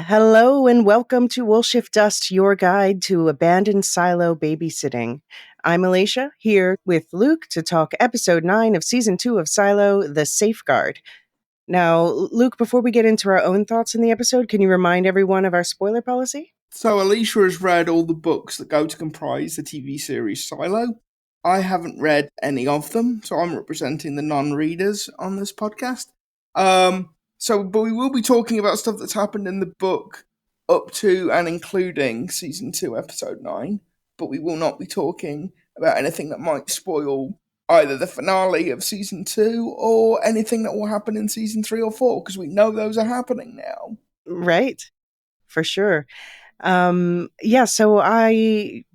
Hello and welcome to We'll Shift Dust, your guide to abandoned silo babysitting. I'm Elysia, here with Luke to talk episode 9 of season 2 of Silo, The Safeguard. Now, Luke, before we get into our own thoughts in the episode, can you remind everyone of our spoiler policy? So Elysia has read all the books that go to comprise the TV series Silo. I haven't read any of them, so I'm representing the non-readers on this podcast. But we will be talking about stuff that's happened in the book up to and including season 2, episode 9. But we will not be talking about anything that might spoil either the finale of season 2 or anything that will happen in season 3 or 4, because we know those are happening now. Right, for sure. So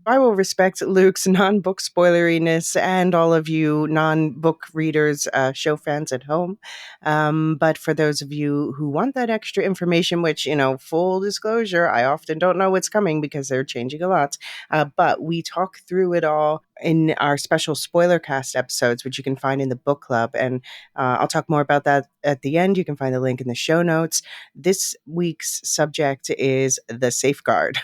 I will respect Luke's non-book spoileriness and all of you non-book readers, show fans at home. But for those of you who want that extra information, which, full disclosure, I often don't know what's coming because they're changing a lot. But we talk through it all in our special spoilercast episodes, which you can find in the book club. And I'll talk more about that at the end. You can find the link in the show notes. This week's subject is the safeguard.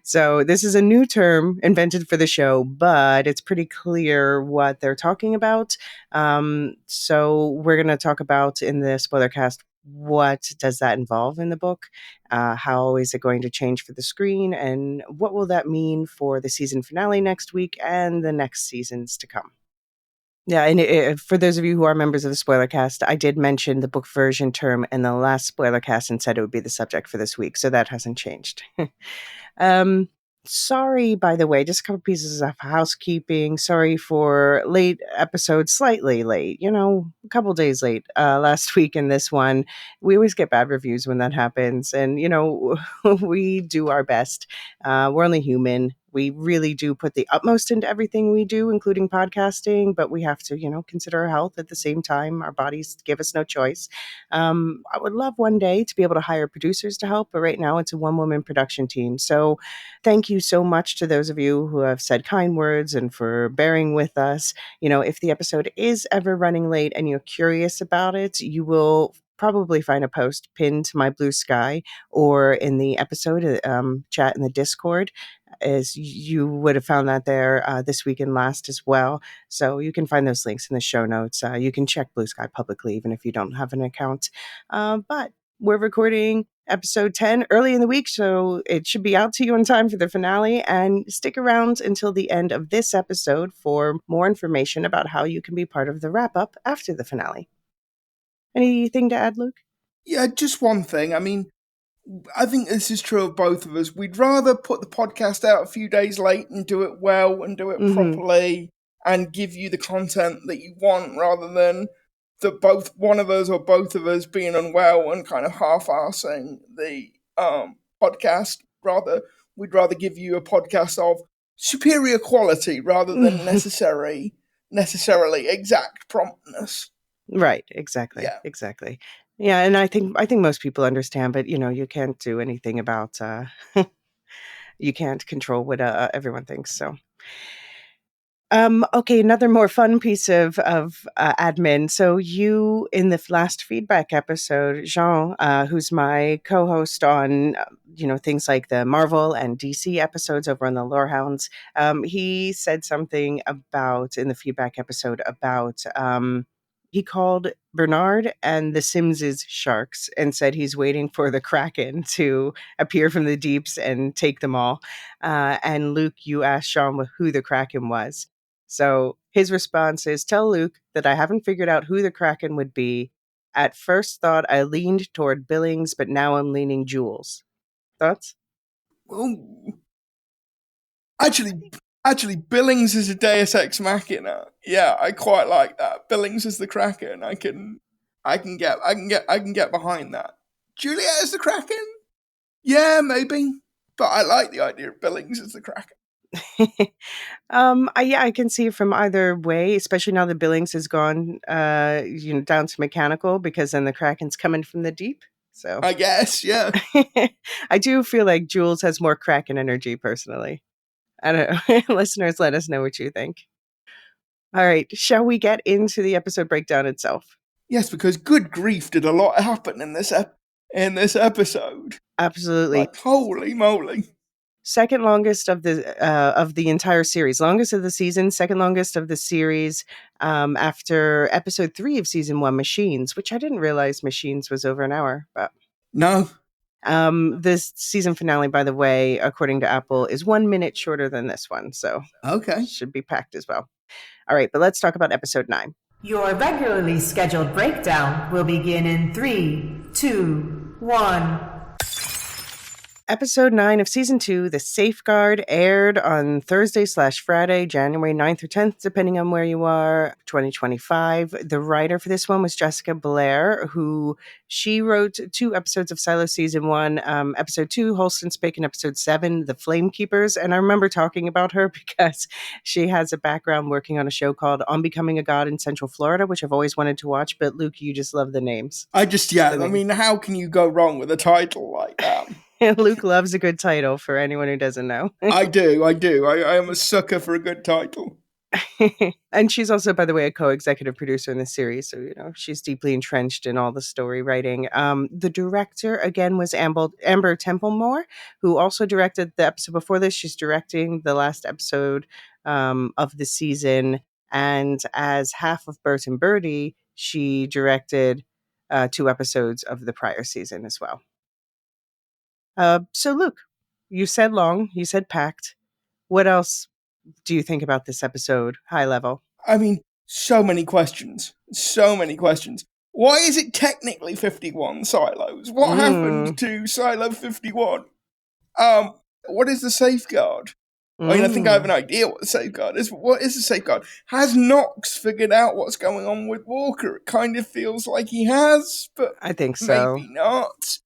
So this is a new term invented for the show, but it's pretty clear what they're talking about. So we're going to talk about in the spoiler cast, what does that involve in the book? How is it going to change for the screen? And what will that mean for the season finale next week and the next seasons to come? Yeah, and for those of you who are members of the spoiler cast, I did mention the book version term in the last spoiler cast and said it would be the subject for this week, so that hasn't changed. Sorry, by the way, just a couple pieces of housekeeping. Sorry for late episode, slightly late, a couple days late last week in this one. We always get bad reviews when that happens. And, we do our best. We're only human. We really do put the utmost into everything we do, including podcasting, but we have to, consider our health at the same time. Our bodies give us no choice. I would love one day to be able to hire producers to help, but right now it's a one-woman production team. So thank you so much to those of you who have said kind words and for bearing with us. If the episode is ever running late and you're curious about it, you will probably find a post pinned to my Blue Sky or in the episode chat in the Discord, as you would have found that there this week and last as well. So you can find those links in the show notes. You can check Blue Sky publicly, even if you don't have an account. But we're recording episode 10 early in the week, so it should be out to you in time for the finale. And stick around until the end of this episode for more information about how you can be part of the wrap-up after the finale. Anything to add, Luke? Yeah, just one thing. I think this is true of both of us. We'd rather put the podcast out a few days late and do it well and do it properly and give you the content that you want, rather than one of us or both of us being unwell and kind of half-arsing the podcast. We'd rather give you a podcast of superior quality rather than necessarily exact promptness. Right, exactly. Yeah. Exactly. Yeah, and I think most people understand, but you can't do anything about you can't control what everyone thinks. So okay, another more fun piece of admin. So you, in the last feedback episode, Jean, who's my co-host on things like the Marvel and DC episodes over on the Lorehounds, he said something about in the feedback episode about he called Bernard and the Simses sharks and said he's waiting for the Kraken to appear from the deeps and take them all. And Luke, you asked Sean who the Kraken was. So his response is, tell Luke that I haven't figured out who the Kraken would be. At first thought, I leaned toward Billings, but now I'm leaning Jules. Thoughts? Well, actually, Billings is a Deus Ex Machina. Yeah, I quite like that. Billings is the Kraken. I can get behind that. Juliet is the Kraken. Yeah, maybe, but I like the idea of Billings as the Kraken. I can see it from either way, especially now that Billings has gone, down to mechanical, because then the Kraken's coming from the deep. So I guess, yeah. I do feel like Jules has more Kraken energy personally. I don't know. Listeners, let us know what you think. All right, shall we get into the episode breakdown itself? Yes, because good grief, did a lot happen in this in this episode. Absolutely. Like, holy moly. Second longest of the entire series, longest of the season, second longest of the series, after episode 3 of season 1, Machines, which I didn't realize Machines was over an hour. But No. this season finale, by the way, according to Apple, is 1 minute shorter than this one, so Okay. should be packed as well. All right, but let's talk about episode 9. Your regularly scheduled breakdown will begin in 3, 2, 1. Episode 9 of Season 2, The Safeguard, aired on Thursday/Friday, January 9th or 10th, depending on where you are, 2025. The writer for this one was Jessica Blair, who she wrote 2 episodes of Silo Season 1, Episode 2, Holston Spake, and Episode 7, The Flamekeepers. And I remember talking about her because she has a background working on a show called On Becoming a God in Central Florida, which I've always wanted to watch. But Luke, you just love the names. I mean, how can you go wrong with a title like that? Luke loves a good title, for anyone who doesn't know. I do. I am a sucker for a good title. And she's also, by the way, a co-executive producer in the series, so she's deeply entrenched in all the story writing. The director again was Amber Templemore, who also directed the episode before this. She's directing the last episode of the season, and as half of Bert and Birdie, she directed 2 episodes of the prior season as well. So Luke, you said long, you said packed. What else do you think about this episode, high level? I mean, so many questions. So many questions. Why is it technically 51 silos? What happened to silo 51? What is the safeguard? I mean, I think I have an idea what the safeguard is, but what is the safeguard? Has Knox figured out what's going on with Walker? It kind of feels like he has, but I think so. maybe not.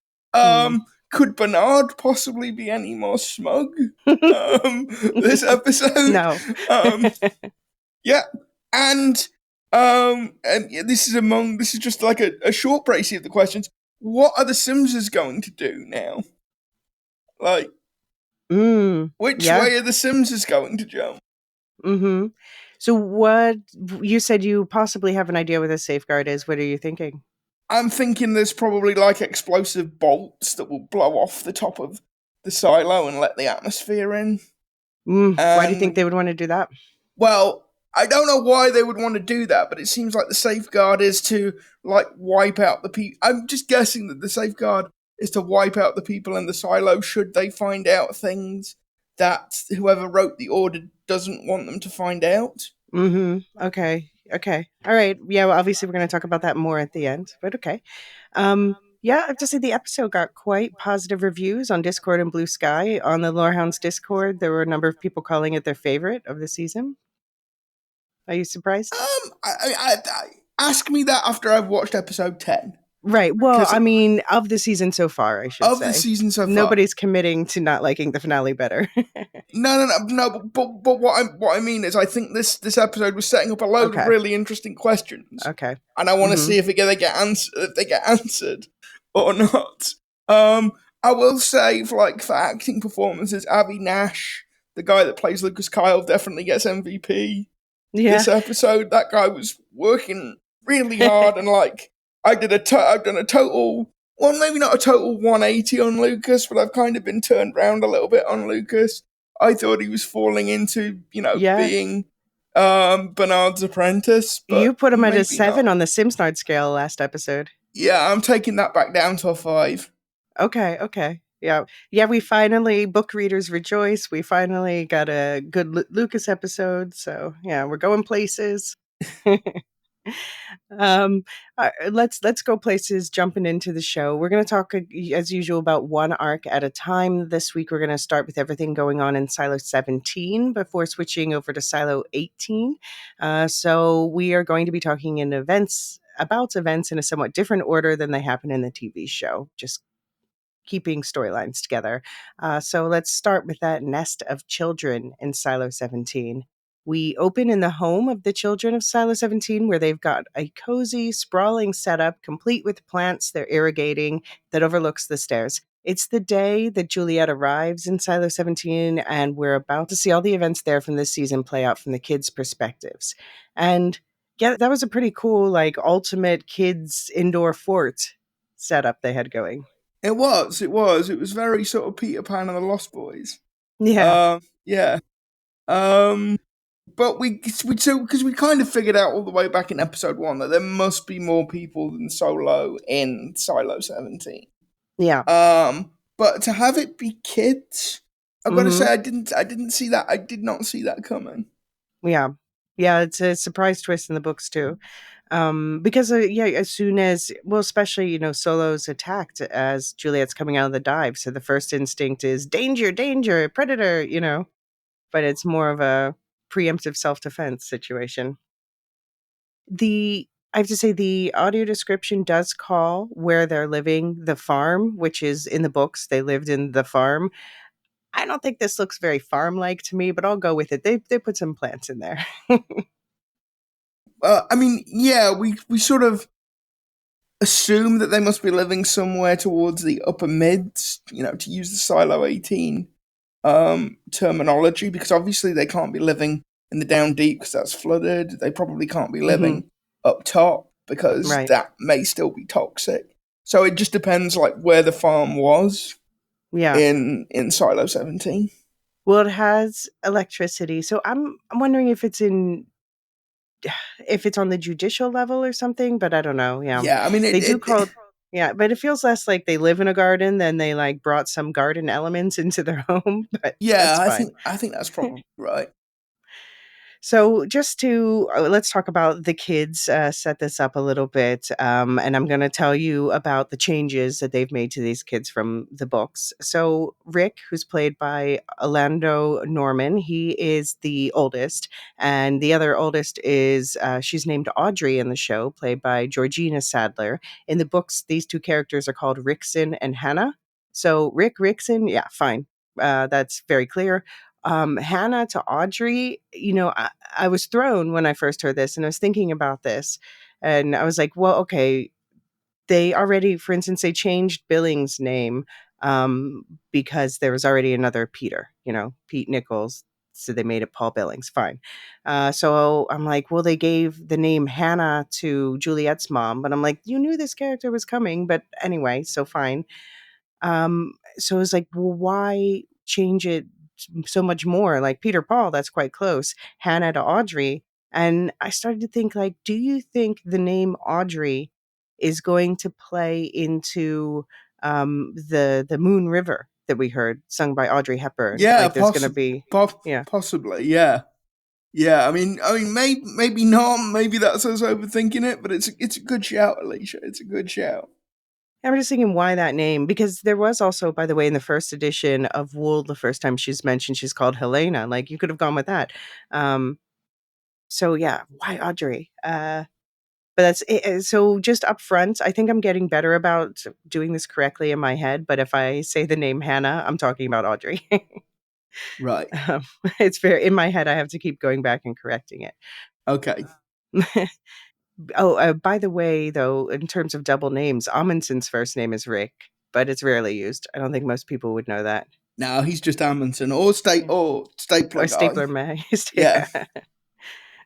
Could Bernard possibly be any more smug? This episode? No. Yeah. And this is just like a short brace of the questions. What are the Simses going to do now? Like, which way are the Simses going to jump? Mm-hmm. So what, you said you possibly have an idea what a safeguard is. What are you thinking? I'm thinking there's probably like explosive bolts that will blow off the top of the silo and let the atmosphere in. Why do you think they would want to do that? Well, I don't know why they would want to do that, but it seems like the safeguard is to like wipe out the people. I'm just guessing that the safeguard is to wipe out the people in the silo should they find out things that whoever wrote the order doesn't want them to find out. Okay. All right. Yeah, well, obviously we're going to talk about that more at the end, but okay. Yeah, I have to say the episode got quite positive reviews on Discord and Blue Sky. On the Lorehounds Discord, there were a number of people calling it their favorite of the season. Are you surprised? I ask me that after I've watched episode 10. Right. Well, I mean, of the season so far, I should say. Of the season so far. Nobody's committing to not liking the finale better. No. But what I mean is, I think this episode was setting up a load of really interesting questions. Okay. And I want to see if they get answered or not. I will say, for acting performances, Avi Nash, the guy that plays Lucas Kyle, definitely gets MVP. Yeah. This episode, that guy was working really hard, and I've done a total, well, maybe not a total 180 on Lucas, but I've kind of been turned around a little bit on Lucas. I thought he was falling into, being Bernard's apprentice. But you put him at a 7 not. on the Simsnard scale last episode. Yeah, I'm taking that back down to a 5. Okay. Yeah, we finally, book readers rejoice. We finally got a good Lucas episode. So yeah, we're going places. Let's go places, jumping into the show. We're going to talk as usual about one arc at a time. This week we're going to start with everything going on in Silo 17 before switching over to Silo 18. So we are going to be talking about events in a somewhat different order than they happen in the TV show, just keeping storylines together. So let's start with that nest of children in Silo 17. We open in the home of the children of Silo 17, where they've got a cozy, sprawling setup, complete with plants they're irrigating, that overlooks the stairs. It's the day that Juliet arrives in Silo 17, and we're about to see all the events there from this season play out from the kids' perspectives. And yeah, that was a pretty cool, ultimate kids indoor fort setup they had going. It was. It was. It was very sort of Peter Pan and the Lost Boys. Yeah. Yeah. Um, but so because we kind of figured out all the way back in episode 1 that there must be more people than Solo in Silo 17. Yeah. But to have it be kids, I've got to say Mhm. I didn't see that. I did not see that coming. Yeah. Yeah, it's a surprise twist in the books too. Because yeah, as soon as, well, especially, Solo's attacked as Juliet's coming out of the dive, so the first instinct is danger, danger, predator, but it's more of a preemptive self-defense situation. I have to say, the audio description does call where they're living the farm, which is in the books. They lived in the farm. I don't think this looks very farm-like to me, but I'll go with it. They put some plants in there. I mean, yeah, we sort of assume that they must be living somewhere towards the upper mids, to use the Silo 18 terminology, because obviously they can't be living in the down deep because that's flooded. They probably can't be Hmm. living up top because Right. that may still be toxic. So it just depends, like, where the farm was Yeah. in Silo 17. Well, it has electricity, so I'm wondering if it's on the judicial level or something, but I don't know. Yeah, Yeah, I mean they do call. Yeah, but it feels less like they live in a garden than they like brought some garden elements into their home. But yeah, that's fine. I think that's probably right. So, just to let's talk about the kids, set this up a little bit. And I'm going to tell you about the changes that they've made to these kids from the books. So, Rick, who's played by Orlando Norman, he is the oldest. And the other oldest is, she's named Audrey in the show, played by Georgina Sadler. In the books, these two characters are called Rickson and Hannah. So, Rickson, yeah, fine. That's very clear. Hannah to Audrey, I was thrown when I first heard this, and I was thinking about this, and I was like, well, okay, they already, for instance, they changed Billing's name, because there was already another Peter, Pete Nichols. So they made it Paul Billings. Fine. So I'm like, well, they gave the name Hannah to Juliet's mom, but I'm like, you knew this character was coming, but anyway, so fine. So I was like, well, why change it so much more? Like Peter Paul, that's quite close. Hannah to Audrey. And I started to think, like, do you think the name Audrey is going to play into the Moon River that we heard sung by Audrey Hepburn? Yeah, Like there's gonna be, yeah. possibly, yeah. Yeah, maybe not. Maybe that's us overthinking it, but it's a good shout, Alicia. It's a good shout. I'm just thinking why that name, because there was also, by the way, in the first edition of Wool, the first time she's mentioned, she's called Helena. Like you could have gone with that. So yeah, why Audrey? But that's it. So just up front, I think I'm getting better about doing this correctly in my head. But if I say the name Hannah, I'm talking about Audrey. Right. um, it's very in my head. I have to keep going back and correcting it. Okay. Oh, by the way, though, in terms of double names, Amundsen's first name is Rick, but it's rarely used. I don't think most people would know that. No, he's just Amundsen Yeah. or Stapler Or guy. Stapler May. Yeah.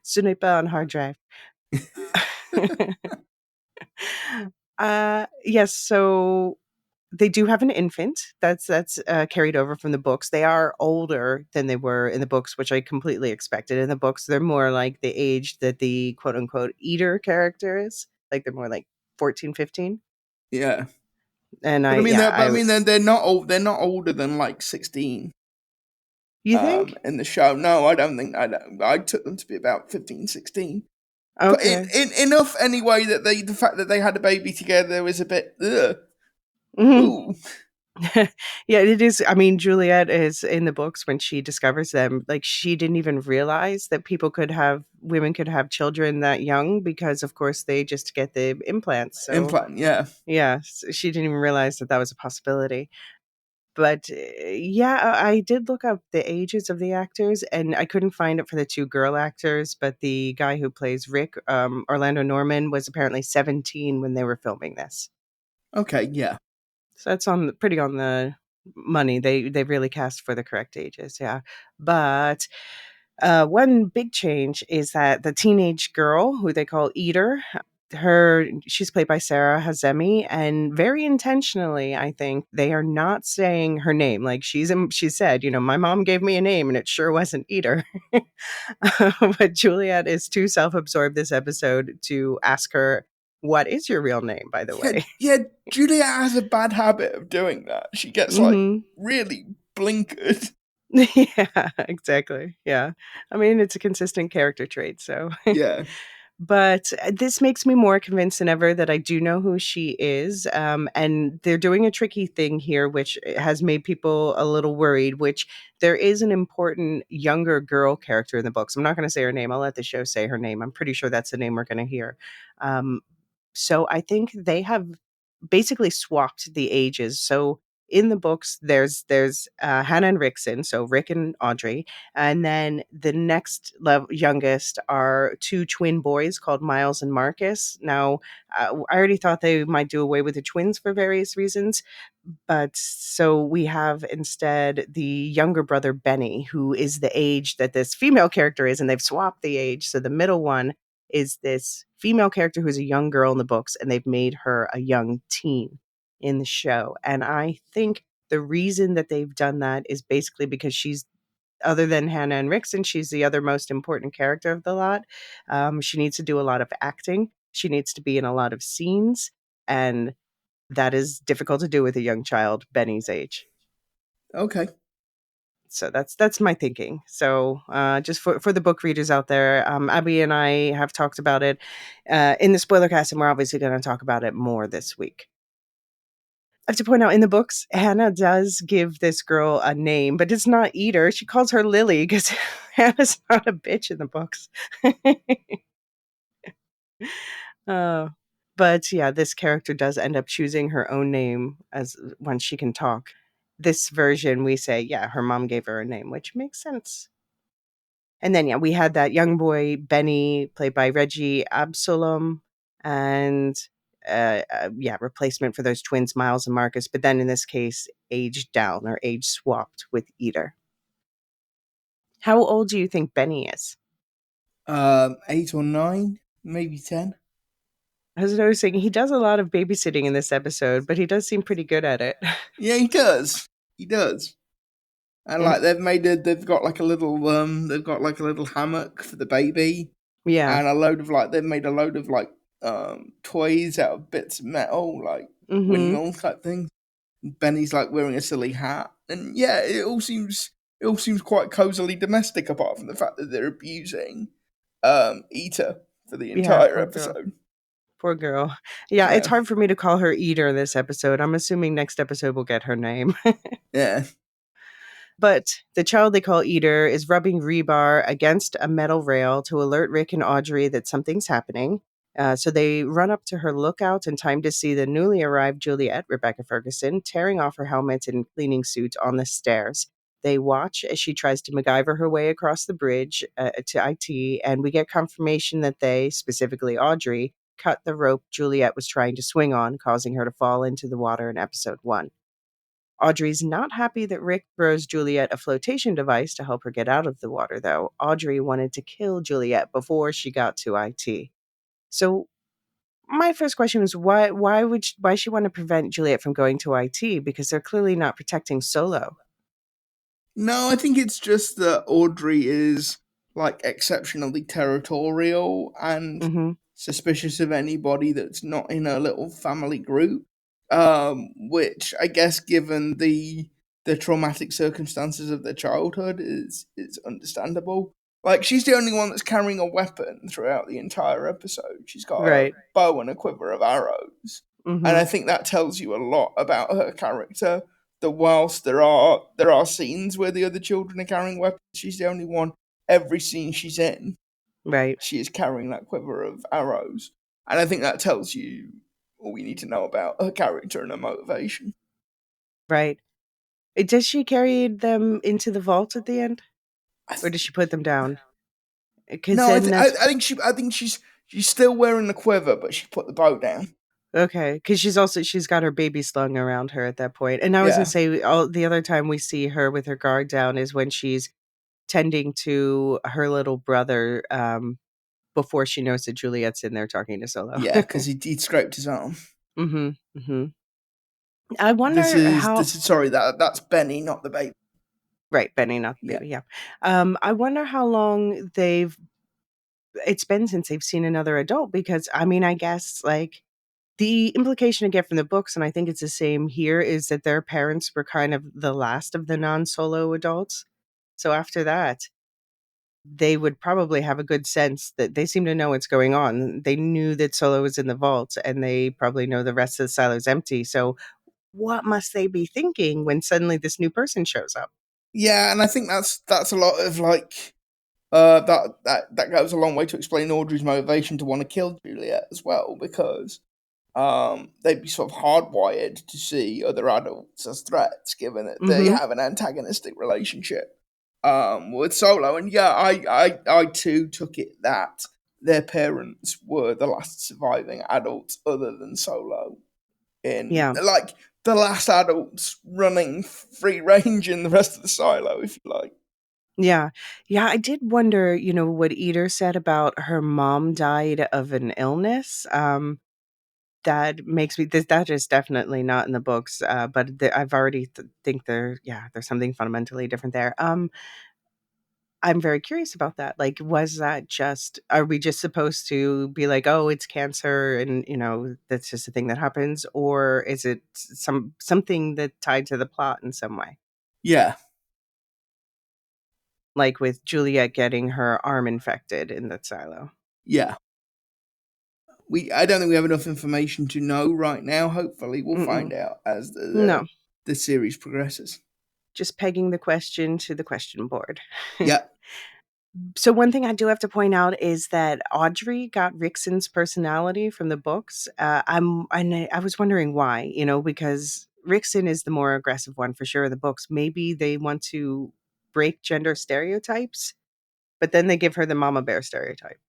Ce n'est pas un hard drive. Yes, so they do have an infant that's carried over from the books. They are older than they were in the books, which I completely expected. In the books, they're more like the age that the quote unquote eater character is. Like they're more like 14, 15. Yeah. And But I I mean, yeah, they're not old. They're not older than like 16. you think? In the show, no, I don't think. I took them to be about 15, 16. But Okay. enough anyway that the fact that they had a baby together was a bit. Ugh. Mhm. Ooh. Yeah, it is. I mean, Juliet is in the books when she discovers them, like she didn't even realize that women could have children that young because, of course, they just get the implants. So, Implant, yeah. yeah, she didn't even realize that that was a possibility. But yeah, I did look up the ages of the actors and I couldn't find it for the two girl actors. But the guy who plays Rick, Orlando Norman, was apparently 17 when they were filming this. Okay, yeah. So that's pretty on the money. They really cast for the correct ages, yeah. But one big change is that the teenage girl who they call Eater, she's played by Sarah Hazemi, and very intentionally, I think they are not saying her name. Like she said, my mom gave me a name and it sure wasn't Eater. But Juliet is too self-absorbed this episode to ask her, what is your real name, by the Yeah, way? yeah, Julia has a bad habit of doing that. She gets really blinkered. Yeah, exactly. Yeah. I mean, it's a consistent character trait, so. Yeah. But this makes me more convinced than ever that I do know who she is. And they're doing a tricky thing here, which has made people a little worried, which there is an important younger girl character in the books. I'm not going to say her name. I'll let the show say her name. I'm pretty sure that's the name we're going to hear. So I think they have basically swapped the ages. So in the books, there's Hannah and Rickson, so Rick and Audrey, and then the next youngest are two twin boys called Miles and Marcus. Now, I already thought they might do away with the twins for various reasons, but so we have instead the younger brother Benny, who is the age that this female character is, and they've swapped the age. So the middle one is this female character who's a young girl in the books, and they've made her a young teen in the show. And I think the reason that they've done that is basically because she's, other than Hannah and Rickson, she's the other most important character of the lot. She needs to do a lot of acting. She needs to be in a lot of scenes, and that is difficult to do with a young child Benny's age. Okay. So that's my thinking. So just for the book readers out there, Abby and I have talked about it in the spoiler cast, and we're obviously going to talk about it more this week. I have to point out, in the books, Hannah does give this girl a name, but it's not Eater. She calls her Lily because Hannah's not a bitch in the books. uh, but yeah, this character does end up choosing her own name as once she can talk. This version, we say, yeah, her mom gave her a name, which makes sense. And then, yeah, we had that young boy, Benny, played by Reggie Absalom, and replacement for those twins, Miles and Marcus, but then in this case, aged down or age swapped with Eater. How old do you think Benny is? 8 or 9, maybe 10. I was noticing he does a lot of babysitting in this episode, but he does seem pretty good at it. Yeah, he does. He does. And And like they've got like a little hammock for the baby, yeah. and they've made a load of like toys out of bits of metal, like windmill type things. And Benny's like wearing a silly hat, and yeah, it all seems quite cozily domestic, apart from the fact that they're abusing Eater for the Yeah, entire poor girl. episode. Poor girl. Yeah, it's Yeah, hard for me to call her Eater this episode. I'm assuming next episode we'll get her name. yeah. But the child they call Eater is rubbing rebar against a metal rail to alert Rick and Audrey that something's happening. So they run up to her lookout in time to see the newly arrived Juliet, Rebecca Ferguson, tearing off her helmet and cleaning suit on the stairs. They watch as she tries to MacGyver her way across the bridge to IT, and we get confirmation that they, specifically Audrey, cut the rope Juliet was trying to swing on, causing her to fall into the water in episode 1. Audrey's not happy that Rick throws Juliet a flotation device to help her get out of the water, though. Audrey wanted to kill Juliet before she got to IT. So my first question was why she want to prevent Juliet from going to IT? Because they're clearly not protecting Solo. No, I think it's just that Audrey is like exceptionally territorial and Mm-hmm. suspicious of anybody that's not in her little family group. Which I guess, given the traumatic circumstances of their childhood, is understandable. Like, she's the only one that's carrying a weapon throughout the entire episode. She's got a Right. bow and a quiver of arrows, and Mm-hmm. I think that tells you a lot about her character. That whilst there are scenes where the other children are carrying weapons, she's the only one. Every scene she's in, Right. she is carrying that quiver of arrows, and I think that tells you all we need to know about her character and her motivation. Right. Does she carry them into the vault at the end? Or does she put them down? Because No, then that's I think she's still wearing the quiver, but she put the bow down. okay. Because she's got her baby slung around her at that point. And I was gonna Yeah, say, the other time we see her with her guard down is when she's tending to her little brother, before she knows that Juliet's in there talking to Solo. Yeah, because he'd scraped his arm. I wonder how. Sorry, that's Benny, not the baby. Right, Benny, not the baby. Yeah. I wonder how long it's been since they've seen another adult, because I mean, I guess like the implication I get from the books, and I think it's the same here, is that their parents were kind of the last of the non-Solo adults. So after that, they would probably have a good sense that they seem to know what's going on. They knew that Solo was in the vault, and they probably know the rest of the silo's empty. So what must they be thinking when suddenly this new person shows up? Yeah, and I think that's a lot of like that goes a long way to explain Audrey's motivation to want to kill Juliet as well, because they'd be sort of hardwired to see other adults as threats, given that they have an antagonistic relationship with Solo. And yeah, I too took it that their parents were the last surviving adults other than Solo. Like the last adults running free range in the rest of the silo, if you like. Yeah. Yeah, I did wonder, what Eder said about her mom died of an illness. That makes me that is definitely not in the books, but I've already think there's something fundamentally different there. I'm very curious about that. Like, was that are we just supposed to be like, oh, it's cancer and, that's just a thing that happens? Or is it something that tied to the plot in some way? Yeah. Like with Juliet getting her arm infected in that silo. Yeah. I don't think we have enough information to know right now. Hopefully we'll find out as the series progresses. Just pegging the question to the question board. Yeah. So one thing I do have to point out is that Audrey got Rickson's personality from the books. I was wondering why, because Rickson is the more aggressive one for sure in the books. Maybe they want to break gender stereotypes, but then they give her the mama bear stereotype.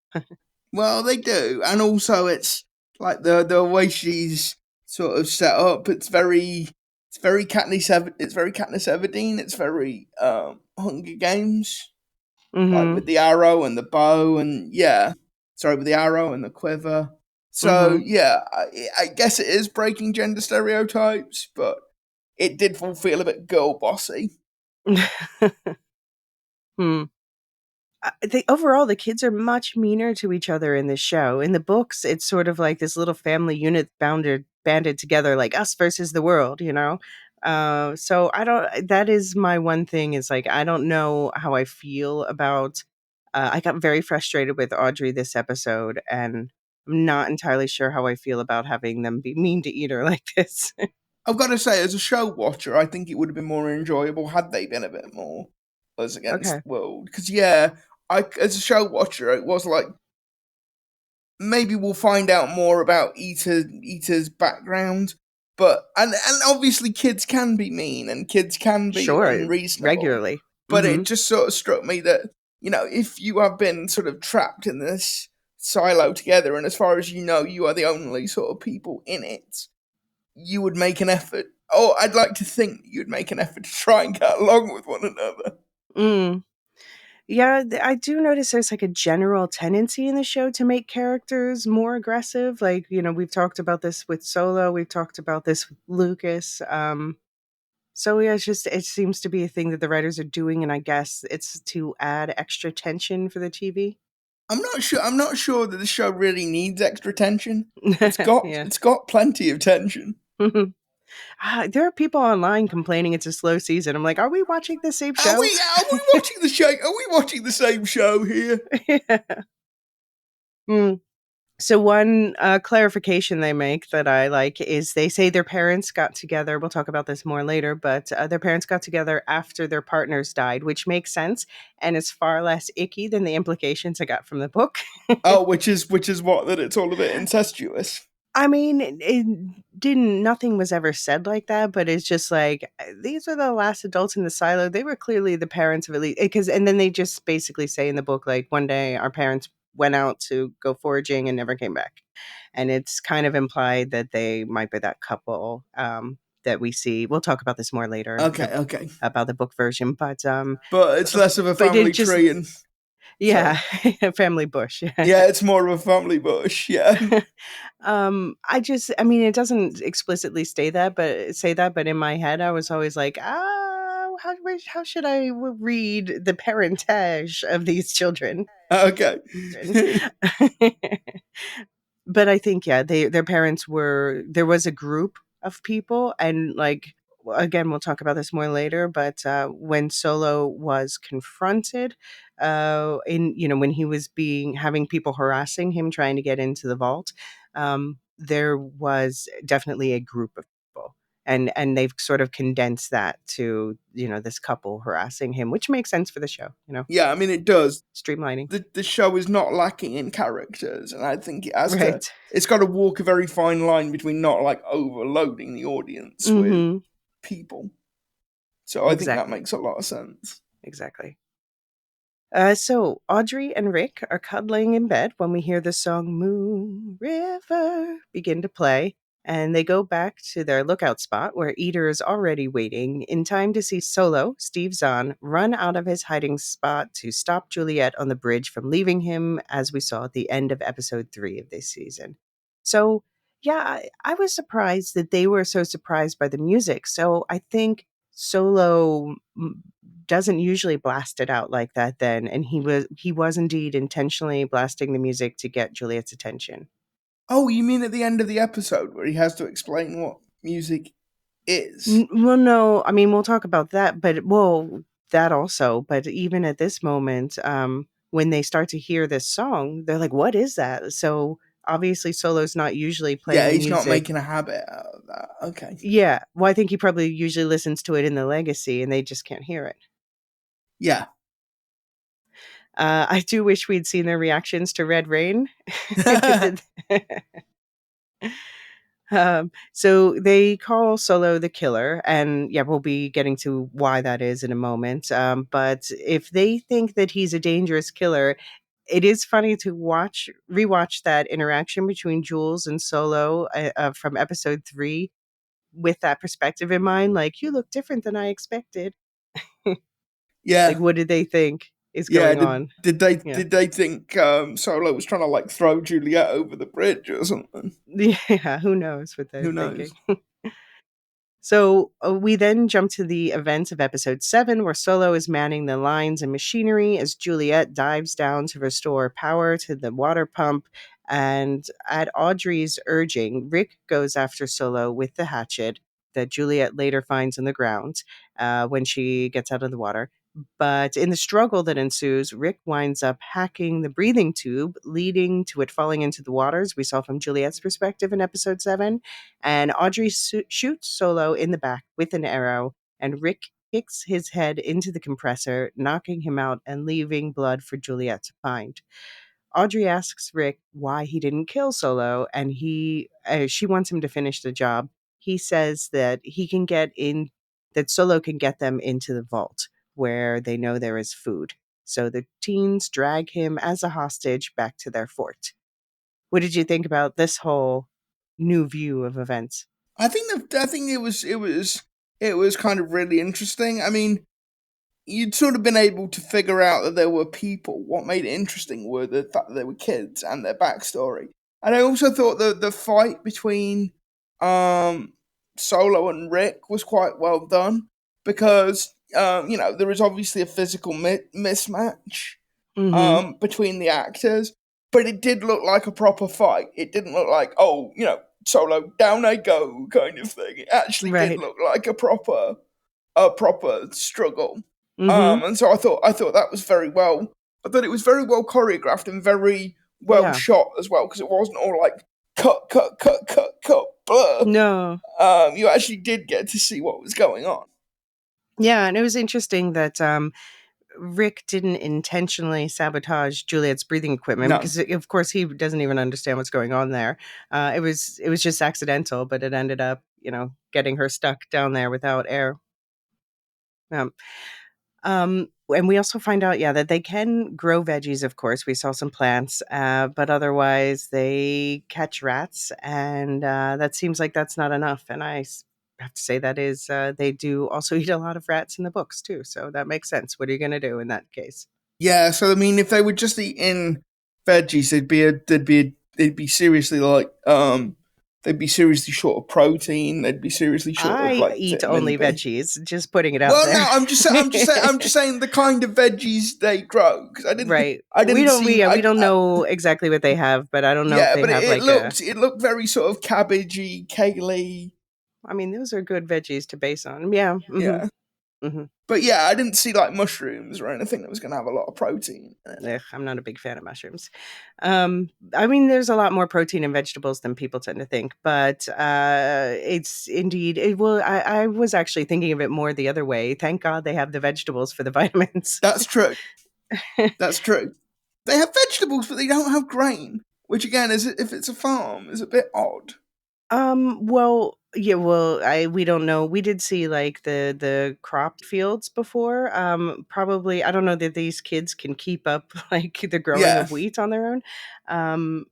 Well, they do, and also it's like the way she's sort of set up. It's very Katniss Everdeen. It's very Hunger Games. Like with the arrow and the bow and with the arrow and the quiver. So I guess it is breaking gender stereotypes, but it did feel a bit girl bossy. Overall, the kids are much meaner to each other in this show. In the books, it's sort of like this little family unit banded together, like us versus the world, So that is my one thing, is like, I don't know how I feel about, I got very frustrated with Audrey this episode, and I'm not entirely sure how I feel about having them be mean to Eder like this. I've got to say, as a show watcher, I think it would have been more enjoyable had they been a bit more us against the world. Because, as a show watcher, it was like, maybe we'll find out more about Ita's background. But and obviously kids can be mean and kids can be unreasonable regularly. But it just sort of struck me that, if you have been sort of trapped in this silo together, and as far as you know, you are the only sort of people in it, you would make an effort. Oh, I'd like to think you'd make an effort to try and get along with one another. Yeah, I do notice there's like a general tendency in the show to make characters more aggressive. Like, we've talked about this with Solo. We've talked about this with Lucas. So yeah, it seems to be a thing that the writers are doing, and I guess it's to add extra tension for the TV. I'm not sure that the show really needs extra tension. It's got plenty of tension. There are people online complaining it's a slow season. I'm like, are we watching the same show? Are we watching the show? Are we watching the same show here? So one clarification they make that I like is they say their parents got together. We'll talk about this more later, but their parents got together after their partners died, which makes sense and is far less icky than the implications I got from the book. Which is what, that it's all a bit incestuous. I mean, nothing was ever said like that, but it's just like, these are the last adults in the silo. They were clearly the parents of Elysia, and then they just basically say in the book, like, one day our parents went out to go foraging and never came back. And it's kind of implied that they might be that couple that we see. We'll talk about this more later. Okay. About the book version, but it's less of a family tree. And Yeah, So family bush. yeah, it's more of a family bush. Yeah. I mean, it doesn't explicitly say that, but in my head, I was always like, how should I read the parentage of these children? Okay. But I think, yeah, their parents were there was a group of people, and like again, we'll talk about this more later. But when Solo was confronted, in when he was being having people harassing him trying to get into the vault, there was definitely a group of people. And they've sort of condensed that to this couple harassing him, which makes sense for the show. Yeah, I mean it does. Streamlining, The show is not lacking in characters, and I think it has to. right? It's got to walk a very fine line between not like overloading the audience with Mm-hmm. people. So I think that Exactly. makes a lot of sense. Exactly. So Audrey and Rick are cuddling in bed when we hear the song Moon River begin to play, and they go back to their lookout spot where Eater is already waiting in time to see Solo, Steve Zahn, run out of his hiding spot to stop Juliet on the bridge from leaving him, as we saw at the end of episode 3 of this season. So, yeah, I was surprised that they were so surprised by the music. So I think Solo doesn't usually blast it out like that then, and he was indeed intentionally blasting the music to get Juliet's attention. Oh, you mean at the end of the episode where he has to explain what music is? Well, no, I mean, we'll talk about that, but well, that also, but even at this moment, when they start to hear this song, they're like, "What is that?" So obviously, Solo's not usually Yeah, playing he's not music. making a habit out of that. Okay. Yeah, well, I think he probably usually listens to it in the Legacy, and they just can't hear it. Yeah. I do wish we'd seen their reactions to Red Rain. If it- so they call Solo the killer, and yeah, we'll be getting to why that is in a moment. But if they think that he's a dangerous killer, it is funny to rewatch that interaction between Jules and Solo from episode 3 with that perspective in mind. Like, you look different than I expected. Like, Yeah. what did they think is Yeah, going did on? did they Yeah. did they think Solo was trying to like throw Juliet over the bridge or something? Yeah, who knows what they're Who knows? thinking. So we then jump to the events of episode 7, where Solo is manning the lines and machinery as Juliet dives down to restore power to the water pump. And at Audrey's urging, Rick goes after Solo with the hatchet that Juliet later finds on the ground when she gets out of the water. But in the struggle that ensues, Rick winds up hacking the breathing tube, leading to it falling into the waters we saw from Juliet's perspective in episode 7. And Audrey shoots Solo in the back with an arrow, and Rick kicks his head into the compressor, knocking him out and leaving blood for Juliet to find. Audrey asks Rick why he didn't kill Solo, and she wants him to finish the job. He says that Solo can get them into the vault where they know there is food. So the teens drag him as a hostage back to their fort. What did you think about this whole new view of events? I think it was kind of really interesting. I mean, you'd sort of been able to figure out that there were people. What made it interesting were the fact that they were kids and their backstory. And I also thought the fight between um, Solo and Rick was quite well done because there is obviously a physical mismatch Mhm. between the actors, but it did look like a proper fight. It didn't look like, oh, Solo, down I go kind of thing. It actually did Right. look like a proper struggle. Mhm. And so I thought that was very well. I thought it was very well choreographed and very well Yeah. shot as well because it wasn't all like cut, cut, cut, cut, cut, blur. No. You actually did get to see what was going on. Yeah, and it was interesting that Rick didn't intentionally sabotage Juliet's breathing equipment No, because, of course, he doesn't even understand what's going on there. It was just accidental, but it ended up, getting her stuck down there without air. Um, and we also find out, yeah, that they can grow veggies. Of course, we saw some plants, but otherwise they catch rats, and that seems like that's not enough. And have to say that is they do also eat a lot of rats in the books too, so that makes sense. What are you going to do in that case? Yeah, so I mean, if they were just eating veggies, they'd be seriously they'd be seriously short of protein. They'd be seriously short of I like eat vitamin only B. veggies, just putting it out Well, there. no, I'm just saying the kind of veggies they grow because Right. I We didn't don't see, we don't know exactly what they have, but I don't know if yeah, they but have like a it looked very sort of cabbagey, kale-y, I mean, those are good veggies to base on. Yeah. yeah. Hmm. But yeah, I didn't see like mushrooms or anything that was going to have a lot of protein. I'm not a big fan of mushrooms. I mean, there's a lot more protein in vegetables than people tend to think, but it's indeed. I was actually thinking of it more the other way. Thank God they have the vegetables for the vitamins. That's true. That's true. They have vegetables, but they don't have grain, which again, is if it's a farm, is a bit odd. Well, yeah, well, we don't know. We did see like the crop fields before. Probably I don't know that these kids can keep up like the growing Yeah. of wheat on their own. Um,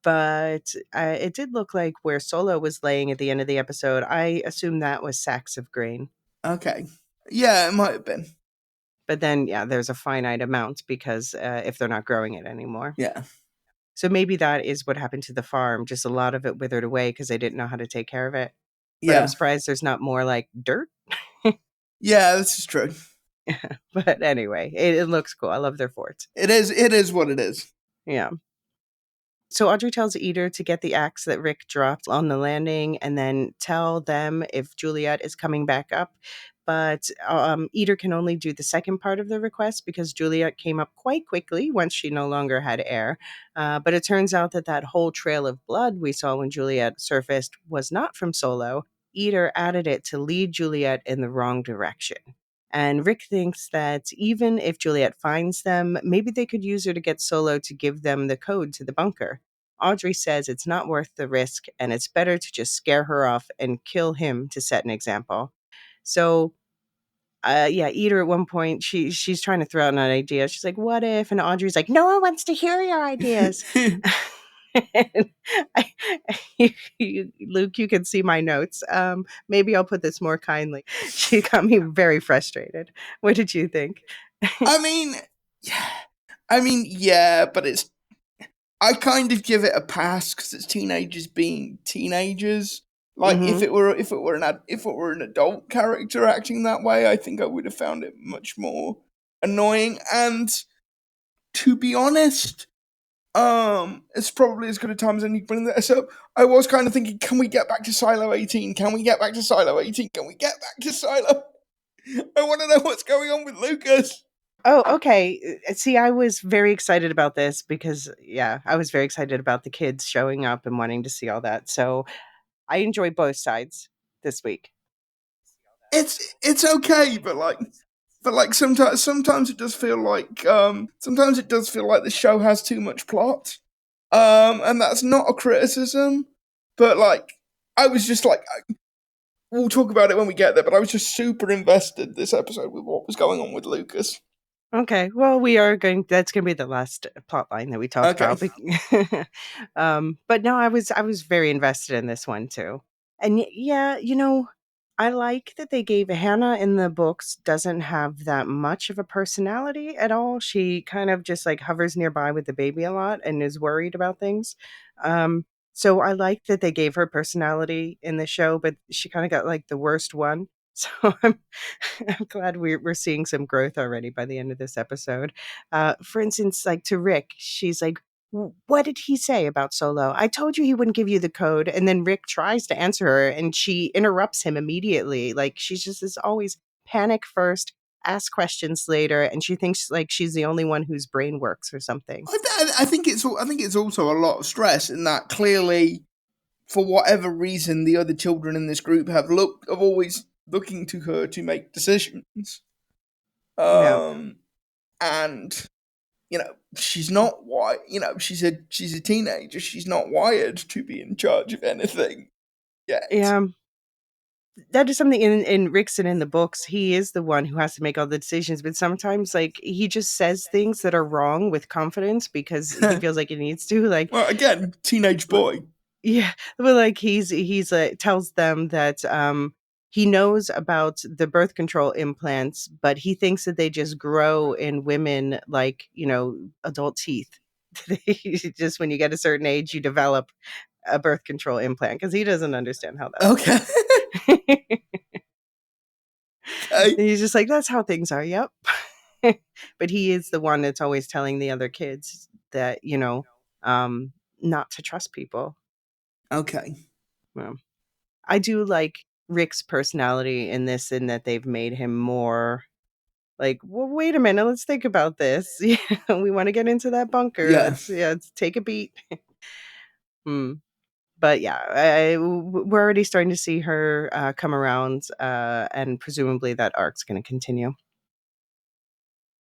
but it did look like where Solo was laying at the end of the episode. I assume that was sacks of grain. Okay. Yeah, it might have been. But then, yeah, there's a finite amount because if they're not growing it anymore. Yeah. So maybe that is what happened to the farm. Just a lot of it withered away because they didn't know how to take care of it. But I'm Yeah. surprised there's not more like dirt. Yeah, this is true. But anyway, it looks cool. I love their fort. It is what it is. Yeah. So Audrey tells Eder to get the axe that Rick dropped on the landing and then tell them if Juliet is coming back up. But Eder can only do the second part of the request because Juliet came up quite quickly once she no longer had air. But it turns out that that whole trail of blood we saw when Juliet surfaced was not from Solo. Eder added it to lead Juliet in the wrong direction. And Rick thinks that even if Juliet finds them, maybe they could use her to get Solo to give them the code to the bunker. Audrey says it's not worth the risk and it's better to just scare her off and kill him to set an example. So, yeah, Eder at one point, she's trying to throw out an idea. She's like, what if? And Audrey's like, no one wants to hear your ideas. And I, Luke, you can see my notes. Maybe I'll put this more kindly. She got me very frustrated. What did you think? I mean, yeah, but I kind of give it a pass because it's teenagers being teenagers. Like Mm-hmm. if it were an adult character acting that way, I think I would have found it much more annoying. And to be honest, it's probably as good a time as any to bring this up. I was kind of thinking, can we get back to Silo 18? Can we get back to Silo 18? Can we get back to Silo? I want to know what's going on with Lucas. Oh, okay. See, I was very excited about this because, yeah, I was very excited about the kids showing up and wanting to see all that. So I enjoy both sides this week. It's okay, but like sometimes it does feel like the show has too much plot. And that's not a criticism, but like I was just like we'll talk about it when we get there, but I was just super invested this episode with what was going on with Lucas. Okay, well, that's going to be the last plot line that we talk Okay. about. But no, I was very invested in this one too. And yeah, I like that they gave Hannah in the books doesn't have that much of a personality at all. She kind of just like hovers nearby with the baby a lot and is worried about things. So I like that they gave her personality in the show, but she kind of got like the worst one. So I'm glad we're seeing some growth already by the end of this episode. For instance, like to Rick, she's like, what did he say about Solo? I told you he wouldn't give you the code. And then Rick tries to answer her and she interrupts him immediately. Like she's just is always panic first, ask questions later, and she thinks like she's the only one whose brain works or something. I think it's also a lot of stress in that clearly, for whatever reason, the other children in this group have always looking to her to make decisions. Yeah. And she's not she's a teenager. She's not wired to be in charge of anything yet. Yeah. That is something in Rickson in the books. He is the one who has to make all the decisions, but sometimes like he just says things that are wrong with confidence because he feels like he needs to. Like, well, again, teenage boy. yeah, but like he's tells them that he knows about the birth control implants, but he thinks that they just grow in women like, adult teeth. Just when you get a certain age, you develop a birth control implant because he doesn't understand how that Okay. works. Okay. And he's just like, that's how things are. Yep. But he is the one that's always telling the other kids that, not to trust people. Okay. Well, I do like Rick's personality in this, in that they've made him more like, well, wait a minute, let's think about this. We want to get into that bunker. Yeah. Let's take a beat. Hmm. But yeah, we're already starting to see her come around, and presumably that arc's going to continue.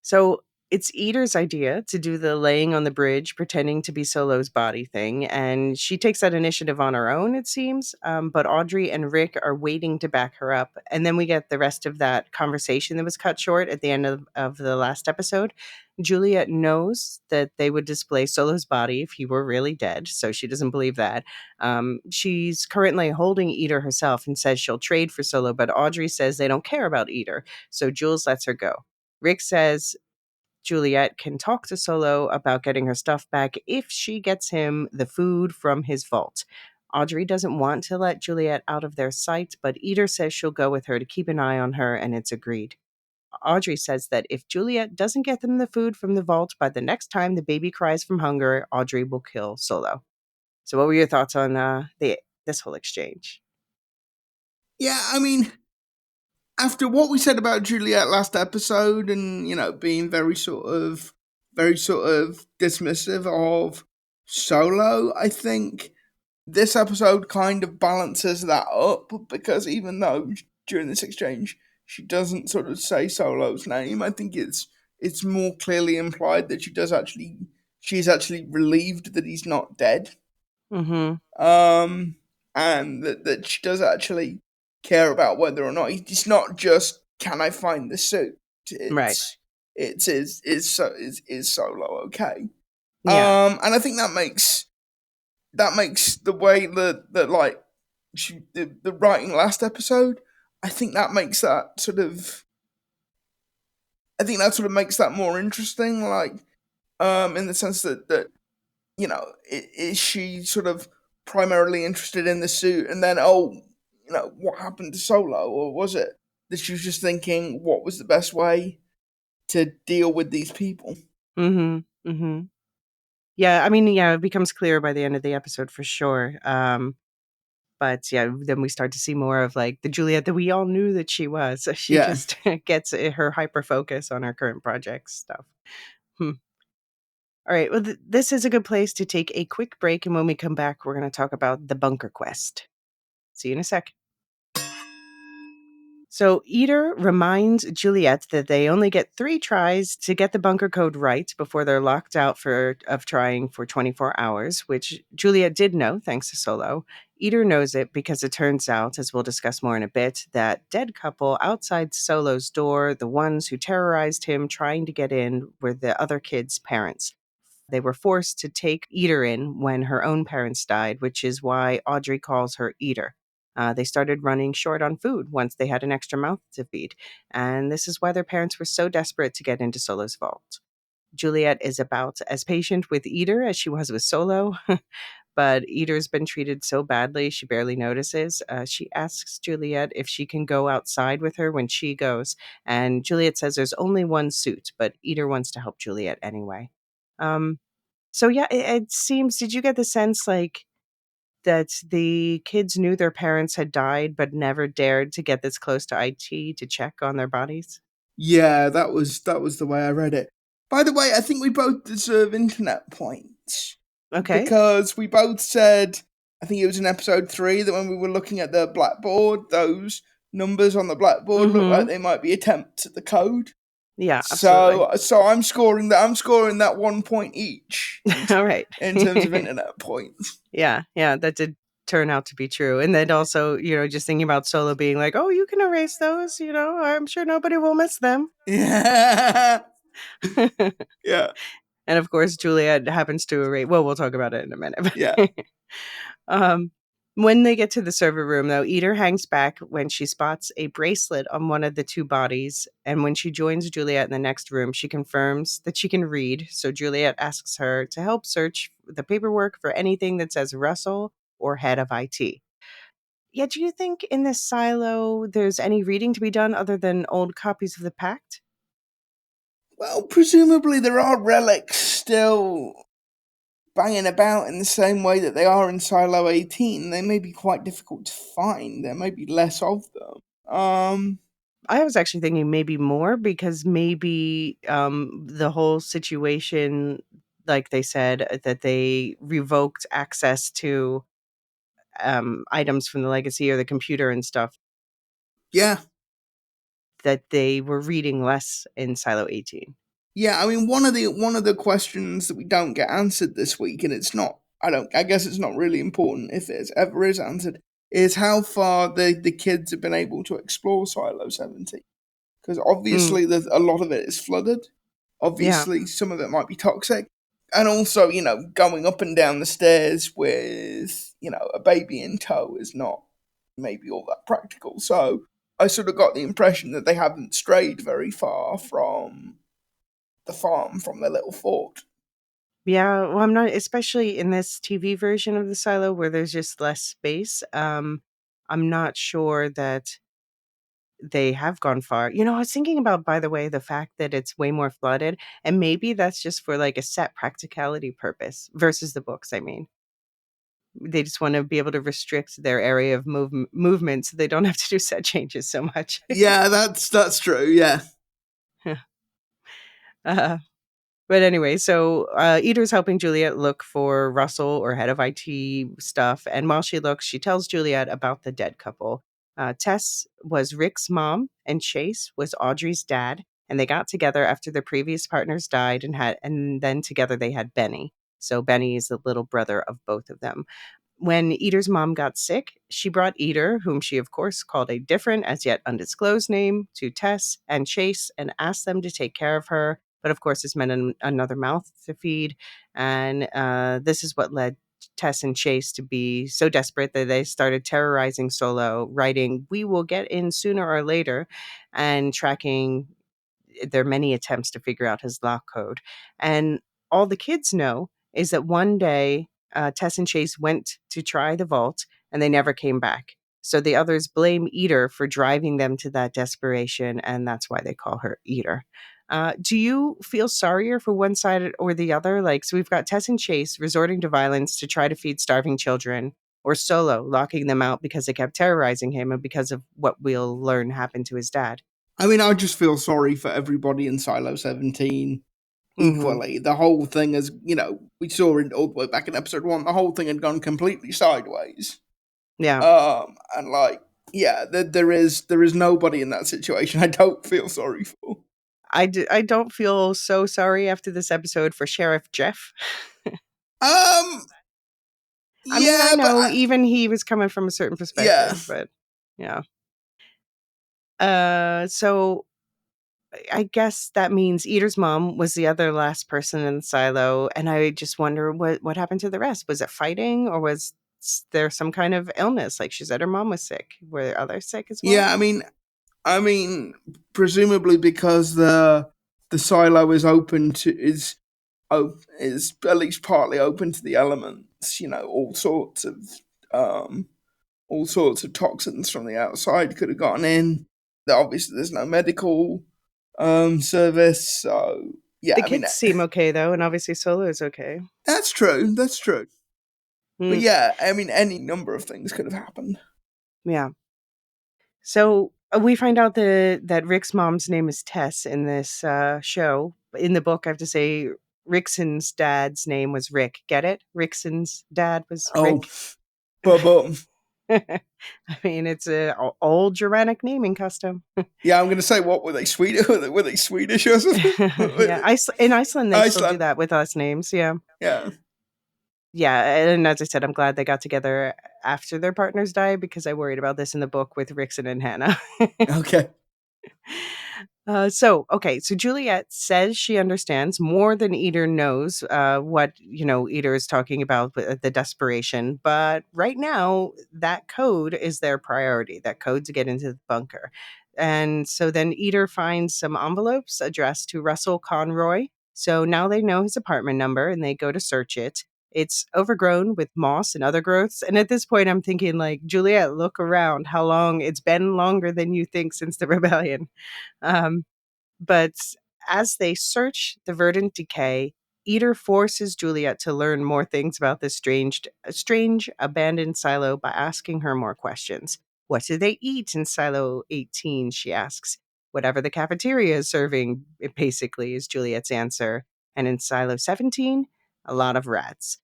So it's Eater's idea to do the laying on the bridge, pretending to be Solo's body thing. And she takes that initiative on her own, it seems. But Audrey and Rick are waiting to back her up. And then we get the rest of that conversation that was cut short at the end of the last episode. Juliet knows that they would display Solo's body if he were really dead. So she doesn't believe that. She's currently holding Eater herself and says she'll trade for Solo. But Audrey says they don't care about Eater. So Jules lets her go. Rick says Juliet can talk to Solo about getting her stuff back if she gets him the food from his vault. Audrey doesn't want to let Juliet out of their sight, but Eater says she'll go with her to keep an eye on her, and it's agreed. Audrey says that if Juliet doesn't get them the food from the vault by the next time the baby cries from hunger, Audrey will kill Solo. So what were your thoughts on this whole exchange? Yeah, I mean, after what we said about Juliet last episode, and being very sort of dismissive of Solo, I think this episode kind of balances that up, because even though during this exchange she doesn't sort of say Solo's name, I think it's more clearly implied that she's actually relieved that he's not dead. Mm-hmm. And that she does actually care about whether or not it's not just, can I find the suit? Right. Is Solo okay? Yeah. And I think that makes the way that like the writing last episode, I think that makes that sort of makes that more interesting, like in the sense that is she sort of primarily interested in the suit, and then what happened to Solo, or was it that she was just thinking what was the best way to deal with these people? Mm-hmm. Mm-hmm. Yeah, I mean, yeah, it becomes clear by the end of the episode for sure. But yeah, then we start to see more of like the Juliet that we all knew that she was. So she Yeah. just gets her hyper focus on her current project stuff. Hmm. All right. Well, this is a good place to take a quick break. And when we come back, we're going to talk about the bunker quest. See you in a sec. So Eater reminds Juliet that they only get 3 tries to get the bunker code right before they're locked out of trying for 24 hours, which Juliet did know thanks to Solo. Eater knows it because it turns out, as we'll discuss more in a bit, that dead couple outside Solo's door, the ones who terrorized him trying to get in, were the other kid's parents. They were forced to take Eater in when her own parents died, which is why Audrey calls her Eater. They started running short on food once they had an extra mouth to feed, and this is why their parents were so desperate to get into Solo's vault. Juliet is about as patient with Eater as she was with Solo, but Eater's been treated so badly she barely notices. She asks Juliet if she can go outside with her when she goes, and Juliet says there's only one suit, but Eater wants to help Juliet anyway. So yeah, it seems. Did you get the sense like that the kids knew their parents had died, but never dared to get this close to IT to check on their bodies? Yeah, that was the way I read it. By the way, I think we both deserve internet points. Okay. Because we both said, I think it was in episode 3, that when we were looking at the blackboard, those numbers on the blackboard look like they might be attempts at the code. Yeah, absolutely. So I'm scoring that 1 point each. All right. In terms of internet points. Yeah, that did turn out to be true. And then also, just thinking about Solo being like, oh, you can erase those, I'm sure nobody will miss them. Yeah. Yeah. And of course, Juliet happens to erase. Well, we'll talk about it in a minute. Yeah. When they get to the server room, though, Eder hangs back when she spots a bracelet on one of the two bodies. And when she joins Juliet in the next room, she confirms that she can read. So Juliet asks her to help search the paperwork for anything that says Russell or head of IT. Yeah, do you think in this silo there's any reading to be done other than old copies of the Pact? Well, presumably there are relics still banging about in the same way that they are in Silo 18. They may be quite difficult to find. There may be less of them. I was actually thinking maybe more because maybe the whole situation, like they said, that they revoked access to items from the legacy or the computer and stuff, Yeah. that they were reading less in Silo 18. Yeah, I mean one of the questions that we don't get answered this week, and it's not I guess it's not really important if it ever is answered, is how far the kids have been able to explore Silo 17. Because obviously there's a lot of it is flooded. Yeah. Obviously some of it might be toxic. And also, going up and down the stairs with, a baby in tow is not maybe all that practical. So I sort of got the impression that they haven't strayed very far from the farm, from their little fort. Yeah, well, I'm not, especially in this TV version of the silo where there's just less space. I'm not sure that they have gone far. I was thinking about, by the way, the fact that it's way more flooded, and maybe that's just for like a set practicality purpose versus the books. I mean, they just want to be able to restrict their area of movement so they don't have to do set changes so much. Yeah, that's true, yeah. uh, But anyway, so Eder's helping Juliet look for Russell or head of IT stuff. And while she looks, she tells Juliet about the dead couple. Tess was Rick's mom, and Chase was Audrey's dad. And they got together after their previous partners died, and then together they had Benny. So Benny is the little brother of both of them. When Eder's mom got sick, she brought Eder, whom she of course called a different, as yet undisclosed name, to Tess and Chase and asked them to take care of her. But of course, this meant another mouth to feed. And this is what led Tess and Chase to be so desperate that they started terrorizing Solo, writing, "We will get in sooner or later," and tracking their many attempts to figure out his lock code. And all the kids know is that one day Tess and Chase went to try the vault and they never came back. So the others blame Eder for driving them to that desperation, and that's why they call her Eder. Do you feel sorrier for one side or the other? Like, so we've got Tess and Chase resorting to violence to try to feed starving children, or Solo locking them out because they kept terrorizing him and because of what we'll learn happened to his dad. I mean, I just feel sorry for everybody in Silo 17 equally. The whole thing is, we saw it all the way back in episode 1, the whole thing had gone completely sideways. Yeah. And yeah, there is nobody in that situation I don't feel sorry for. I don't feel so sorry after this episode for Sheriff Jeff. I mean, I Yeah, know even he was coming from a certain perspective, but yeah. So I guess that means Eder's mom was the other last person in the silo, and I just wonder what happened to the rest. Was it fighting, or was there some kind of illness? Like she said, her mom was sick. Were others sick as well? Yeah, I mean, presumably because the silo is open to is at least partly open to the elements. All sorts of toxins from the outside could have gotten in. Obviously, there's no medical service, so yeah. The kids seem okay though, and obviously Solo is okay. That's true. But yeah, I mean, any number of things could have happened. Yeah. So we find out that Rick's mom's name is Tess in this show. In the book, I have to say Rickson's dad's name was Rick. Get it? Rickson's dad was Rick. Oh, I mean, it's a old Germanic naming custom. Yeah, I'm going to say, what were they Swedish? Were they Swedish or something? Yeah, in Iceland they still do that with us names. Yeah. Yeah, and as I said, I'm glad they got together after their partners died because I worried about this in the book with Rickson and Hannah. Okay. So Juliet says she understands more than Eater knows what, Eater is talking about with the desperation. But right now, that code is their priority, that code to get into the bunker. And so then Eater finds some envelopes addressed to Russell Conroy. So now they know his apartment number and they go to search it. It's overgrown with moss and other growths. And at this point, I'm thinking, like, Juliet, look around. How long? It's been longer than you think since the rebellion. Um, but as they search the verdant decay, Eater forces Juliet to learn more things about this strange abandoned silo by asking her more questions. What do they eat in Silo 18? She asks. Whatever the cafeteria is serving, it basically is Juliet's answer. And in Silo 17, a lot of rats.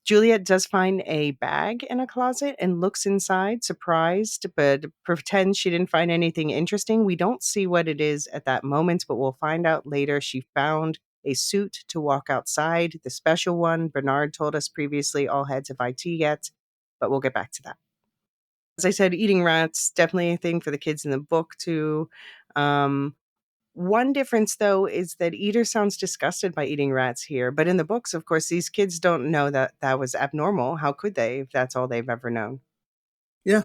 Juliet does find a bag in a closet and looks inside, surprised, but pretends she didn't find anything interesting. We don't see what it is at that moment, but we'll find out later. She found a suit to walk outside, the special one Bernard told us previously all heads of IT get, but we'll get back to that. As I said, eating rats, definitely a thing for the kids in the book too. One difference, though, is that Eater sounds disgusted by eating rats here. But in the books, of course, these kids don't know that that was abnormal. How could they if that's all they've ever known? Yeah.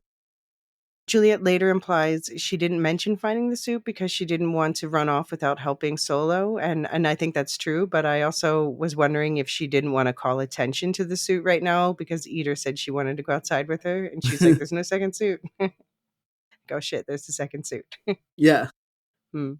Juliet later implies she didn't mention finding the suit because she didn't want to run off without helping Solo. And I think that's true. But I also was wondering if she didn't want to call attention to the suit right now because Eater said she wanted to go outside with her. And she's like, there's no second suit. Go shit, there's the second suit. Yeah. Hmm.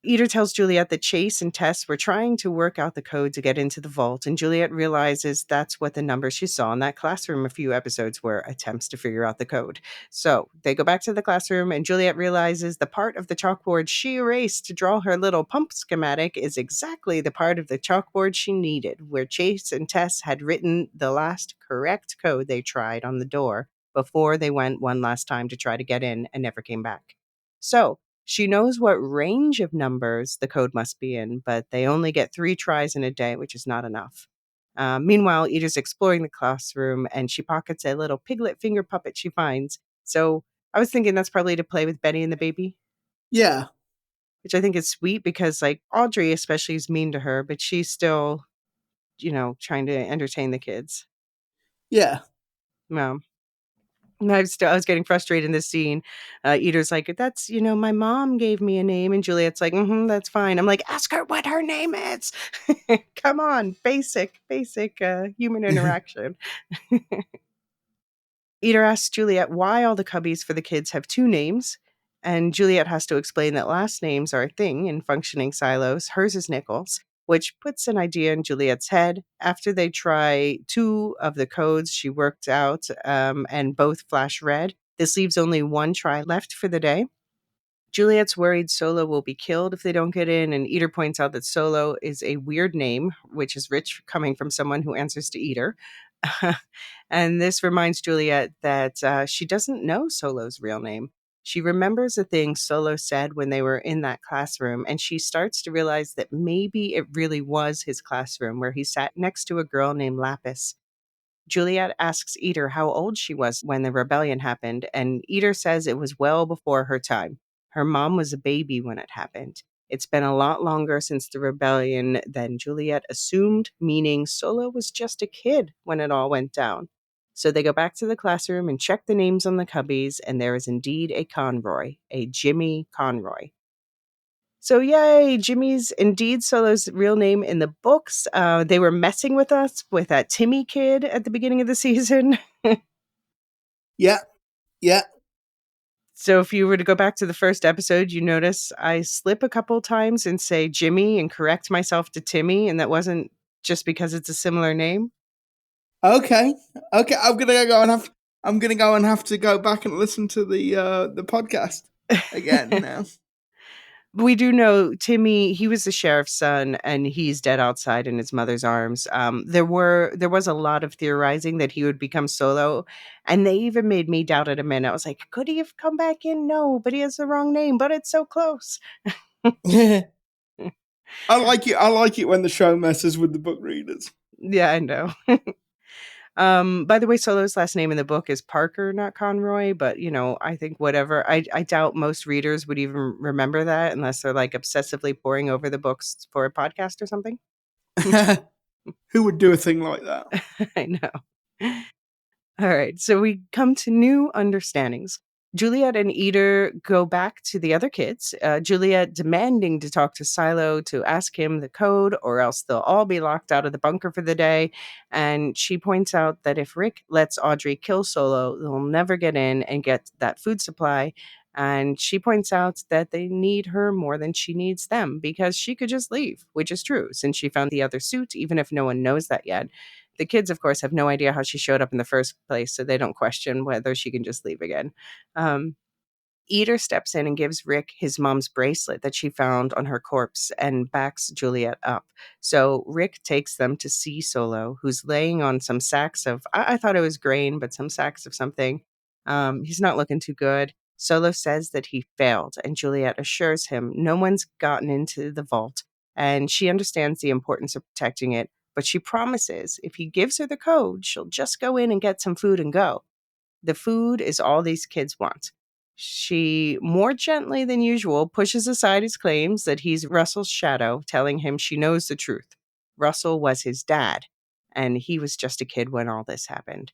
Eater tells Juliet that Chase and Tess were trying to work out the code to get into the vault, and Juliet realizes that's what the numbers she saw in that classroom a few episodes were, attempts to figure out the code. So they go back to the classroom, and Juliet realizes the part of the chalkboard she erased to draw her little pump schematic is exactly the part of the chalkboard she needed, where Chase and Tess had written the last correct code they tried on the door before they went one last time to try to get in and never came back. So she knows what range of numbers the code must be in, but they only get 3 tries in a day, which is not enough. Meanwhile, Eater's exploring the classroom and she pockets a little piglet finger puppet she finds. So I was thinking that's probably to play with Benny and the baby, Yeah. which I think is sweet because, like, Audrey especially is mean to her, but she's still, trying to entertain the kids. Yeah. No. I was getting frustrated in this scene. Eater's like, "That's, my mom gave me a name," and Juliet's like, "That's fine." I'm like, "Ask her what her name is." Come on, basic human interaction. Eater asks Juliet why all the cubbies for the kids have 2 names, and Juliet has to explain that last names are a thing in functioning silos. Hers is Nichols, which puts an idea in Juliet's head. After they try 2 of the codes she worked out, and both flash red, this leaves only 1 try left for the day. Juliet's worried Solo will be killed if they don't get in, and Eater points out that Solo is a weird name, which is rich coming from someone who answers to Eater. And this reminds Juliet that she doesn't know Solo's real name. She remembers the things Solo said when they were in that classroom, and she starts to realize that maybe it really was his classroom where he sat next to a girl named Lapis. Juliet asks Eater how old she was when the rebellion happened, and Eater says it was well before her time. Her mom was a baby when it happened. It's been a lot longer since the rebellion than Juliet assumed, meaning Solo was just a kid when it all went down. So they go back to the classroom and check the names on the cubbies, and there is indeed a Conroy, a Jimmy Conroy. So yay, Jimmy's indeed Solo's real name in the books. They were messing with us with that Timmy kid at the beginning of the season. Yeah. Yeah. So if you were to go back to the first episode, you notice I slip a couple times and say Jimmy and correct myself to Timmy, and that wasn't just because it's a similar name. Okay. Okay. I'm gonna go and have to go back and listen to the podcast again now. We do know Timmy, he was the sheriff's son and he's dead outside in his mother's arms. There was a lot of theorizing that he would become Solo, and they even made me doubt it a minute. I was like, could he have come back in? No, but he has the wrong name, but it's so close. I like it when the show messes with the book readers. Yeah, I know. By the way, Solo's last name in the book is Parker, not Conroy, but I think whatever. I doubt most readers would even remember that unless they're like obsessively poring over the books for a podcast or something. Who would do a thing like that? I know. All right, so we come to new understandings. Juliet and Eder go back to the other kids, Juliet demanding to talk to Silo to ask him the code, or else they'll all be locked out of the bunker for the day. And she points out that if Rick lets Audrey kill Solo, they'll never get in and get that food supply. And she points out that they need her more than she needs them because she could just leave, which is true since she found the other suit, even if no one knows that yet. The kids, of course, have no idea how she showed up in the first place, so they don't question whether she can just leave again. Um, Eder steps in and gives Rick his mom's bracelet that she found on her corpse and backs Juliet up. So Rick takes them to see Solo, who's laying on some sacks of, I thought it was grain, but some sacks of something. He's not looking too good. Solo says that he failed, and Juliet assures him no one's gotten into the vault, and she understands the importance of protecting it, but she promises if he gives her the code, she'll just go in and get some food and go. The food is all these kids want. She, more gently than usual, pushes aside his claims that he's Russell's shadow, telling him she knows the truth. Russell was his dad, and he was just a kid when all this happened.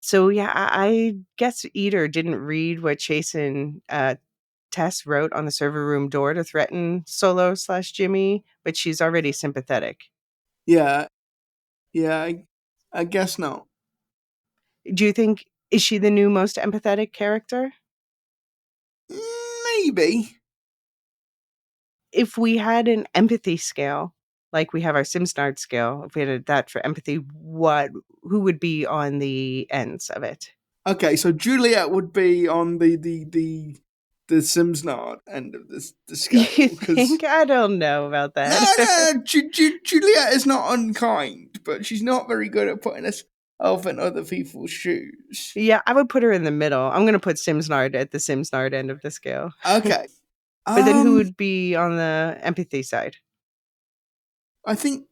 So, yeah, I guess Eder didn't read what Chase and Tess wrote on the server room door to threaten Solo/Jimmy, but she's already sympathetic. Yeah, I guess not. Do you think, is she the new most empathetic character? Maybe. If we had an empathy scale, like we have our Simsnard scale, if we had that for empathy, who would be on the ends of it? Okay, so Juliet would be on the Simsnard end of the scale. You think? I don't know about that. No, Juliet is not unkind, but she's not very good at putting herself in other people's shoes. Yeah, I would put her in the middle. I'm going to put Simsnard at the Simsnard end of the scale. Okay. But then who would be on the empathy side? I think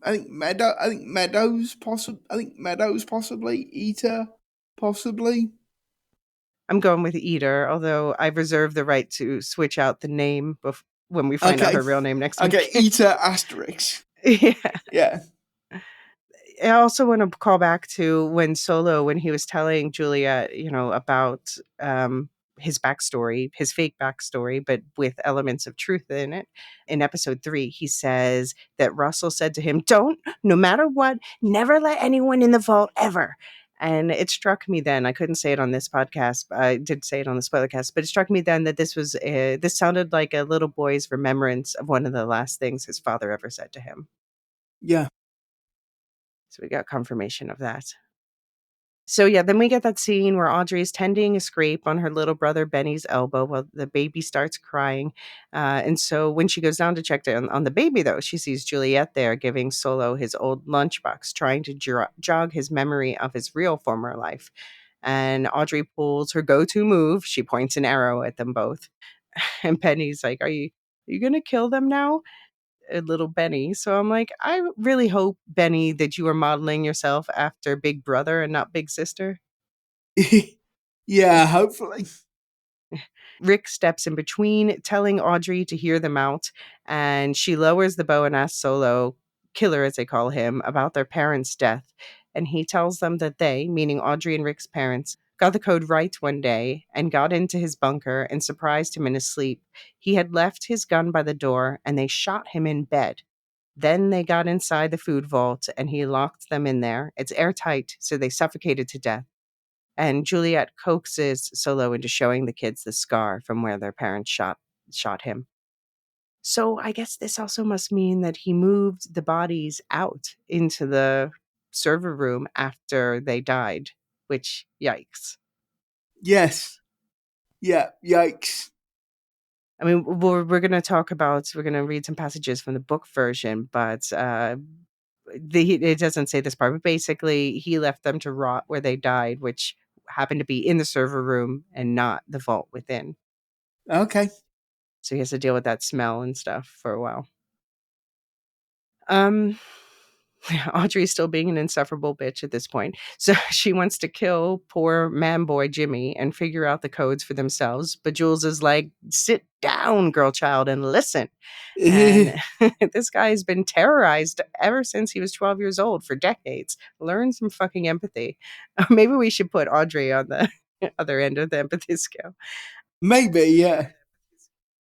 Meadows possibly, Eder possibly. I'm going with Eder, although I reserve the right to switch out the name when we find out her real name next week. Okay, Eder asterisk. Yeah. Yeah. I also want to call back to when he was telling Juliet, about his backstory, his fake backstory, but with elements of truth in it. In episode 3, he says that Russell said to him, no matter what, never let anyone in the vault ever. And it struck me then, I couldn't say it on this podcast, I did say it on the spoilercast, but it struck me then that this sounded like a little boy's remembrance of one of the last things his father ever said to him. Yeah. So we got confirmation of that. So yeah, then we get that scene where Audrey is tending a scrape on her little brother Benny's elbow while the baby starts crying. And so when she goes down to check on the baby, though, she sees Juliet there giving Solo his old lunchbox, trying to jog his memory of his real former life. And Audrey pulls her go-to move. She points an arrow at them both. And Penny's like, are you going to kill them now? Little Benny. So I'm like, I really hope, Benny, that you are modeling yourself after Big Brother and not Big Sister. Yeah, hopefully. Rick steps in between, telling Audrey to hear them out, and she lowers the bow and asks Solo, Killer as they call him, about their parents' death. And he tells them that they, meaning Audrey and Rick's parents, got the code right one day and got into his bunker and surprised him in his sleep. He had left his gun by the door and they shot him in bed. Then they got inside the food vault and he locked them in there. It's airtight, so they suffocated to death. And Juliet coaxes Solo into showing the kids the scar from where their parents shot him. So I guess this also must mean that he moved the bodies out into the server room after they died, which, yikes. Yes. Yeah, yikes. I mean, we're going to read some passages from the book version, but it doesn't say this part, but basically he left them to rot where they died, which happened to be in the server room and not the vault within. Okay. So he has to deal with that smell and stuff for a while. Audrey's still being an insufferable bitch at this point. So she wants to kill poor man boy Jimmy and figure out the codes for themselves. But Jules is like, sit down, girl child, and listen. And this guy has been terrorized ever since he was 12 years old for decades. Learn some fucking empathy. Maybe we should put Audrey on the other end of the empathy scale. Maybe, yeah.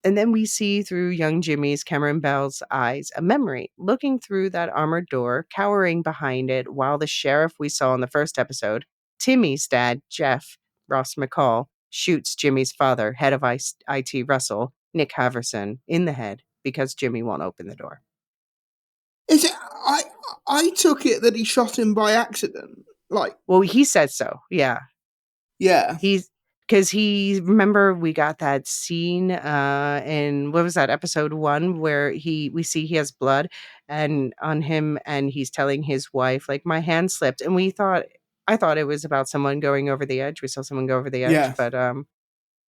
And then we see through young Jimmy's, Cameron Bell's eyes, a memory looking through that armored door, cowering behind it, while the sheriff we saw in the first episode, Timmy's dad, Jeff Ross McCall, shoots Jimmy's father, head of IT Russell, Nick Haverson, in the head because Jimmy won't open the door. Is it? I took it that he shot him by accident. Like, well, he said so. Yeah. He's because remember we got that scene in what was that, episode 1, where we see he has blood and on him, and he's telling his wife, like, my hand slipped, and I thought it was about someone going over the edge. We saw someone go over the edge, but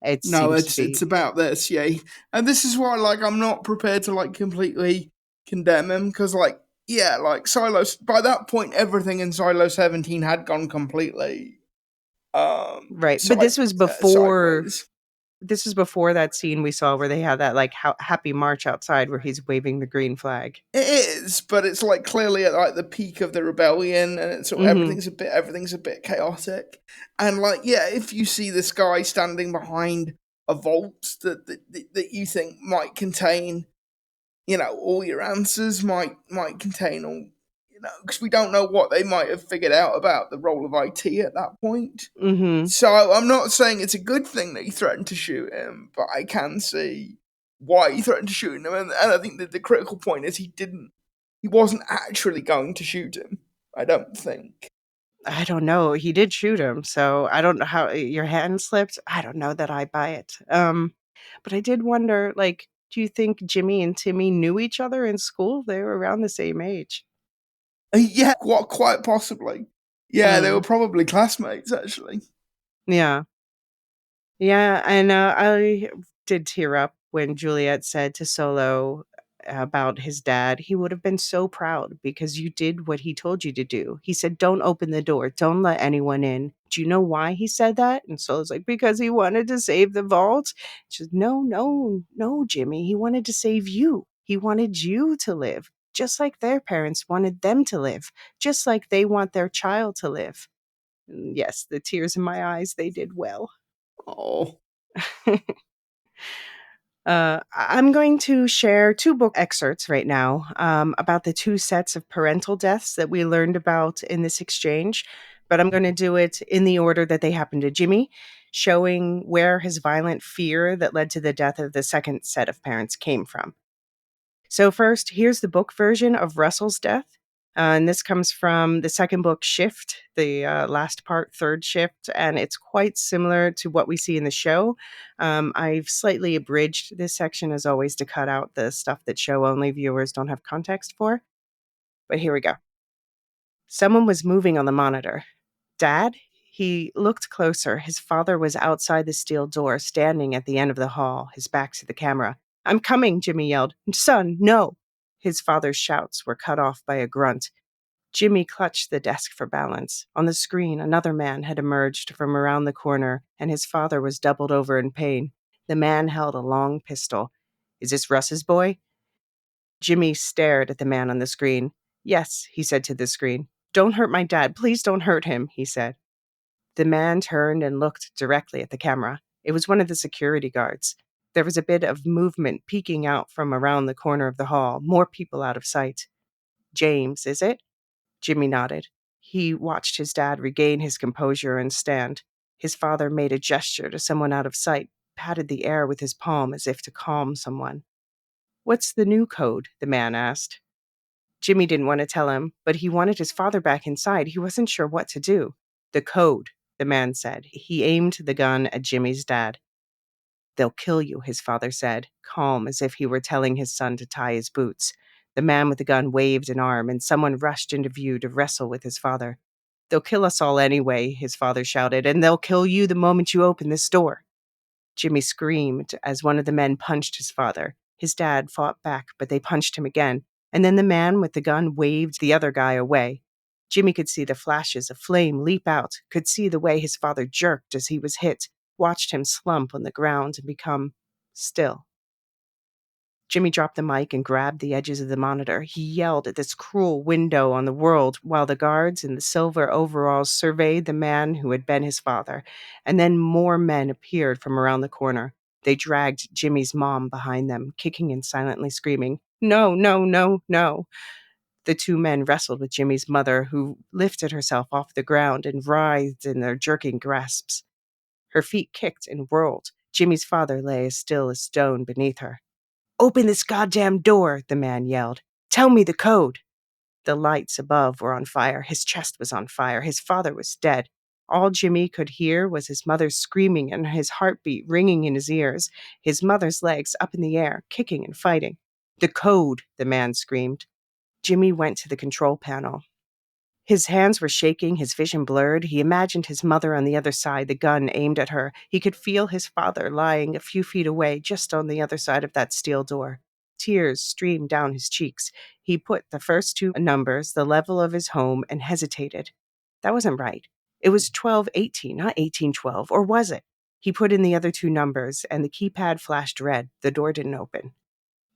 it seems to be. It's about this, yeah. And this is why, like, I'm not prepared to like completely condemn him, because like, yeah, like Silo, by that point everything in Silo 17 had gone completely right. But this was before sideways. This is before that scene we saw where they had that like happy march outside where he's waving the green flag. It is, but it's like clearly at like the peak of the rebellion, and it's everything's a bit chaotic. And like, yeah, if you see this guy standing behind a vault that you think might contain, you know, all your answers, might contain all, you know, because we don't know what they might have figured out about the role of IT at that point. So I'm not saying it's a good thing that he threatened to shoot him, but I can see why he threatened to shoot him, and I think that the critical point is he wasn't actually going to shoot him. I don't think. I don't know. He did shoot him, so I don't know how your hand slipped. I don't know that I buy it. But I did wonder, like, do you think Jimmy and Timmy knew each other in school? They were around the same age. Yeah, quite possibly. Yeah, they were probably classmates, actually. Yeah. Yeah, and I did tear up when Juliet said to Solo about his dad, he would have been so proud because you did what he told you to do. He said, don't open the door. Don't let anyone in. Do you know why he said that? And Solo's like, because he wanted to save the vault. She said, no, Jimmy. He wanted to save you. He wanted you to live, just like their parents wanted them to live, just like they want their child to live. And yes, the tears in my eyes, they did well. Oh. I'm going to share 2 book excerpts right now about the 2 sets of parental deaths that we learned about in this exchange, but I'm going to do it in the order that they happened to Jimmy, showing where his violent fear that led to the death of the second set of parents came from. So first, here's the book version of Russell's death. And this comes from the second book, Shift, the last part, third shift, and it's quite similar to what we see in the show. I've slightly abridged this section, as always, to cut out the stuff that show-only viewers don't have context for. But here we go. Someone was moving on the monitor. Dad? He looked closer. His father was outside the steel door, standing at the end of the hall, his back to the camera. I'm coming, Jimmy yelled. Son, no! His father's shouts were cut off by a grunt. Jimmy clutched the desk for balance. On the screen, another man had emerged from around the corner, and his father was doubled over in pain. The man held a long pistol. Is this Russ's boy? Jimmy stared at the man on the screen. Yes, he said to the screen. Don't hurt my dad. Please don't hurt him, he said. The man turned and looked directly at the camera. It was one of the security guards. There was a bit of movement peeking out from around the corner of the hall, more people out of sight. James, is it? Jimmy nodded. He watched his dad regain his composure and stand. His father made a gesture to someone out of sight, patted the air with his palm as if to calm someone. What's the new code? The man asked. Jimmy didn't want to tell him, but he wanted his father back inside. He wasn't sure what to do. The code, the man said. He aimed the gun at Jimmy's dad. They'll kill you, his father said, calm as if he were telling his son to tie his boots. The man with the gun waved an arm, and someone rushed into view to wrestle with his father. They'll kill us all anyway, his father shouted, and they'll kill you the moment you open this door. Jimmy screamed as one of the men punched his father. His dad fought back, but they punched him again. And then the man with the gun waved the other guy away. Jimmy could see the flashes of flame leap out, could see the way his father jerked as he was hit, watched him slump on the ground and become still. Jimmy dropped the mic and grabbed the edges of the monitor. He yelled at this cruel window on the world while the guards in the silver overalls surveyed the man who had been his father. And then more men appeared from around the corner. They dragged Jimmy's mom behind them, kicking and silently screaming, "No, no, no, no." The two men wrestled with Jimmy's mother, who lifted herself off the ground and writhed in their jerking grasps. Her feet kicked and whirled. Jimmy's father lay as still as stone beneath her. "Open this goddamn door," the man yelled. "Tell me the code." The lights above were on fire. His chest was on fire. His father was dead. All Jimmy could hear was his mother screaming and his heartbeat ringing in his ears, his mother's legs up in the air, kicking and fighting. "The code," the man screamed. Jimmy went to the control panel. His hands were shaking, his vision blurred. He imagined his mother on the other side, the gun aimed at her. He could feel his father lying a few feet away, just on the other side of that steel door. Tears streamed down his cheeks. He put the first two numbers, the level of his home, and hesitated. That wasn't right. It was 1218, not 1812, or was it? He put in the other two numbers, and the keypad flashed red. The door didn't open.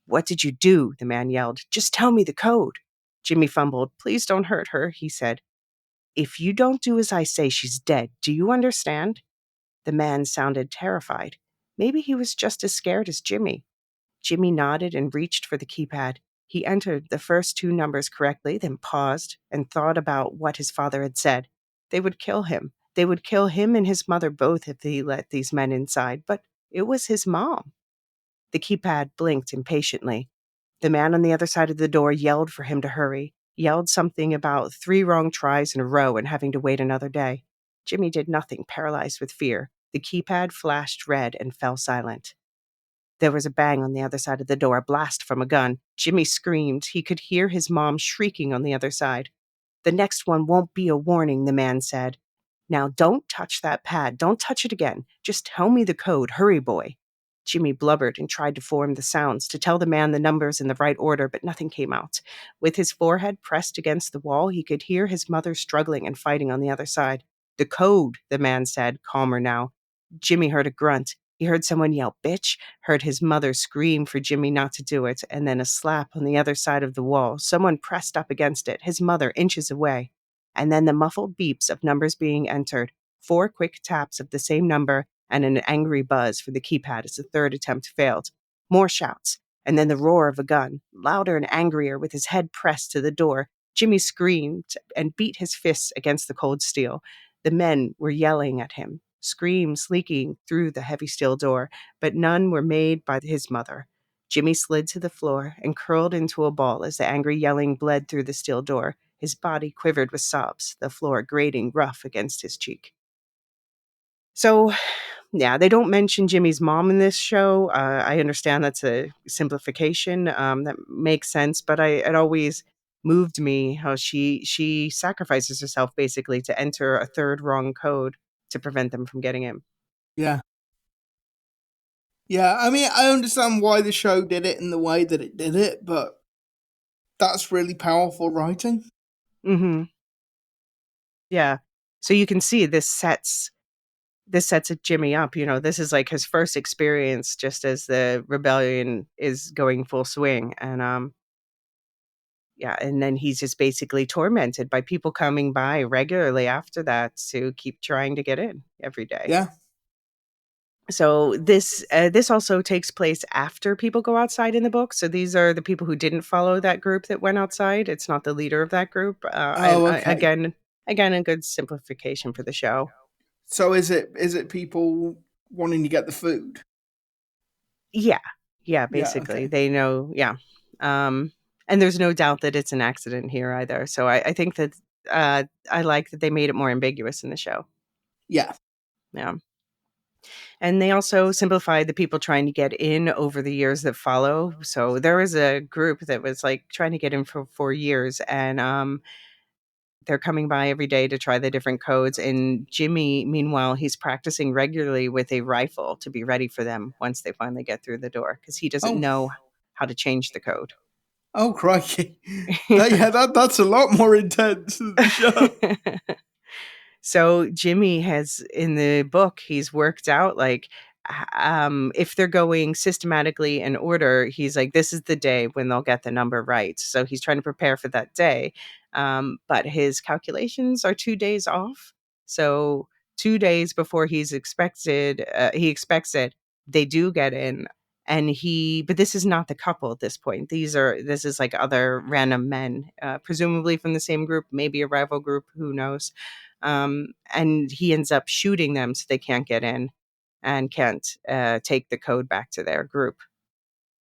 "What did you do?" the man yelled. "Just tell me the code." Jimmy fumbled. "Please don't hurt her," he said. "If you don't do as I say, she's dead. Do you understand?" The man sounded terrified. Maybe he was just as scared as Jimmy. Jimmy nodded and reached for the keypad. He entered the first two numbers correctly, then paused and thought about what his father had said. They would kill him. They would kill him and his mother both if he let these men inside, but it was his mom. The keypad blinked impatiently. The man on the other side of the door yelled for him to hurry, yelled something about 3 wrong tries in a row and having to wait another day. Jimmy did nothing, paralyzed with fear. The keypad flashed red and fell silent. There was a bang on the other side of the door, a blast from a gun. Jimmy screamed. He could hear his mom shrieking on the other side. "The next one won't be a warning," the man said. "Now don't touch that pad. Don't touch it again. Just tell me the code. Hurry, boy." Jimmy blubbered and tried to form the sounds, to tell the man the numbers in the right order, but nothing came out. With his forehead pressed against the wall, he could hear his mother struggling and fighting on the other side. "The code," the man said, calmer now. Jimmy heard a grunt. He heard someone yell, "Bitch," heard his mother scream for Jimmy not to do it, and then a slap on the other side of the wall. Someone pressed up against it, his mother inches away. And then the muffled beeps of numbers being entered, 4 quick taps of the same number, and an angry buzz for the keypad as the third attempt failed. More shouts, and then the roar of a gun, louder and angrier, with his head pressed to the door. Jimmy screamed and beat his fists against the cold steel. The men were yelling at him, screams leaking through the heavy steel door, but none were made by his mother. Jimmy slid to the floor and curled into a ball as the angry yelling bled through the steel door. His body quivered with sobs, the floor grating rough against his cheek. So, yeah, they don't mention Jimmy's mom in this show. I understand that's a simplification. That makes sense, but it always moved me how she sacrifices herself basically to enter a third wrong code to prevent them from getting in. Yeah. Yeah, I mean, I understand why the show did it in the way that it did it, but that's really powerful writing. Mm-hmm. Yeah. So you can see this sets Jimmy up. You know, this is like his first experience just as the rebellion is going full swing. And yeah, and then he's just basically tormented by people coming by regularly after that to keep trying to get in every day. Yeah. So this also takes place after people go outside in the book. So these are the people who didn't follow that group that went outside. It's not the leader of that group. Okay. Again, a good simplification for the show. So is it people wanting to get the food? Yeah, Yeah, basically okay. they know. Yeah, and there's no doubt that it's an accident here either. So I think that I like that they made it more ambiguous in the show. Yeah. Yeah. And they also simplified the people trying to get in over the years that follow. So there was a group that was like trying to get in for 4 years, and they're coming by every day to try the different codes. And Jimmy, meanwhile, he's practicing regularly with a rifle to be ready for them once they finally get through the door, because he doesn't Oh. know how to change the code. Oh, crikey. That's a lot more intense than the show. So Jimmy has, in the book, he's worked out like if they're going systematically in order, he's like, this is the day when they'll get the number right. So he's trying to prepare for that day. But his calculations are 2 days off. So 2 days before he expects it, they do get in. But this is not the couple at this point. This is like other random men, presumably from the same group, maybe a rival group, who knows. And he ends up shooting them so they can't get in and can't take the code back to their group.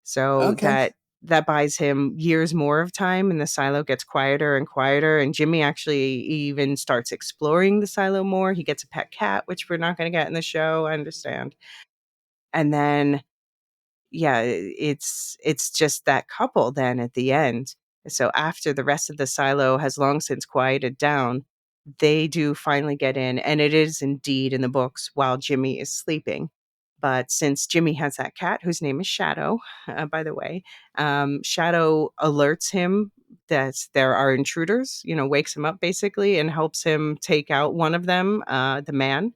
So Okay. that buys him years more of time, and the silo gets quieter and quieter. And Jimmy actually even starts exploring the silo more. He gets a pet cat, which we're not going to get in the show, I understand. And then yeah, it's just that couple then at the end. So after the rest of the silo has long since quieted down, they do finally get in, and it is indeed in the books while Jimmy is sleeping. But since Jimmy has that cat, whose name is Shadow, by the way, Shadow alerts him that there are intruders, wakes him up basically and helps him take out one of them, the man.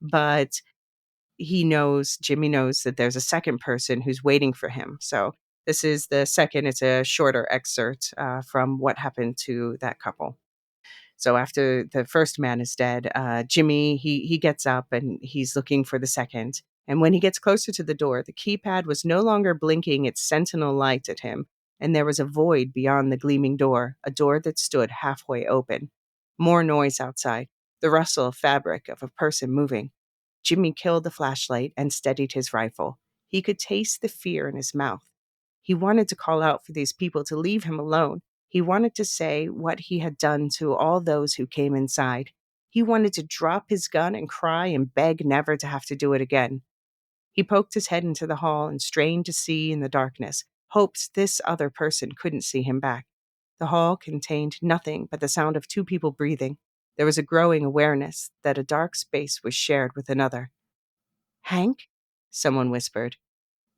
But Jimmy knows that there's a second person who's waiting for him. So this is the second, it's a shorter excerpt from what happened to that couple. So after the first man is dead, Jimmy, he gets up and he's looking for the second. And when he gets closer to the door, the keypad was no longer blinking its sentinel light at him, and there was a void beyond the gleaming door, a door that stood halfway open. More noise outside, the rustle of fabric of a person moving. Jimmy killed the flashlight and steadied his rifle. He could taste the fear in his mouth. He wanted to call out for these people to leave him alone. He wanted to say what he had done to all those who came inside. He wanted to drop his gun and cry and beg never to have to do it again. He poked his head into the hall and strained to see in the darkness, hoped this other person couldn't see him back. The hall contained nothing but the sound of two people breathing. There was a growing awareness that a dark space was shared with another. "Hank?" someone whispered.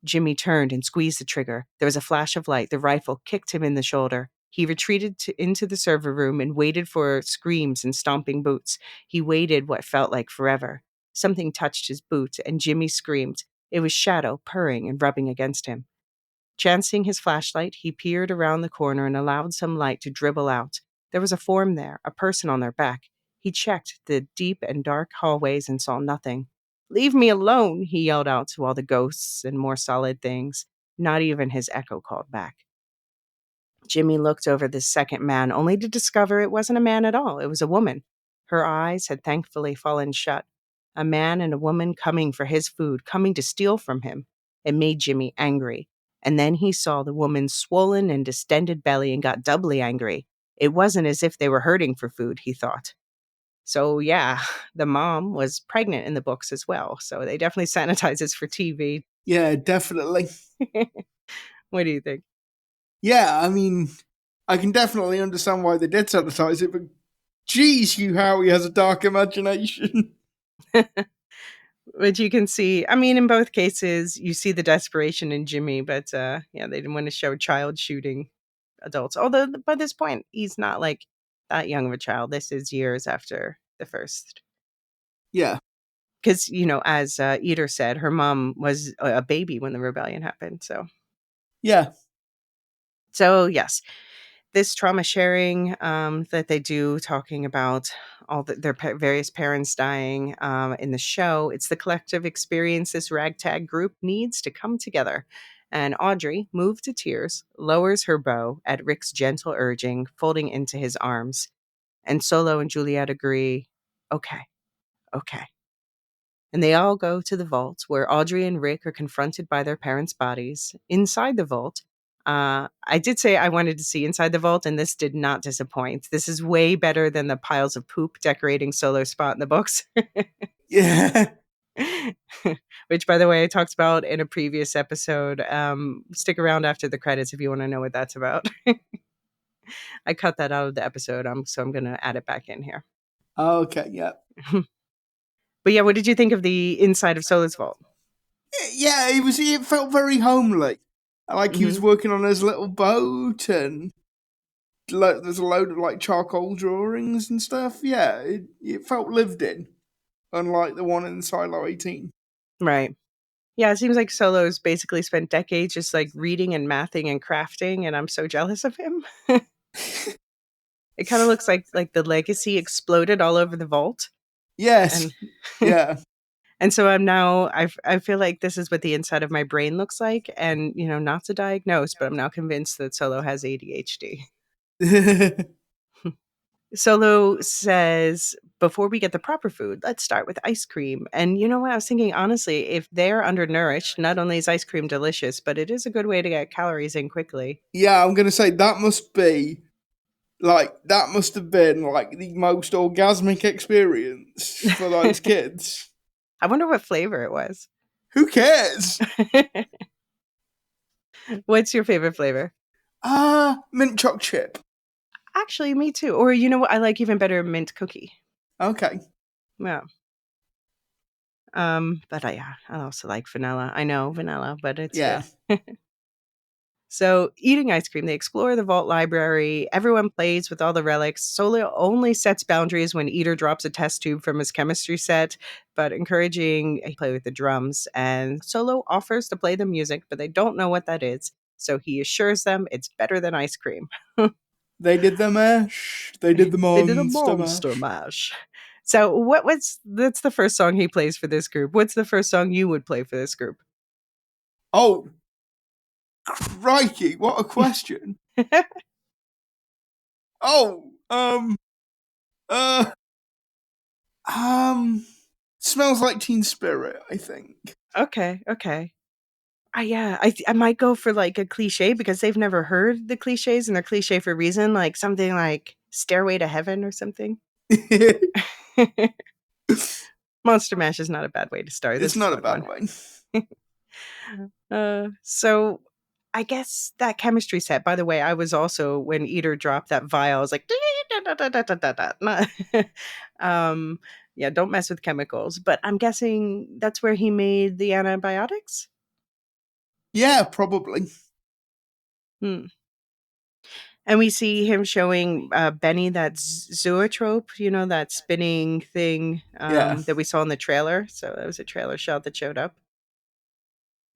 Jimmy turned and squeezed the trigger. There was a flash of light. The rifle kicked him in the shoulder. He retreated into the server room and waited for screams and stomping boots. He waited what felt like forever. Something touched his boot, and Jimmy screamed. It was Shadow purring and rubbing against him. Chancing his flashlight, he peered around the corner and allowed some light to dribble out. There was a form there, a person on their back. He checked the deep and dark hallways and saw nothing. "Leave me alone," he yelled out to all the ghosts and more solid things. Not even his echo called back. Jimmy looked over this second man, only to discover it wasn't a man at all. It was a woman. Her eyes had thankfully fallen shut. A man and a woman coming for his food, coming to steal from him. It made Jimmy angry. And then he saw the woman's swollen and distended belly and got doubly angry. It wasn't as if they were hurting for food, he thought. So, yeah, the mom was pregnant in the books as well. So they definitely sanitize this for TV. Yeah, definitely. What do you think? Yeah, I mean, I can definitely understand why they did sanitize it, but geez, Hugh Howey has a dark imagination. But you can see, I mean, in both cases, you see the desperation in Jimmy, but yeah, they didn't want to show child shooting adults. Although by this point, he's not like that young of a child. This is years after the first. Yeah. Because, as Eater said, her mom was a baby when the rebellion happened. Yeah. So yes, this trauma sharing that they do, talking about all their various parents dying in the show, it's the collective experience this ragtag group needs to come together. And Audrey, moved to tears, lowers her bow at Rick's gentle urging, folding into his arms. And Solo and Juliet agree, okay. And they all go to the vault where Audrey and Rick are confronted by their parents' bodies. Inside the vault, I did say I wanted to see inside the vault, and this did not disappoint. This is way better than the piles of poop decorating Solo's spot in the books. Yeah. Which, by the way, I talked about in a previous episode. Stick around after the credits if you want to know what that's about. I cut that out of the episode, so I'm going to add it back in here. Okay, yeah. But yeah, what did you think of the inside of Solo's vault? Yeah, it felt very homely. Like he was Mhm. working on his little boat, and there's a load of like charcoal drawings and stuff. Yeah, it felt lived in, unlike the one in Silo 18. Right. Yeah, it seems like Solo's basically spent decades just, like, reading and mathing and crafting, and I'm so jealous of him. It kinda looks like the legacy exploded all over the vault, Yes. and Yeah. and so I feel like this is what the inside of my brain looks like, and, not to diagnose, but I'm now convinced that Solo has ADHD. Solo says, "Before we get the proper food, let's start with ice cream." And you know what? I was thinking, honestly, if they're undernourished, not only is ice cream delicious, but it is a good way to get calories in quickly. Yeah, I'm gonna say that must have been like the most orgasmic experience for those kids. I wonder what flavor it was. Who cares? What's your favorite flavor? Mint choc chip. Actually, me too. Or you know what? I like even better, mint cookie. Okay. Yeah. But I also like vanilla. I know vanilla, but it's Yeah. good. So, eating ice cream, they explore the vault library. Everyone plays with all the relics. Solo only sets boundaries when Eater drops a test tube from his chemistry set, but encouraging he play with the drums. And Solo offers to play the music, but they don't know what that is. So he assures them it's better than ice cream. They did the mash. They did the They did a monster monster mash. mash. So that's the first song he plays for this group. What's the first song you would play for this group? Oh, crikey! What a question. Oh, uh, smells like Teen Spirit. I think. Okay. Yeah, I might go for, like, a cliche because they've never heard the cliches, and they're cliche for a reason, like, something like Stairway to Heaven or something. Monster Mash is not a bad way to start, It's that's a not a fun bad one. one. So I guess that chemistry set by the way, I was also when Eater dropped that vial, I was like, Not um, yeah, don't mess with chemicals, but I'm guessing that's where he made the antibiotics? Yeah, probably. Hmm. And we see him showing, Benny that zoetrope, that spinning thing, Yeah. that we saw in the trailer. So that was a trailer shot that showed up.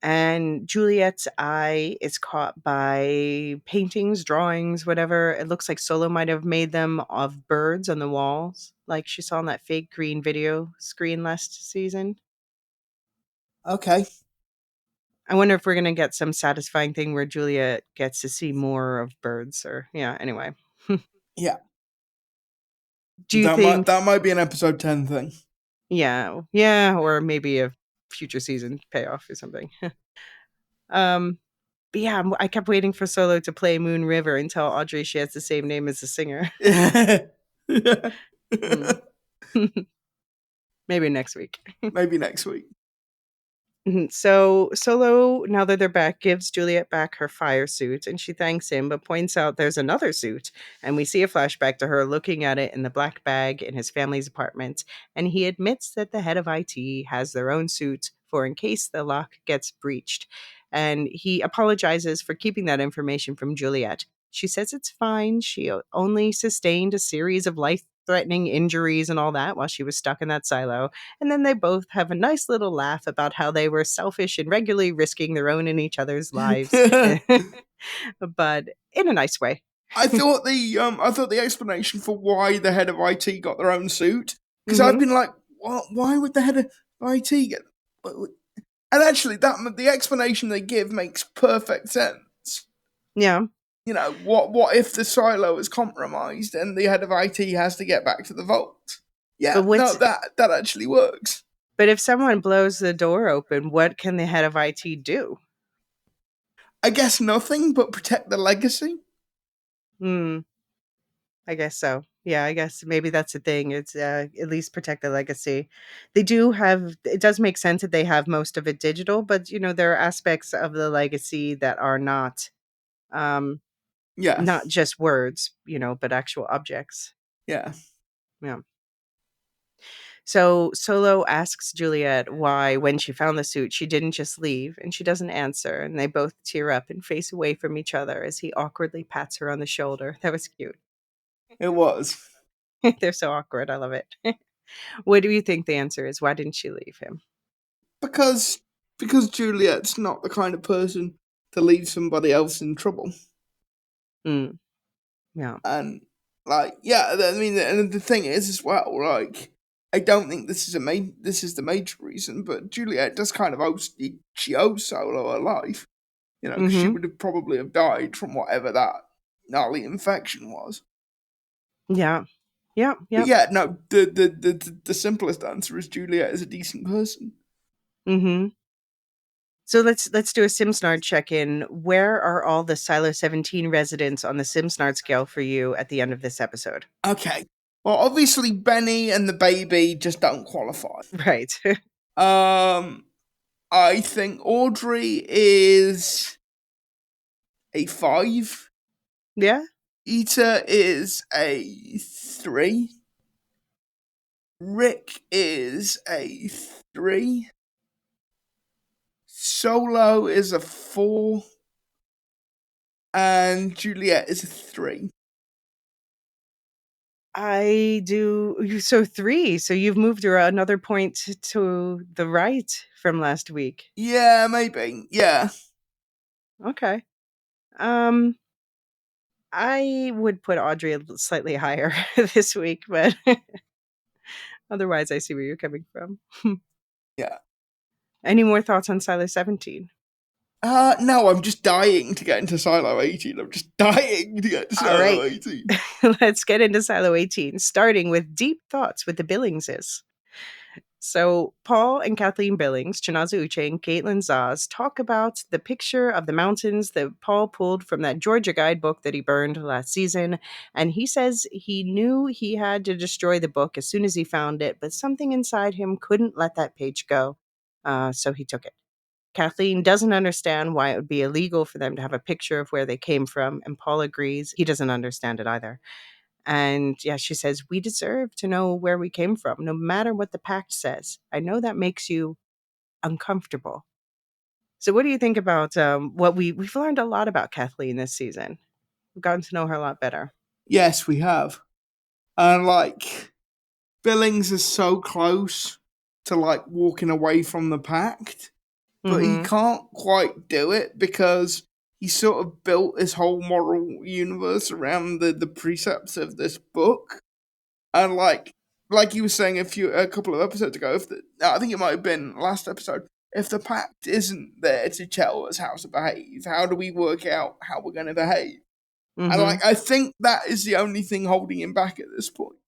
And Juliet's eye is caught by paintings, drawings, whatever. It looks like Solo might have made them of birds on the walls, like she saw on that fake green video screen last season. Okay. I wonder if we're gonna get some satisfying thing where Juliet gets to see more of birds or yeah, anyway. Yeah. Do you think That might be an episode 10 thing. yeah, or maybe a future season payoff or something. Um, but yeah, I kept waiting for Solo to play Moon River and tell Audrey she has the same name as the singer. Yeah. Mm. Maybe next week. Maybe next week. So Solo, now that they're back, gives Juliet back her fire suit and she thanks him, but points out there's another suit. And we see a flashback to her looking at it in the black bag in his family's apartment. And he admits that the head of IT has their own suit for in case the lock gets breached. And he apologizes for keeping that information from Juliet. She says it's fine. She only sustained a series of life threatening injuries and all that while she was stuck in that silo. And then they both have a nice little laugh about how they were selfish and regularly risking their own and each other's lives, but in a nice way. I thought the explanation for why the head of IT got their own suit, because I've Hmm. been like, why would the head of IT get? And actually, the explanation they give makes perfect sense. Yeah. What if the silo is compromised and the head of IT has to get back to the vault? Yeah, But no, what's that actually works. but if someone blows the door open, what can the head of IT do? I guess nothing but protect the legacy. Hmm. I guess so. Yeah, I guess maybe that's the thing. It's at least protect the legacy. They do have. It does make sense that they have most of it digital, but there are aspects of the legacy that are um, Yeah, not just words, but actual objects. yeah. Yeah. So Solo asks Juliet why, when she found the suit, she didn't just leave, and she doesn't answer. And they both tear up and face away from each other as he awkwardly pats her on the shoulder. That was cute. It was. They're so awkward. I love it. What do you think the answer is? Why didn't she leave him? Because Juliet's not the kind of person to leave somebody else in trouble. Mm, yeah. And I mean, and the thing is as well, like, I don't think this is the major reason, but Juliet does kind of she owes Solo her life, because she Mm-hmm. would have probably have died from whatever that gnarly infection was. Yeah. Yeah. But Yep. yeah, no, the simplest answer is Juliet is a decent person. Mm-hmm. So let's do a SimSnard check-in. Where are all the Silo 17 residents on the SimSnard scale for you at the end of this episode? Okay. Well, obviously Benny and the baby just don't qualify. Right. I think Audrey is a 5. Yeah. Ita is a 3. Rick is a 3. Solo is a 4. And Juliet is a 3. I do. So 3. So you've moved her another point to the right from last week. Yeah, maybe. Yeah. Okay. I would put Audrey slightly higher this week, but otherwise I see where you're coming from. Yeah. Any more thoughts on Silo 17? No, I'm just dying to get into Silo 18. I'm just dying to get to All Silo right. 18. Let's get into Silo 18, starting with deep thoughts with the Billingses. So Paul and Kathleen Billings, Chinaza Uche, and Caitlin Zaz talk about the picture of the mountains that Paul pulled from that Georgia guidebook that he burned last season. And he says he knew he had to destroy the book as soon as he found it, but something inside him couldn't let that page go. So he took it. Kathleen doesn't understand why it would be illegal for them to have a picture of where they came from, and Paul agrees he doesn't understand it either. And yeah, she says, we deserve to know where we came from, no matter what the pact says. I know that makes you uncomfortable. So what do you think about what we've learned a lot about Kathleen this season? We've gotten to know her a lot better. Yes, we have. And Billings is so close to walking away from the pact, but he can't quite do it because he sort of built his whole moral universe around the precepts of this book. And like you were saying a couple of episodes ago, I think it might have been last episode, if the pact isn't there to tell us how to behave, how do we work out how we're going to behave? And I think that is the only thing holding him back at this point.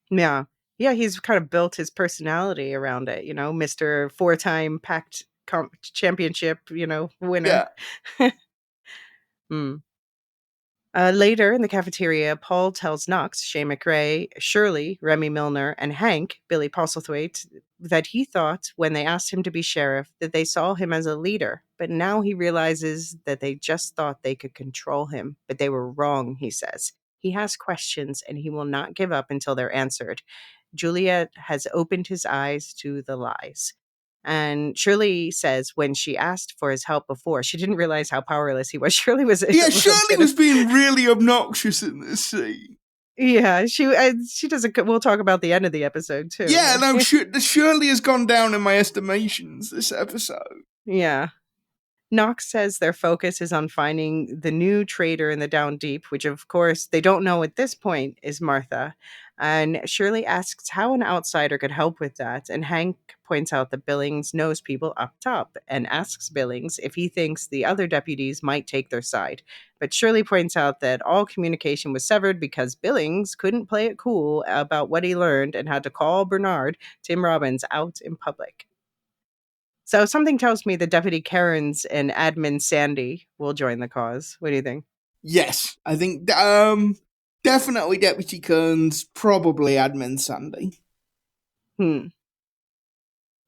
Yeah. Yeah, he's kind of built his personality around it, Mr. 4-time pact championship, winner. Yeah. Later in the cafeteria, Paul tells Knox, Shay McRae, Shirley, Remy Milner, and Hank, Billy Postlethwaite, that he thought when they asked him to be sheriff that they saw him as a leader. But now he realizes that they just thought they could control him. But they were wrong, he says. He has questions and he will not give up until they're answered. Juliet has opened his eyes to the lies. And Shirley says when she asked for his help before, she didn't realize how powerless he was. Shirley was Shirley was being really obnoxious in this scene. Yeah, she doesn't. We'll talk about the end of the episode too. Yeah, no, Shirley has gone down in my estimations this episode. Yeah. Knox says their focus is on finding the new traitor in the Down Deep, which of course they don't know at this point is Martha. And Shirley asks how an outsider could help with that. And Hank points out that Billings knows people up top and asks Billings if he thinks the other deputies might take their side. But Shirley points out that all communication was severed because Billings couldn't play it cool about what he learned and had to call Bernard, Tim Robbins, out in public. So something tells me that Deputy Cairns and Admin Sandy will join the cause. What do you think? Yes, I think definitely Deputy Kearns, probably Admin Sandy.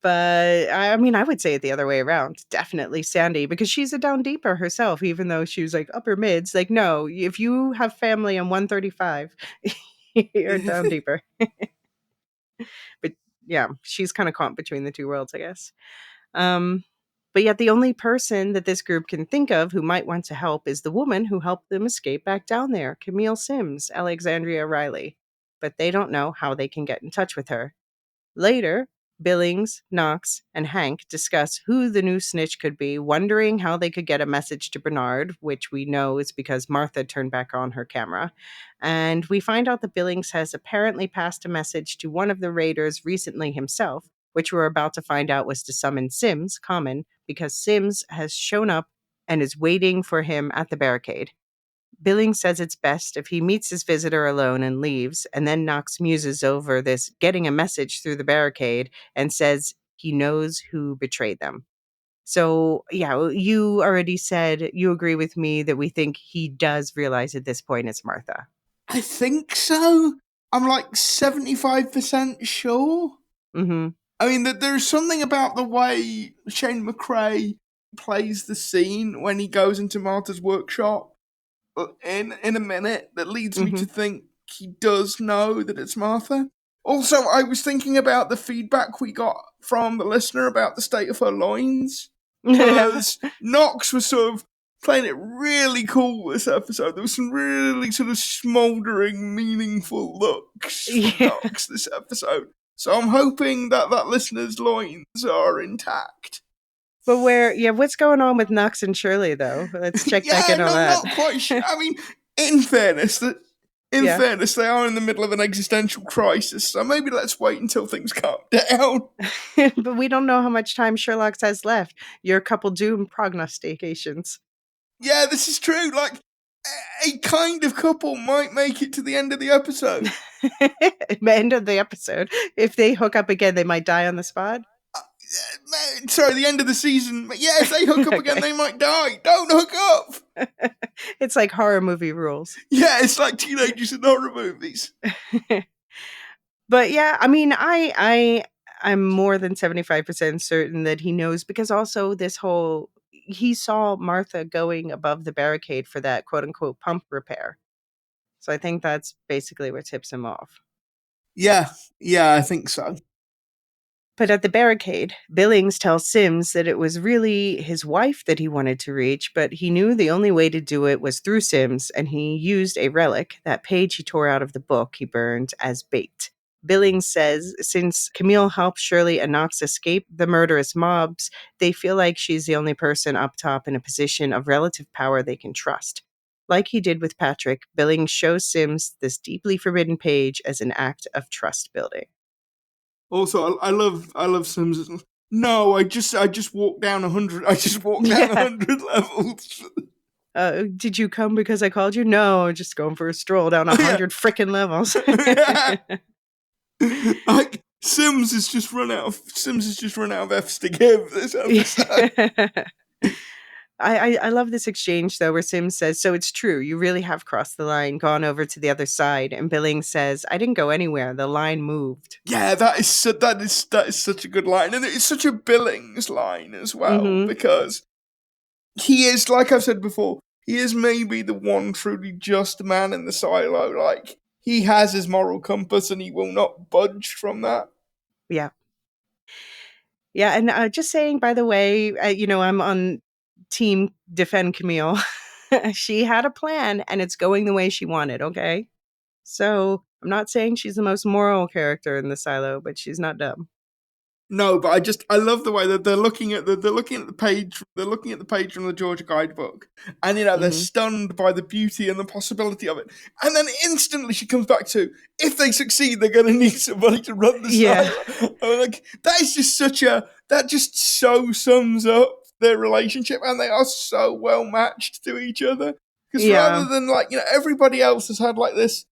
But I mean, I would say it the other way around. Definitely Sandy, because she's a down deeper herself, even though she was like upper mids. Like, no, if you have family on 135, you're down deeper. But yeah, she's kind of caught between the two worlds, I guess. Um, but yet the only person that this group can think of who might want to help is the woman who helped them escape back down there, Camille Sims, Alexandria Riley. But they don't know how they can get in touch with her. Later, Billings, Knox, and Hank discuss who the new snitch could be, wondering how they could get a message to Bernard, which we know is because Martha turned back on her camera. And we find out that Billings has apparently passed a message to one of the raiders recently himself, which we're about to find out was to summon Sims, Common, because Sims has shown up and is waiting for him at the barricade. Billings says it's best if he meets his visitor alone and leaves, and then Knox muses over this getting a message through the barricade and says he knows who betrayed them. So, yeah, you already said you agree with me that we think he does realize at this point it's Martha. I think so. I'm like 75% sure. Mm-hmm. I mean, there's something about the way Shane McRae plays the scene when he goes into Martha's workshop in a minute that leads me to think he does know that it's Martha. Also, I was thinking about the feedback we got from the listener about the state of her loins. Because Knox was sort of playing it really cool this episode. There was some really sort of smouldering, meaningful looks from Knox this episode. So I'm hoping that listener's loins are intact. But what's going on with Knox and Shirley, though? Let's check back in on that. Not quite sure. I mean, in fairness, they are in the middle of an existential crisis, so maybe let's wait until things calm down. But we don't know how much time Sherlock has left. Your couple doom prognostications. Yeah, this is true. Like, a kind of couple might make it to the end of the episode. End of the episode. If they hook up again, they might die on the spot. Sorry, the end of the season. Yeah, if they hook up again, they might die. Don't hook up. It's like horror movie rules. Yeah, it's like teenagers in horror movies. But yeah, I mean, I'm more than 75% certain that he knows, because also he saw Martha going above the barricade for that quote unquote pump repair. So I think that's basically what tips him off. Yeah, I think so. But at the barricade, Billings tells Sims that it was really his wife that he wanted to reach, but he knew the only way to do it was through Sims, and he used a relic, that page he tore out of the book he burned, as bait. Billings says since Camille helped Shirley and Knox escape the murderous mobs, they feel like she's the only person up top in a position of relative power they can trust. Like he did with Patrick, Billings shows Sims this deeply forbidden page as an act of trust building. Also, I love Sims. No, I just walked down 100. I just walked down 100 levels. Did you come because I called you? No, just going for a stroll down 100 frickin' levels. Like Sims has just run out of F's to give this episode. I love this exchange though, where Sims says, "So it's true, you really have crossed the line, gone over to the other side," and Billings says, "I didn't go anywhere. The line moved." Yeah, that is such a good line, and it's such a Billings line as well, because he is, like I've said before, he is maybe the one truly just man in the silo. Like, he has his moral compass, and he will not budge from that. Yeah. Yeah, and just saying, by the way, I'm on team defend Camille. She had a plan, and it's going the way she wanted, okay? So I'm not saying she's the most moral character in the silo, but she's not dumb. No, but I love the way that they're looking at the page from the Georgia guidebook, and they're stunned by the beauty and the possibility of it, and then instantly she comes back to, if they succeed, they're going to need somebody to run the silo. I mean, like, that is just that just so sums up their relationship, and they are so well matched to each other. Because rather than everybody else has had like this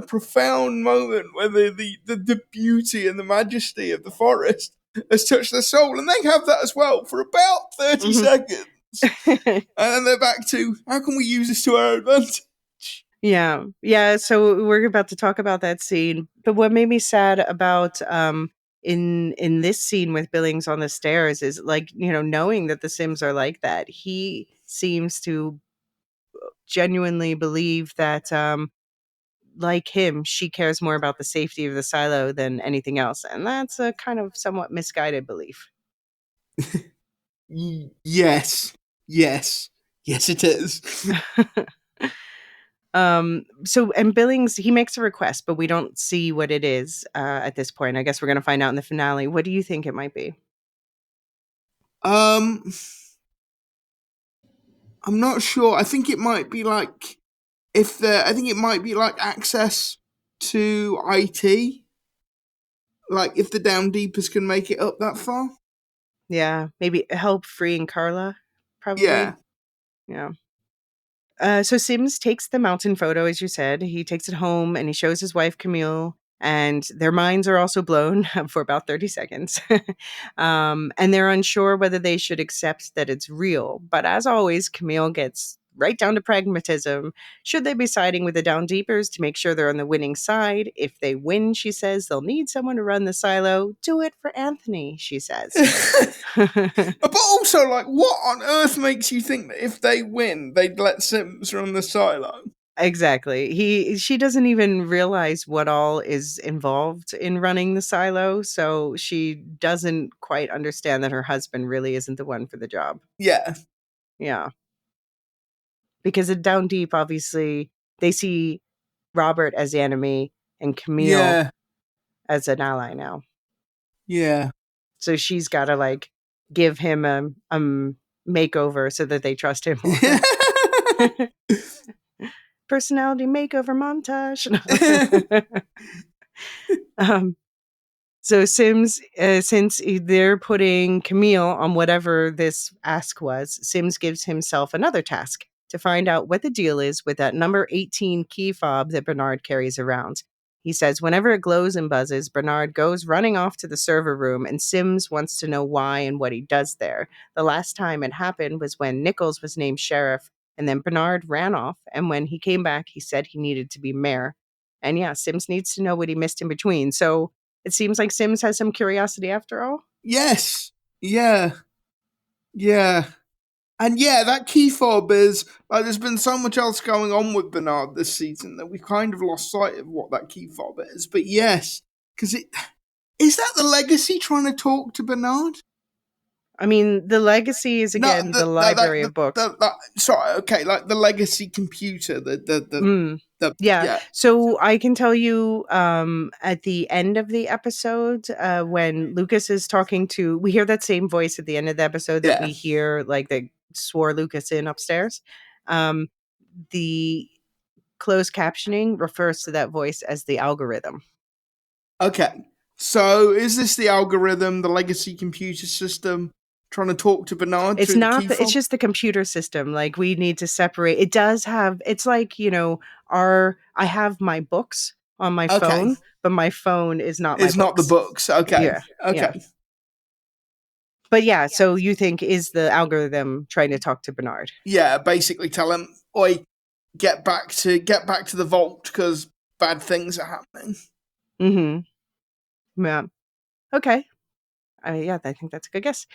profound moment where the beauty and the majesty of the forest has touched their soul, and they have that as well for about 30 seconds. And then they're back to, how can we use this to our advantage? Yeah. So we're about to talk about that scene. But what made me sad about in this scene with Billings on the stairs is, like, knowing that the Sims are like that, he seems to genuinely believe that like him, she cares more about the safety of the silo than anything else. And that's a kind of somewhat misguided belief. Yes. Yes. Yes, it is. So, and Billings, he makes a request, but we don't see what it is at this point. I guess we're going to find out in the finale. What do you think it might be? I'm not sure. I think it might be like I think it might be like access to IT. Like if the Down Deepers can make it up that far. Yeah, maybe help freeing Carla, Yeah. probably. Yeah. So Sims takes the mountain photo, as you said. He takes it home and he shows his wife Camille, and their minds are also blown for about 30 seconds. And they're unsure whether they should accept that it's real. But as always, Camille gets right down to pragmatism. Should they be siding with the Down Deepers to make sure they're on the winning side? If they win, she says, they'll need someone to run the silo. Do it for Anthony, she says. But also, like, what on earth makes you think that if they win, they'd let Sims run the silo? Exactly. She doesn't even realize what all is involved in running the silo, so she doesn't quite understand that her husband really isn't the one for the job. Yeah. Yeah. Because at Down Deep, obviously, they see Robert as the enemy and Camille Yeah. as an ally now. Yeah. So she's got to like give him a makeover so that they trust him more. Personality makeover montage. So Sims, since they're putting Camille on whatever this ask was, Sims gives himself another task to find out what the deal is with that number 18 key fob that Bernard carries around. He says whenever it glows and buzzes, Bernard goes running off to the server room, and Sims wants to know why and what he does there. The last time it happened was when Nichols was named sheriff, and then Bernard ran off, and when he came back, he said he needed to be mayor. And yeah, Sims needs to know what he missed in between. So it seems like Sims has some curiosity after all. Yes. Yeah. Yeah. And yeah, that key fob is like there's been so much else going on with Bernard this season that we've kind of lost sight of what that key fob is. But yes, because is that the legacy trying to talk to Bernard? I mean, the legacy is again the library of books. Sorry, okay, like the legacy computer, Yeah. So I can tell you at the end of the episode, when Lukas is talking to, we hear that same voice at the end of the episode that we hear, like that swore Lukas in upstairs. The closed captioning refers to that voice as the algorithm. Okay. So is this the algorithm, the legacy computer system trying to talk to Bernard? It's not, it's just the computer system. Like we need to separate. It does have, it's like, you know, I have my books on my phone, but my phone is not my books. It's not the books. Okay. Yeah. Okay. Yeah. But yeah, so you think is the algorithm trying to talk to Bernard? Yeah, basically tell him, oi, get back to the vault because bad things are happening. Mm-hmm. Yeah. Okay. Yeah, I think that's a good guess.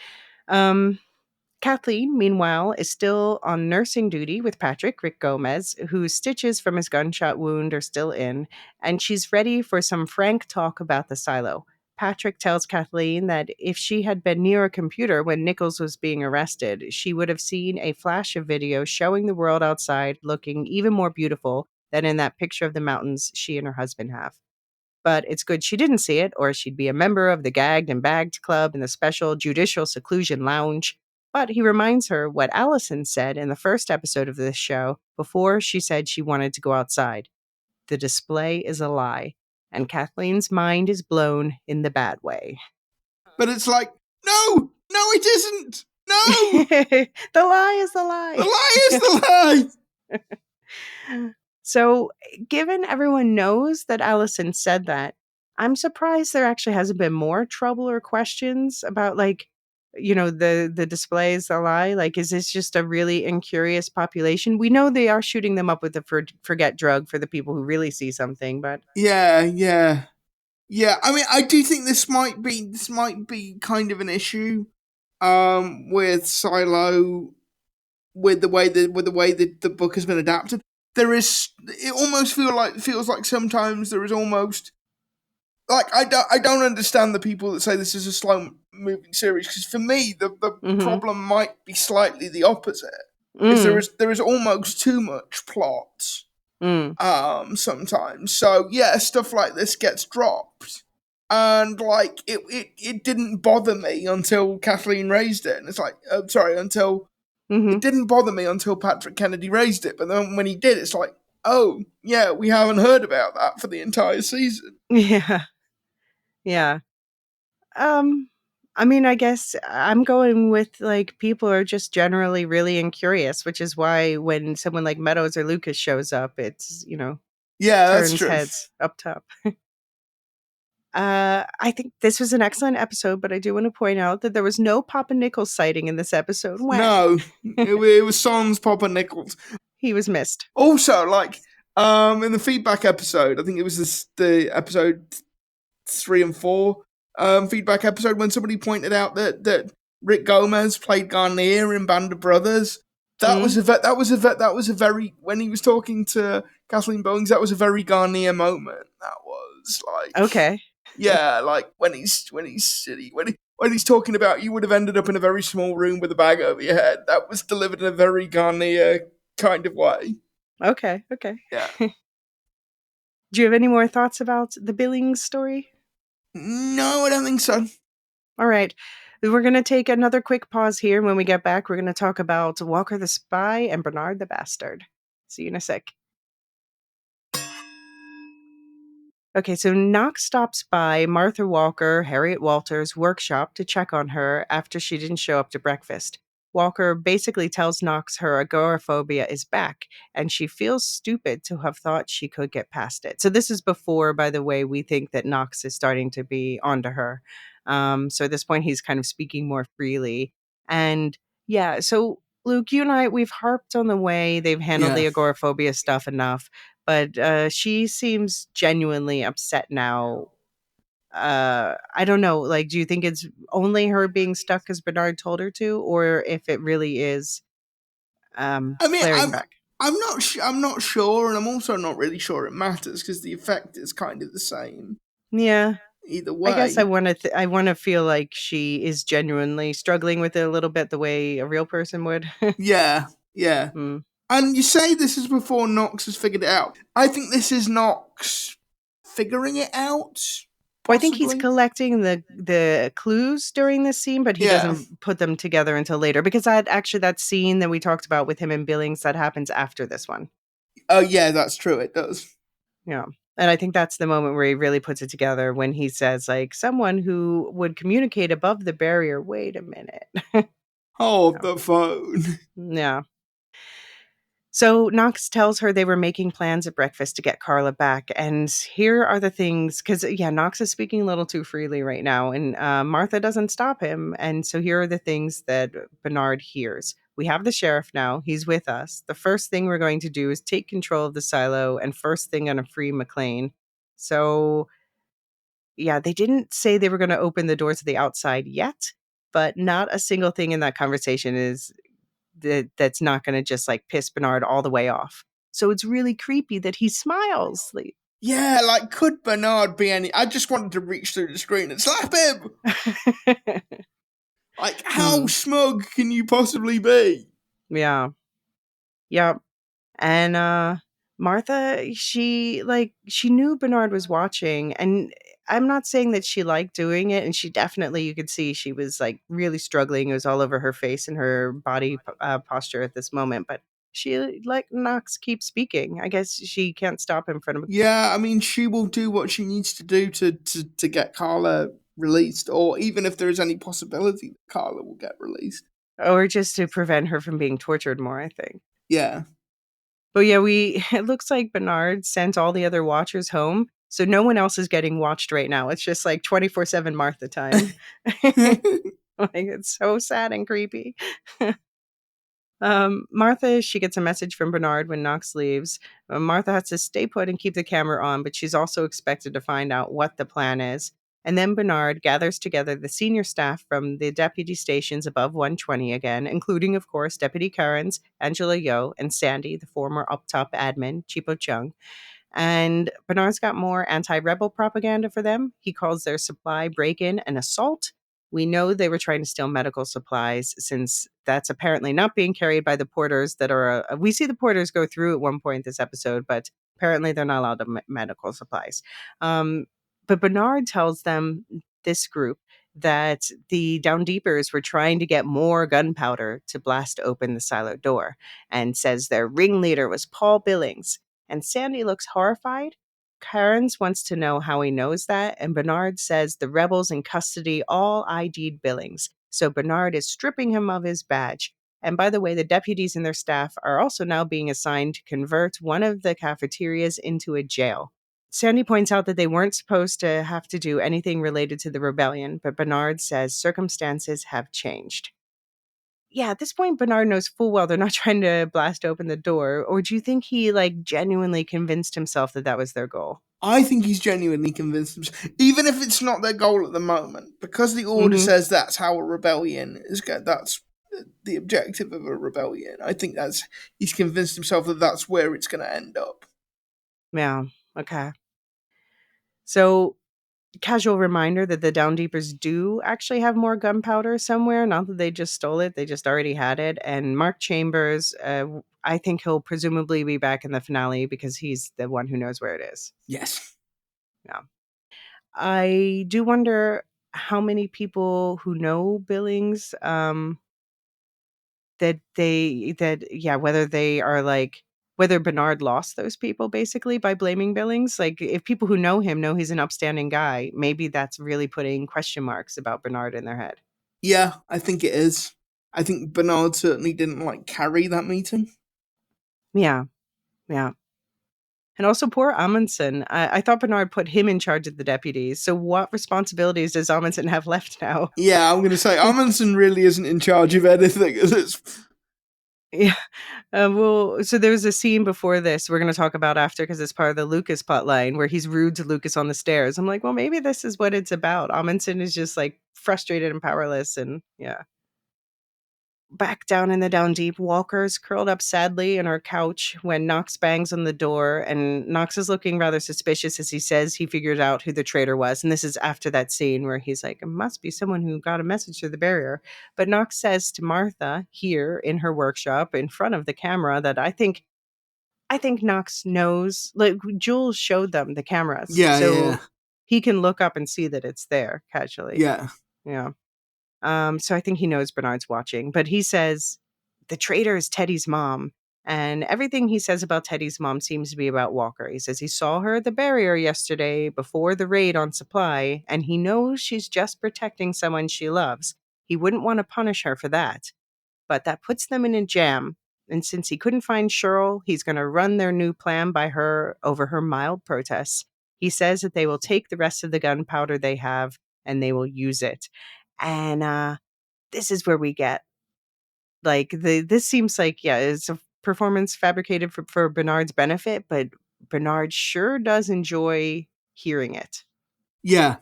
Kathleen, meanwhile, is still on nursing duty with Patrick, Rick Gomez, whose stitches from his gunshot wound are still in, and she's ready for some frank talk about the silo. Patrick tells Kathleen that if she had been near a computer when Nichols was being arrested, she would have seen a flash of video showing the world outside looking even more beautiful than in that picture of the mountains she and her husband have. But it's good she didn't see it, or she'd be a member of the Gagged and Bagged Club in the special Judicial Seclusion Lounge. But he reminds her what Allison said in the first episode of this show before she said she wanted to go outside. The display is a lie, and Kathleen's mind is blown in the bad way. But it's like, no, it isn't. No! The lie is the lie. The lie is the lie. So, given everyone knows that Allison said that, I'm surprised there actually hasn't been more trouble or questions about, like, you know, the displays a lie. Like, is this just a really incurious population? We know they are shooting them up with the forget drug for the people who really see something, but yeah. I mean, I do think this might be kind of an issue, with Silo, with the way that the book has been adapted. it almost feels like sometimes there is almost like I don't understand the people that say this is a slow moving series, because for me the Mm-hmm. problem might be slightly the opposite. Is Mm. there is almost too much plot Mm. sometimes. So yeah, stuff like this gets dropped. And like it didn't bother me until Kathleen raised it. And it's like sorry, until Mm-hmm. it didn't bother me until Patrick Kennedy raised it. But then when he did, it's like, oh yeah, we haven't heard about that for the entire season. Yeah. Yeah. Um, I mean, I guess I'm going with like people are just generally really incurious, which is why when someone like Meadows or Lucas shows up, it's, Yeah, that's turns true. heads up top. I think this was an excellent episode, but I do want to point out that there was no Papa Nichols sighting in this episode. Wah. No, it was Sans Papa Nichols. He was missed. Also, like, in the feedback episode, I think it was the episode 3 and 4 feedback episode, when somebody pointed out that Rick Gomez played Garnier in Band of Brothers. That was a very, when he was talking to Kathleen Bowings, that was a very Garnier moment. That was like, Okay. yeah, like when he's talking about, you would have ended up in a very small room with a bag over your head. That was delivered in a very Garnier kind of way. Okay. Yeah. Do you have any more thoughts about the Billings story? No, I don't think so. All right. We're going to take another quick pause here. When we get back, we're going to talk about Walker the Spy and Bernard the Bastard. See you in a sec. Okay, so Knox stops by Martha Walker, Harriet Walters' workshop to check on her after she didn't show up to breakfast. Walker basically tells Knox her agoraphobia is back, and she feels stupid to have thought she could get past it. So this is before, by the way, we think that Knox is starting to be onto her. So at this point, he's kind of speaking more freely. And yeah, so Luke, you and I, we've harped on the way they've handled the Yeah. agoraphobia stuff enough, but she seems genuinely upset now. I don't know. Like, do you think it's only her being stuck because Bernard told her to, or if it really is I mean, flaring back? I'm not sure, and I'm also not really sure it matters, because the effect is kind of the same Yeah, either I guess way. I want to feel like she is genuinely struggling with it a little bit, the way a real person would. Yeah, yeah. Hmm. And you say this is before Knox has figured it out. I think this is Knox figuring it out, Well, I think he's possibly. collecting the clues during this scene, but he Yeah. doesn't put them together until later, because that scene that we talked about with him and Billings, that happens after this one. Oh, yeah, that's true. It does. Yeah. And I think that's the moment where he really puts it together, when he says, like, someone who would communicate above the barrier. Wait a minute. Hold Yeah. the phone. Yeah. So Knox tells her they were making plans at breakfast to get Carla back. And here are the things, because, yeah, Knox is speaking a little too freely right now, and Martha doesn't stop him. And so here are the things that Bernard hears. We have the sheriff now. He's with us. The first thing we're going to do is take control of the silo, and first thing gonna free McLean. So, yeah, they didn't say they were going to open the doors to the outside yet, but not a single thing in that conversation is that's not going to just like piss Bernard all the way off. So it's really creepy that he smiles. Like, Yeah, like, could Bernard be any... I just wanted to reach through the screen and slap him! Like, how smug can you possibly be? Yeah. Yep. And Martha, she knew Bernard was watching, and I'm not saying that she liked doing it, and she definitely, you could see she was like really struggling. It was all over her face and her body posture at this moment, but she let Knox keep speaking. I guess she can't stop him from, Yeah, I mean, she will do what she needs to do to get Carla released, or even if there is any possibility that Carla will get released. or just to prevent her from being tortured more, I think. Yeah. But yeah, it looks like Bernard sent all the other watchers home, so no one else is getting watched right now. It's just like 24/7 Martha time. Like, it's so sad and creepy. Martha, she gets a message from Bernard when Knox leaves. Martha has to stay put and keep the camera on, but she's also expected to find out what the plan is. And then Bernard gathers together the senior staff from the deputy stations above 120 again, including, of course, Deputy Currens, Angela Yo, and Sandy, the former up top admin, Chipo Chung. And Bernard's got more anti rebel propaganda for them. He calls their supply break in an assault. We know they were trying to steal medical supplies since that's apparently not being carried by the porters that are. We see the porters go through at one point this episode, but apparently they're not allowed to medical supplies. But Bernard tells them, this group, that the Down Deepers were trying to get more gunpowder to blast open the silo door, and says their ringleader was Paul Billings. And Sandy looks horrified. Cairns wants to know how he knows that, and Bernard says the rebels in custody all ID'd Billings. So Bernard is stripping him of his badge. And by the way, the deputies and their staff are also now being assigned to convert one of the cafeterias into a jail. Sandy points out that they weren't supposed to have to do anything related to the rebellion, but Bernard says circumstances have changed. Yeah, at this point, Bernard knows full well they're not trying to blast open the door. Or do you think he genuinely convinced himself that that was their goal? I think he's genuinely convinced himself, even if it's not their goal at the moment, because the order says that's how a rebellion is going. That's the objective of a rebellion. I think he's convinced himself that that's where it's going to end up. Yeah. Okay. So, casual reminder that the Down Deepers do actually have more gunpowder somewhere. Not that they just stole it; they just already had it. And Mark Chambers, I think he'll presumably be back in the finale because he's the one who knows where it is. Yes. Yeah. I do wonder how many people who know Billings, whether they are whether Bernard lost those people basically by blaming Billings. If people who know him know he's an upstanding guy, maybe that's really putting question marks about Bernard in their head. Yeah, I think it is. I think Bernard certainly didn't carry that meeting. Yeah. Yeah. And also poor Amundsen. I thought Bernard put him in charge of the deputies. So what responsibilities does Amundsen have left now? Yeah, I'm going to say Amundsen really isn't in charge of anything. Yeah. So there's a scene before this we're going to talk about after because it's part of the Lucas plotline where he's rude to Lucas on the stairs. I'm like, well, maybe this is what it's about. Amundsen is just frustrated and powerless, and yeah. Back down in the Down Deep, Walker's curled up sadly on her couch when Knox bangs on the door, and Knox is looking rather suspicious as he says he figured out who the traitor was. And this is after that scene where he's like, it must be someone who got a message through the barrier. But Knox says to Martha here in her workshop in front of the camera that I think Knox knows, Jules showed them the cameras. Yeah, so he can look up and see that it's there casually. Yeah. Yeah. So I think he knows Bernard's watching, but he says the traitor is Teddy's mom. And everything he says about Teddy's mom seems to be about Walker. He says he saw her at the barrier yesterday before the raid on supply, and he knows she's just protecting someone she loves. He wouldn't want to punish her for that. But that puts them in a jam. And since he couldn't find Cheryl, he's going to run their new plan by her over her mild protests. He says that they will take the rest of the gunpowder they have and they will use it. And this is where we get this seems it's a performance fabricated for Bernard's benefit, but Bernard sure does enjoy hearing it. Yeah.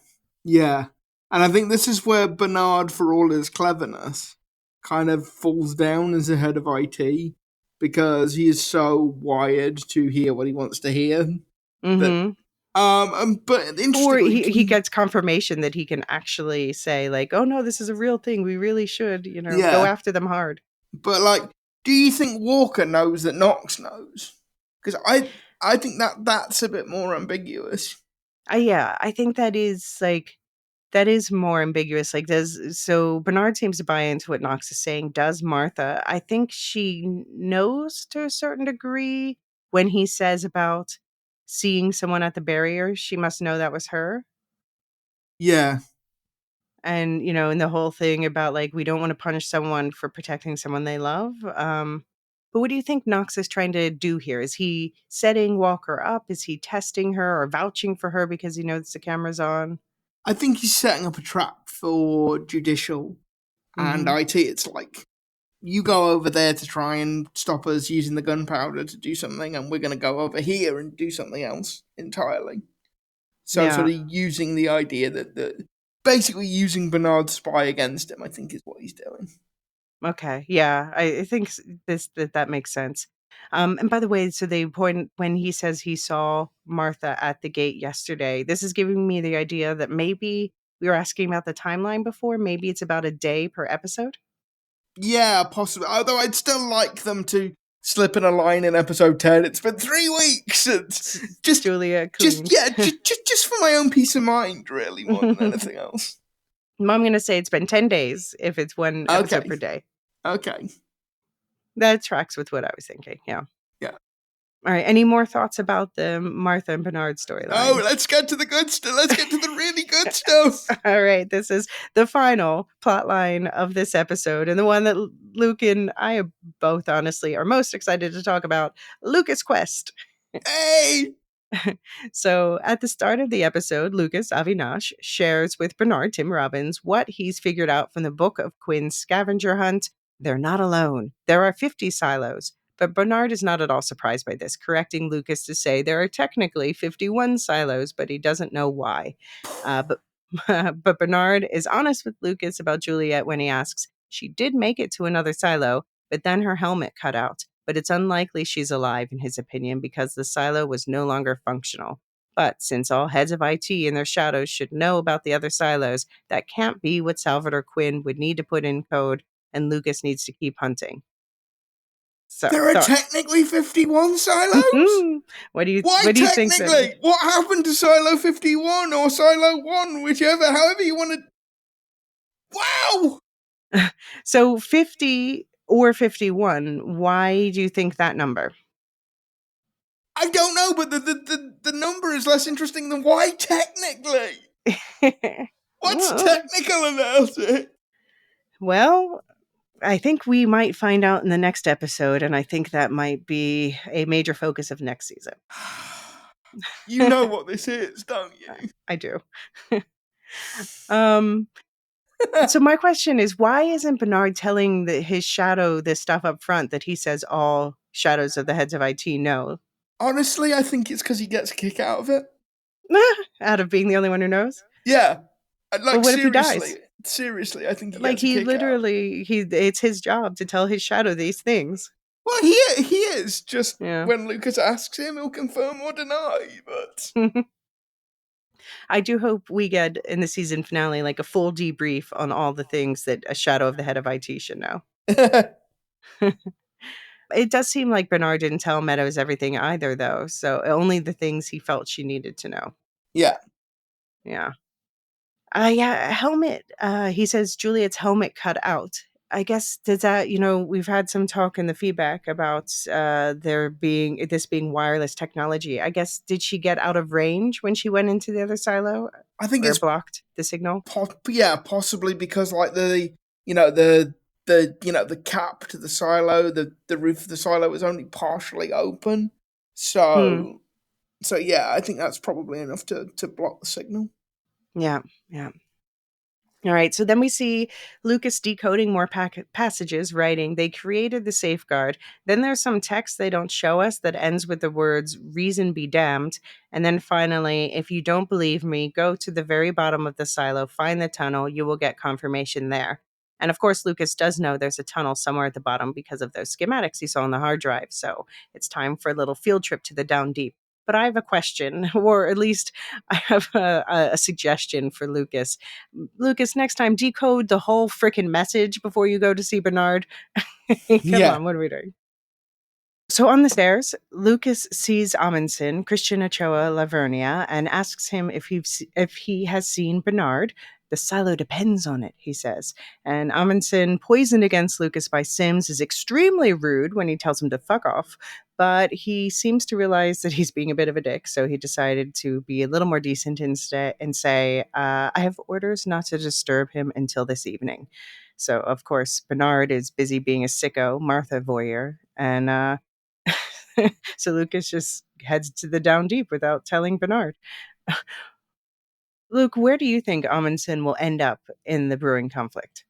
And I think this is where Bernard, for all his cleverness, kind of falls down as the head of IT because he is so wired to hear what he wants to hear. Mm-hmm. But interestingly, or he gets confirmation that he can actually say oh no, this is a real thing. We really should, go after them hard. But do you think Walker knows that Knox knows? Because I think that's a bit more ambiguous. Yeah, I think that is more ambiguous. So Bernard seems to buy into what Knox is saying. Does Martha? I think she knows to a certain degree when he says about seeing someone at the barrier. She must know that was her. Yeah. And, and the whole thing about we don't want to punish someone for protecting someone they love. But what do you think Knox is trying to do here? Is he setting Walker up? Is he testing her or vouching for her because he knows the camera's on? I think he's setting up a trap for Judicial and IT. It's you go over there to try and stop us using the gunpowder to do something, and we're going to go over here and do something else entirely. So sort of using the idea that basically using Bernard's spy against him, I think, is what he's doing. Okay. Yeah, I think that makes sense. And by the way, so they point when he says he saw Martha at the gate yesterday. This is giving me the idea that maybe we were asking about the timeline before. Maybe it's about a day per episode. Yeah, possibly. Although I'd still like them to slip in a line in episode 10. It's been 3 weeks. It's just Julia just cleaned. yeah, just for my own peace of mind, really, more than anything else. I'm going to say it's been 10 days if it's one episode per day. Okay. That tracks with what I was thinking. Yeah. Yeah. All right. Any more thoughts about the Martha and Bernard storyline? Oh, let's get to the good stuff. Let's get to the really good stuff. All right. This is the final plot line of this episode, and the one that Luke and I both honestly are most excited to talk about, Lukas Quest. Hey! So at the start of the episode, Lukas Avinash shares with Bernard Tim Robbins what he's figured out from the book of Quinn's scavenger hunt. They're not alone. There are 50 silos. But Bernard is not at all surprised by this, correcting Lukas to say there are technically 51 silos, but he doesn't know why. But Bernard is honest with Lukas about Juliet when he asks, she did make it to another silo, but then her helmet cut out. But it's unlikely she's alive, in his opinion, because the silo was no longer functional. But since all heads of IT and their shadows should know about the other silos, that can't be what Salvador Quinn would need to put in code, and Lukas needs to keep hunting. So, there are technically 51 silos? What do you think? That... What happened to Silo 51 or Silo 1, however you want to... Wow! So 50 or 51, why do you think that number? I don't know, but the number is less interesting than why technically. What's technical about it? Well, I think we might find out in the next episode, and I think that might be a major focus of next season. You know what this is, don't you? I do. So my question is, why isn't Bernard telling his shadow this stuff up front that he says all shadows of the heads of IT know? Honestly, I think it's because he gets a kick out of it. Out of being the only one who knows? Yeah. Like, what if he dies? Seriously, I think he like gets a kick literally out. It's his job to tell his shadow these things. Well, he is. Just when Lukas asks him, he'll confirm or deny. But I do hope we get in the season finale like a full debrief on all the things that a shadow of the head of IT should know. It does seem like Bernard didn't tell Meadows everything either, though. So only the things he felt she needed to know. Yeah. Yeah. Helmet. He says Juliet's helmet cut out. I guess does that, we've had some talk in the feedback about this being wireless technology. I guess, did she get out of range when she went into the other silo? I think it's blocked the signal. Possibly because like the cap to the silo, the roof of the silo was only partially open. So yeah, I think that's probably enough to block the signal. Yeah. All right, so then we see Lukas decoding more passages, writing, they created the safeguard. Then there's some text they don't show us that ends with the words, reason be damned. And then finally, if you don't believe me, go to the very bottom of the silo, find the tunnel, you will get confirmation there. And of course, Lukas does know there's a tunnel somewhere at the bottom because of those schematics he saw on the hard drive. So it's time for a little field trip to the down deep. But I have a question, or at least I have a suggestion for Lukas. Lukas, next time, decode the whole frickin' message before you go to see Bernard. Come on, what are we doing? So on the stairs, Lukas sees Amundsen, Christian Ochoa Lavernia, and asks him if he has seen Bernard. The silo depends on it, he says. And Amundsen, poisoned against Lukas by Sims, is extremely rude when he tells him to fuck off. But he seems to realize that he's being a bit of a dick, so he decided to be a little more decent instead and say, I have orders not to disturb him until this evening. So, of course, Bernard is busy being a sicko, Martha voyeur, and so Lukas just heads to the down deep without telling Bernard. Luke, where do you think Amundsen will end up in the brewing conflict?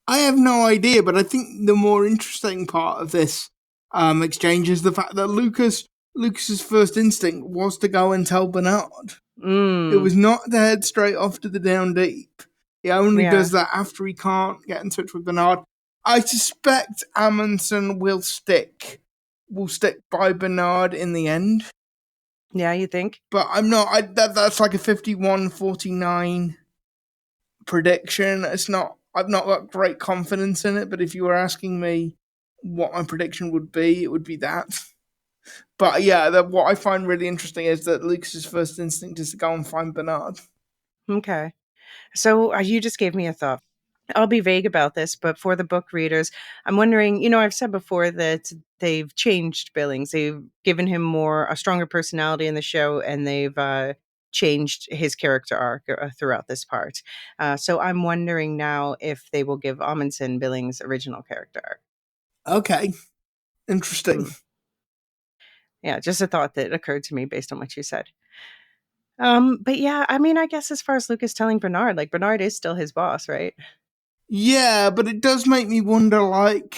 I have no idea, but I think the more interesting part of this exchange is the fact that Lukas Lucas's first instinct was to go and tell Bernard. It was not to head straight off to the Down Deep. He only does that after he can't get in touch with Bernard. I suspect Amundsen will stick by Bernard in the end. Yeah, you think? But I'm not. That's like a 51-49 prediction. I've not got great confidence in it. But if you were asking me what my prediction would be, it would be that. But yeah, what I find really interesting is that Lucas's first instinct is to go and find Bernard. Okay. So you just gave me a thought. I'll be vague about this, but for the book readers, I'm wondering, I've said before that they've changed Billings. They've given him a stronger personality in the show, and they've changed his character arc throughout this part. So I'm wondering now if they will give Amundsen Billings' original character arc. Okay. Interesting. Yeah, just a thought that occurred to me based on what you said. But yeah, I mean, I guess as far as Lucas telling Bernard, like Bernard is still his boss, right? Yeah, but it does make me wonder, like,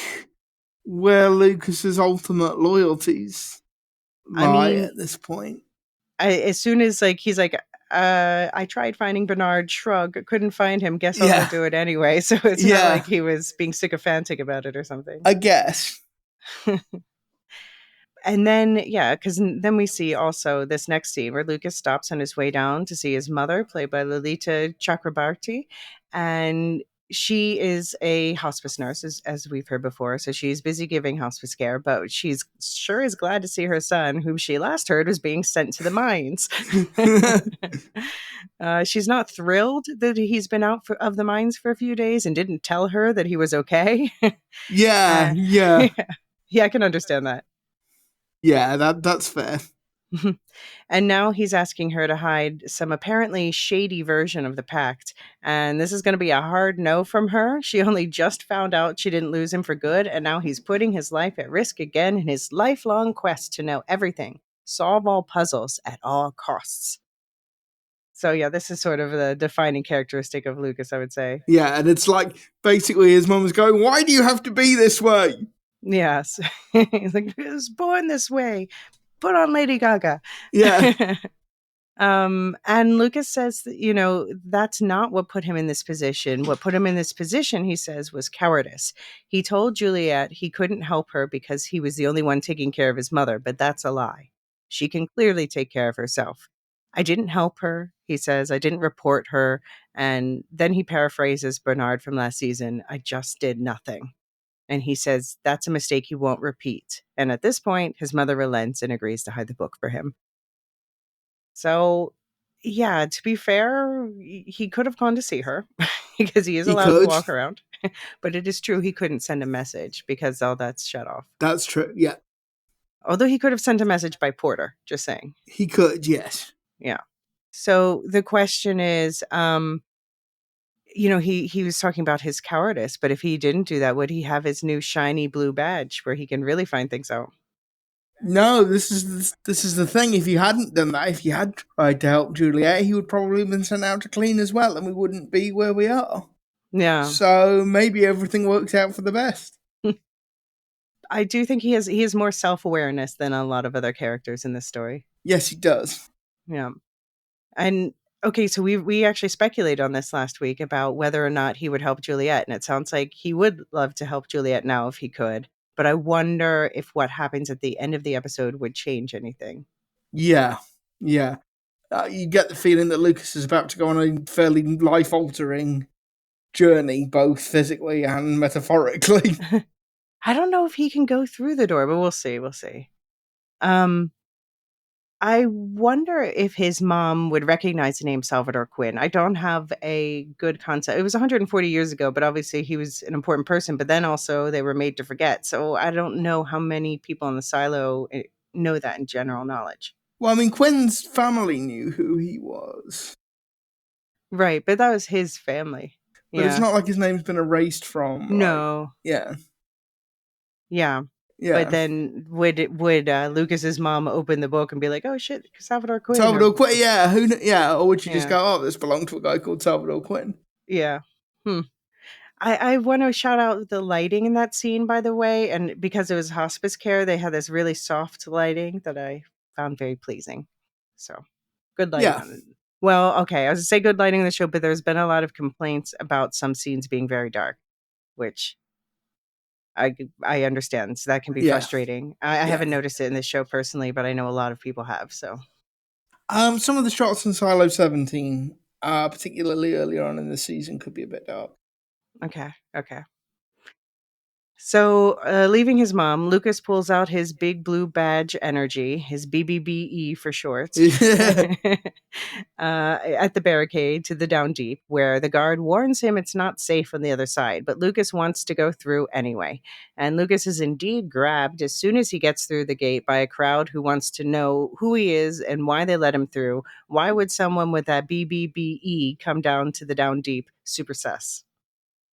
where Lucas's ultimate loyalties lie at this point. As soon as he's like, I tried finding Bernard, shrug, couldn't find him, guess I'll go do it anyway. So it's not like he was being sycophantic about it or something. I guess. And then, because then we see also this next scene where Lucas stops on his way down to see his mother, played by Lalita Chakrabarti. And she is a hospice nurse, as we've heard before. So she's busy giving hospice care, but she's sure is glad to see her son, whom she last heard was being sent to the mines. She's not thrilled that he's been out of the mines for a few days and didn't tell her that he was okay. Yeah. Yeah, I can understand that. Yeah, that's fair. And now he's asking her to hide some apparently shady version of the pact. And this is going to be a hard no from her. She only just found out she didn't lose him for good. And now he's putting his life at risk again in his lifelong quest to know everything, solve all puzzles at all costs. So yeah, this is sort of the defining characteristic of Lucas, I would say. Yeah, and it's like basically his mum was going, "Why do you have to be this way?" Yes. He's like, "I was born this way. Put on Lady Gaga." Yeah. And Lucas says that, that's not what put him in this position. What put him in this position, he says, was cowardice. He told Juliet he couldn't help her because he was the only one taking care of his mother, but that's a lie. She can clearly take care of herself. I didn't help her, he says. I didn't report her. And then he paraphrases Bernard from last season. I just did nothing. And he says that's a mistake he won't repeat. And at this point, his mother relents and agrees to hide the book for him. So, yeah, to be fair, he could have gone to see her because he is allowed to walk around. But it is true he couldn't send a message because all that's shut off. That's true, yeah. Although he could have sent a message by Porter, just saying. He could, yes. Yeah. So the question is, he was talking about his cowardice, but if he didn't do that, would he have his new shiny blue badge where he can really find things out? No, this is the thing. If he hadn't done that, if he had tried to help Juliet, he would probably have been sent out to clean as well, and we wouldn't be where we are. Yeah. So maybe everything works out for the best. I do think he has more self-awareness than a lot of other characters in this story. Yes, he does. Yeah. And okay, so we actually speculated on this last week about whether or not he would help Juliet, and it sounds like he would love to help Juliet now if he could. But I wonder if what happens at the end of the episode would change anything. Yeah. You get the feeling that Lucas is about to go on a fairly life-altering journey, both physically and metaphorically. I don't know if he can go through the door, but we'll see. I wonder if his mom would recognize the name Salvador Quinn. I don't have a good concept. It was 140 years ago, but obviously he was an important person, but then also they were made to forget. So I don't know how many people in the silo know that in general knowledge. Well, I mean, Quinn's family knew who he was. Right, but that was his family. But it's not like his name's been erased from. No. Yeah. But then would Lucas's mom open the book and be like, "Oh shit, Salvador Quinn"? Salvador Quinn, yeah. Or would you just go, "Oh, this belonged to a guy called Salvador Quinn"? Yeah. I want to shout out the lighting in that scene, by the way. And because it was hospice care, they had this really soft lighting that I found very pleasing. So good lighting Yeah. on it. Well, okay, I was going to say good lighting in the show, but there's been a lot of complaints about some scenes being very dark, which I understand. So that can be Yeah. frustrating. I Yeah. haven't noticed it in this show personally, but I know a lot of people have. So Some of the shots in Silo 17, particularly earlier on in the season, could be a bit dark. okay. So, leaving his mom, Lucas pulls out his big blue badge energy, his BBBE for short, at the barricade to the down deep, where the guard warns him it's not safe on the other side. But Lucas wants to go through anyway. And Lucas is indeed grabbed as soon as he gets through the gate by a crowd who wants to know who he is and why they let him through. Why would someone with that BBBE come down to the down deep? Super sus.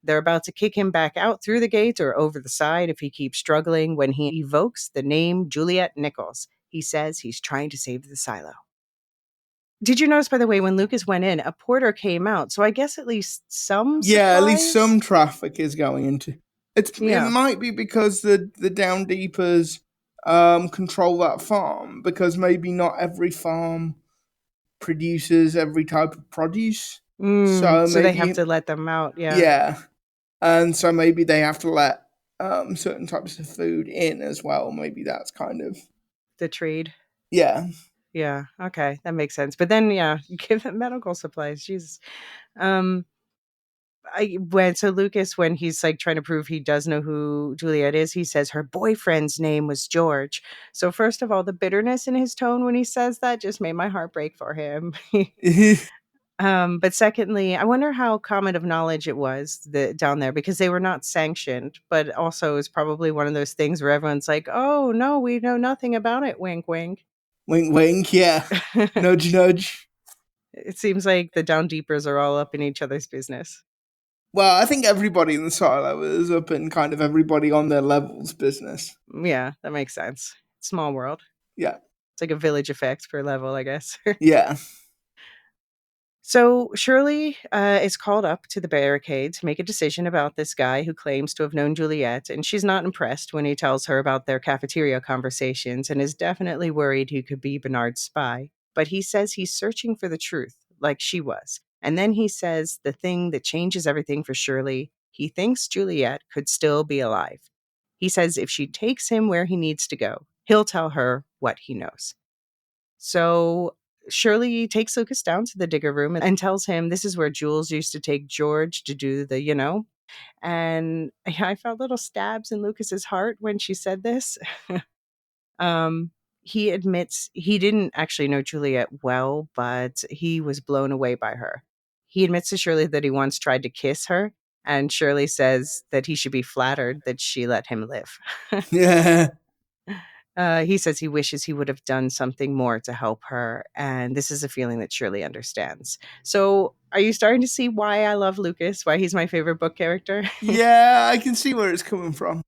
They're about to kick him back out through the gate or over the side if he keeps struggling when he evokes the name Juliet Nichols. He says he's trying to save the silo. Did you notice, by the way, when Lucas went in, a porter came out? So I guess at least some Yeah, at least supplies. some traffic is going into it. It Yeah. might be because the down deepers control that farm, because maybe not every farm produces every type of produce. So So they have maybe, to let them out. Yeah. yeah, and so maybe they have to let certain types of food in as well. Maybe that's kind of, The trade. yeah. Yeah. Okay. That makes sense. But then, yeah, give them medical supplies. Jesus. Um, so Lucas, when he's like trying to prove he does know who Juliet is, he says her boyfriend's name was George. So first of all, the bitterness in his tone when he says that just made my heart break for him. But secondly, I wonder how common of knowledge it was down there, because they were not sanctioned, but also it's probably one of those things where everyone's like, "Oh no, we know nothing about it." Wink, wink. Wink, wink. Yeah, nudge, nudge. It seems like the down deepers are all up in each other's business. Well, I think everybody in the silo is up in kind of everybody on their level's business. Yeah, that makes sense. Small world. Yeah, It's like a village effect per level, I guess. yeah. So Shirley is called up to the barricade to make a decision about this guy who claims to have known Juliet, and she's not impressed when he tells her about their cafeteria conversations and is definitely worried he could be Bernard's spy. But he says he's searching for the truth, like she was. And then he says the thing that changes everything for Shirley: he thinks Juliet could still be alive. He says if she takes him where he needs to go, he'll tell her what he knows. So Shirley takes Lucas down to the digger room and tells him this is where Jules used to take George to do the. And I felt little stabs in Lucas's heart when she said this. um, he admits he didn't actually know Juliet well, but he was blown away by her. He admits to Shirley that he once tried to kiss her, and Shirley says that he should be flattered that she let him live. Yeah. He says he wishes he would have done something more to help her, and this is a feeling that Shirley understands. So, are you starting to see why I love Lucas? Why he's my favorite book character? Yeah, I can see where it's coming from.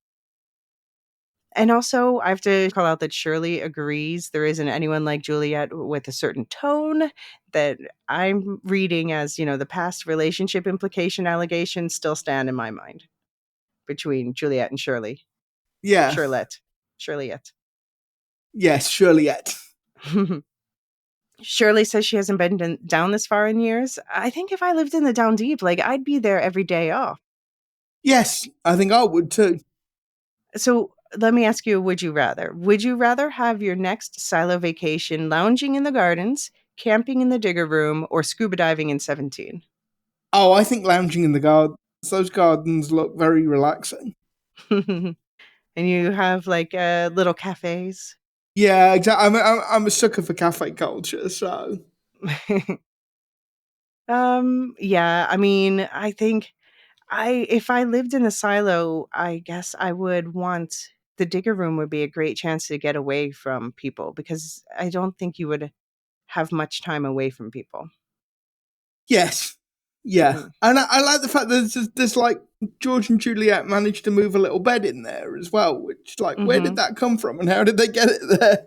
And also, I have to call out that Shirley agrees there isn't anyone like Juliet with a certain tone that I'm reading as, the past relationship implication allegations still stand in my mind between Juliet and Shirley. Yeah. Shirlette. Shirleyette. Yes, surely yet. Shirley says she hasn't been down this far in years. I think if I lived in the down deep, like I'd be there every day off. Yes, I think I would too. So let me ask you, would you rather? Would you rather have your next silo vacation lounging in the gardens, camping in the digger room, or scuba diving in 17? Oh, I think lounging in the gardens. Those gardens look very relaxing. And you have like little cafes. Yeah, exactly. I'm a sucker for cafe culture, so Yeah, I mean, I think if I lived in the silo, I guess I would want the digger room would be a great chance to get away from people, because I don't think you would have much time away from people. yes, yeah. Mhm. And I like the fact that there's like George and Juliet managed to move a little bed in there as well. Which, like, where did Mhm. that come from, and how did they get it there?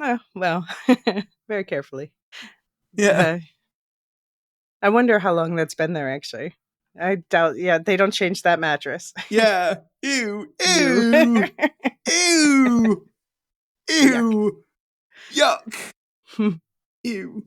Oh, well, very carefully. Yeah. Uh, I wonder how long that's been there actually. I doubt. Yeah, they don't change that mattress. Yeah. Ew. You. Ew. Ew. Yuck. Ew. Yuck. Ew.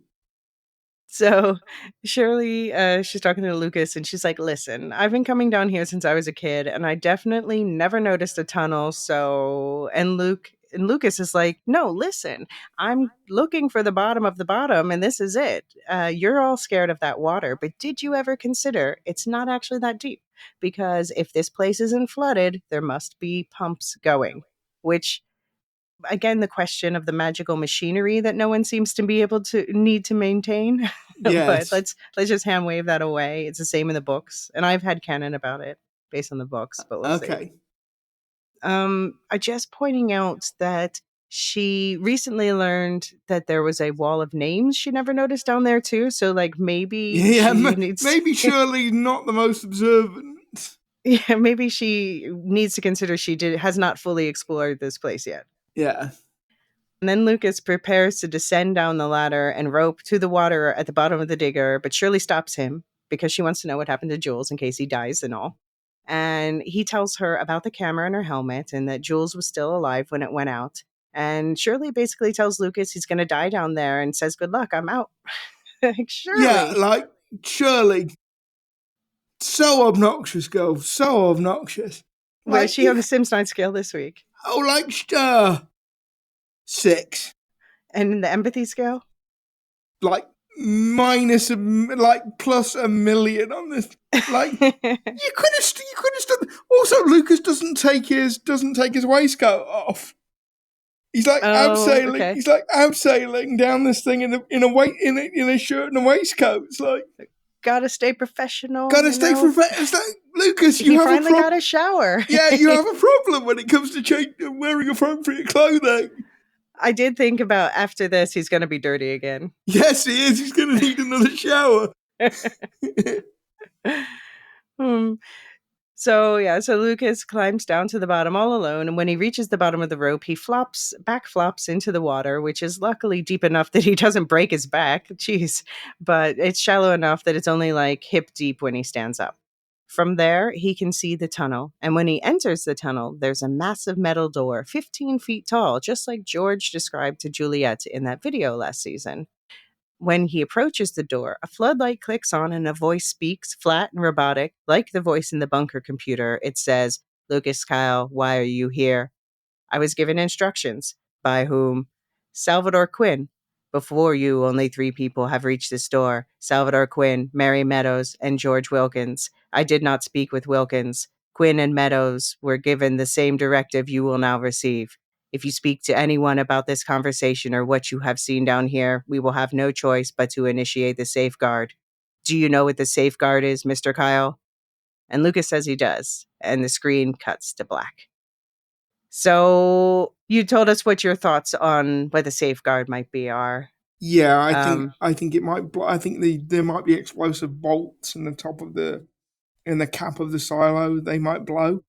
So Shirley, she's talking to Lucas and she's like, listen, I've been coming down here since I was a kid and I definitely never noticed a tunnel. So, and Lucas is like, no, listen, I'm looking for the bottom of the bottom and this is it. You're all scared of that water, but did you ever consider it's not actually that deep? Because if this place isn't flooded, there must be pumps going, which again the question of the magical machinery that no one seems to be able to need to maintain. But Yes. let's just hand wave that away. It's the same in the books, and I've had canon about it based on the books, but we'll see. Okay. I just pointing out that she recently learned that there was a wall of names she never noticed down there too, so like maybe Yeah, she needs maybe Shirley's not the most observant. yeah, maybe she needs to consider she has not fully explored this place yet. Yeah. And then Lucas prepares to descend down the ladder and rope to the water at the bottom of the digger, but Shirley stops him because she wants to know what happened to Jules in case he dies and all. And he tells her about the camera and her helmet and that Jules was still alive when it went out. And Shirley basically tells Lucas he's going to die down there and says, good luck, I'm out. Like, Yeah, Shirley. like, Shirley. So obnoxious, girl. So obnoxious. Where's Like, she on the Sims 9 scale this week? oh, like, 6. And in the empathy scale? Like, minus, like, plus a million on this. Like, you could have done. Also, Lucas doesn't take his waistcoat off. He's like abseiling. Okay. He's like abseiling down this thing in a shirt and a waistcoat. It's like, gotta stay professional. gotta stay professional. It's like, Lucas, you he have finally a problem. got a shower. Yeah, you have a problem when it comes to wearing appropriate clothing. I did think about after this, he's going to be dirty again. Yes, he is. He's going to need another shower. So Lucas climbs down to the bottom all alone, and when he reaches the bottom of the rope, he back flops into the water, which is luckily deep enough that he doesn't break his back. Jeez, but it's shallow enough that it's only like hip deep when he stands up. From there, he can see the tunnel, and when he enters the tunnel, there's a massive metal door, 15 feet tall, just like George described to Juliet in that video last season. When he approaches the door, a floodlight clicks on and a voice speaks, flat and robotic, like the voice in the bunker computer. It says, Lucas Kyle, why are you here? I was given instructions. By whom? Salvador Quinn. Before you, only 3 people have reached this door. Salvador Quinn, Mary Meadows, and George Wilkins. I did not speak with Wilkins. Quinn and Meadows were given the same directive you will now receive. If you speak to anyone about this conversation or what you have seen down here, we will have no choice but to initiate the safeguard. Do you know what the safeguard is, Mr. Kyle? And Lucas says he does, and the screen cuts to black. So you told us what your thoughts on what the safeguard might be are. Yeah, I think it might. I think there might be explosive bolts in the cap of the silo. They might blow.